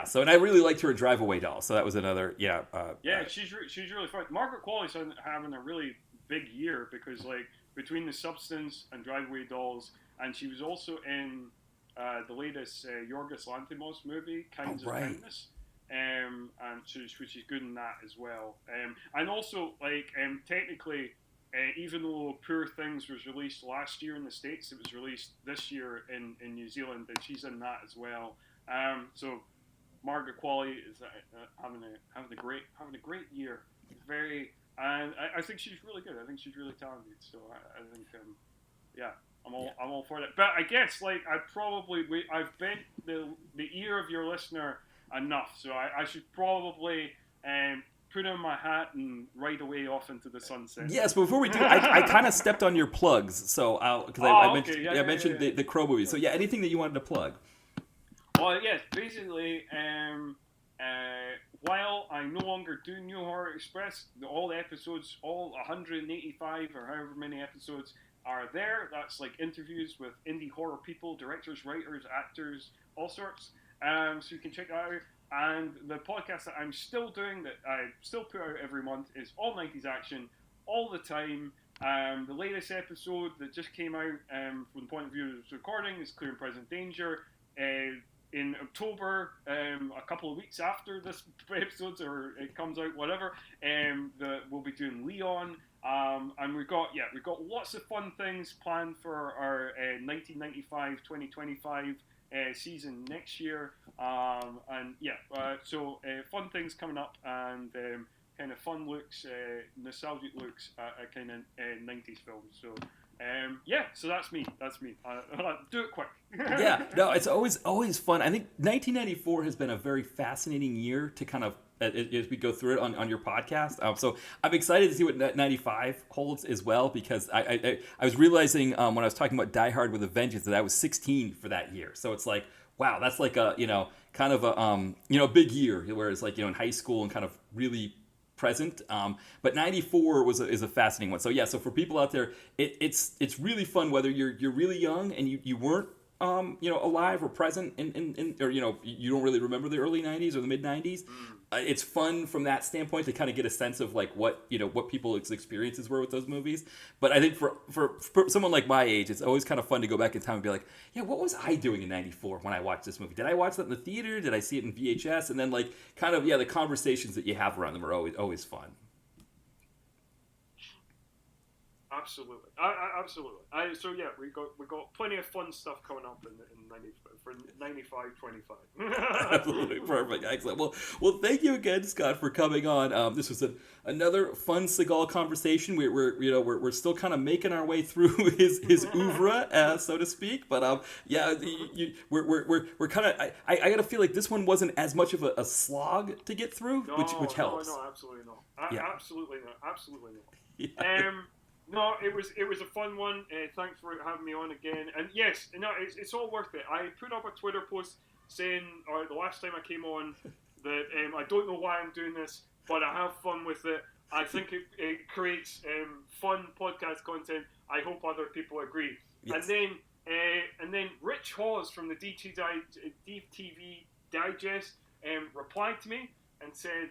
So, and I really liked her in Drive Away Dolls. So that was another. She's really fun. Margaret Qualley's having a really big year because like between The Substance and Drive Away Dolls, and she was also in the latest Yorgos Lanthimos movie, Kinds of Kindness. And which is good in that as well. And also, like, technically, even though Poor Things was released last year in the States, it was released this year in New Zealand, and she's in that as well. So Margaret Qualley is having a great year. And I think she's really good. I think she's really talented. So I think I'm all for that. But I guess like I've bent the ear of your listener enough, so I should probably put on my hat and ride away off into the sunset. Yes, but before we do, I kind of stepped on your plugs, so I mentioned the Crow movie. So anything that you wanted to plug? Well, yes, basically, while I no longer do New Horror Express, all the episodes, all 185 or however many episodes are there. That's like interviews with indie horror people, directors, writers, actors, all sorts. So you can check that out. And the podcast that I'm still doing, that I still put out every month, is All 90s Action, all the time. The latest episode that just came out from the point of view of this recording is Clear and Present Danger. In October, a couple of weeks after this episode, or it comes out, whatever, we'll be doing Leon. And we've got lots of fun things planned for our 1995-2025 season next year, so fun things coming up, and kind of fun looks, nostalgic looks at kind of 90s films. So so that's me. Do it quick. It's always fun. I think 1994 has been a very fascinating year to kind of as we go through it on your podcast. So I'm excited to see what 95 holds as well, because I was realizing when I was talking about Die Hard with a Vengeance that I was 16 for that year. So it's like, wow, that's like a kind of a big year, whereas like in high school and kind of really present. But 94 is a fascinating one. So so for people out there, it's really fun whether you're really young and you weren't alive or present in or you don't really remember the early 90s or the mid 90s. It's fun from that standpoint to kind of get a sense of like what people's experiences were with those movies. But I think for someone like my age, it's always kind of fun to go back in time and be like, what was I doing in 94 when I watched this movie? Did I watch that in the theater? Did I see it in VHS? And then like kind of the conversations that you have around them are always fun. absolutely. Absolutely. So yeah, we got plenty of fun stuff coming up in 95-25. Absolutely perfect, excellent. Well, thank you again, Scott, for coming on. This was another fun Seagal conversation. We're still kind of making our way through his oeuvre, so to speak. But yeah, we're kind of. I gotta feel like this one wasn't as much of a slog to get through, which helps. No, absolutely not. Yeah. Absolutely not. Absolutely not. Yeah. No, it was a fun one. Thanks for having me on again. And yes, no, it's all worth it. I put up a Twitter post saying, or the last time I came on, that I don't know why I'm doing this, but I have fun with it. I think it creates fun podcast content. I hope other people agree. Yes. And then Rich Hawes from the DTV Digest replied to me and said,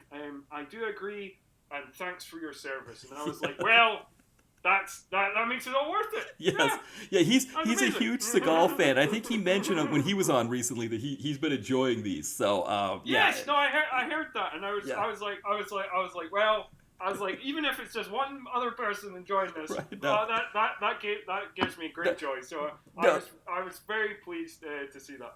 I do agree, and thanks for your service. And I was like, well, that makes it all worth it. Yes. Yeah, he's amazing. a huge Seagal fan. I think he mentioned when he was on recently that he's been enjoying these. So yeah. Yes, no, I heard that, and I was like, even if it's just one other person enjoying this, Right, no. that gives me great joy. So I was very pleased to see that.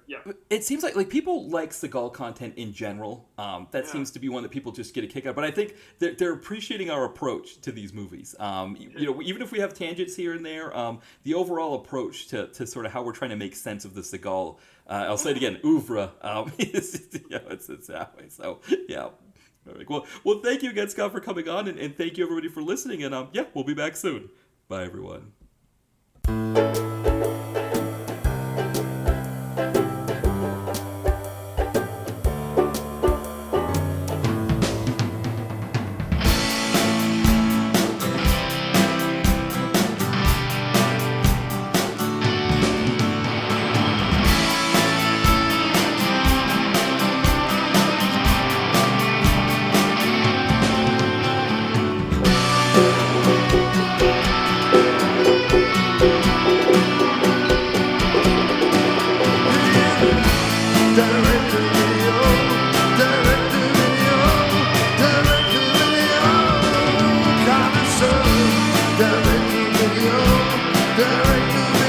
Yeah. It seems like people like Seagal content in general. That seems to be one that people just get a kick out. But I think they're appreciating our approach to these movies. Even if we have tangents here and there, the approach to sort of how we're trying to make sense of the Seagal, I'll say it again, oeuvre. It's that way. So yeah. All right. Well, thank you again, Scott, for coming on, and thank you everybody for listening. And we'll be back soon. Bye, everyone. Direct to video,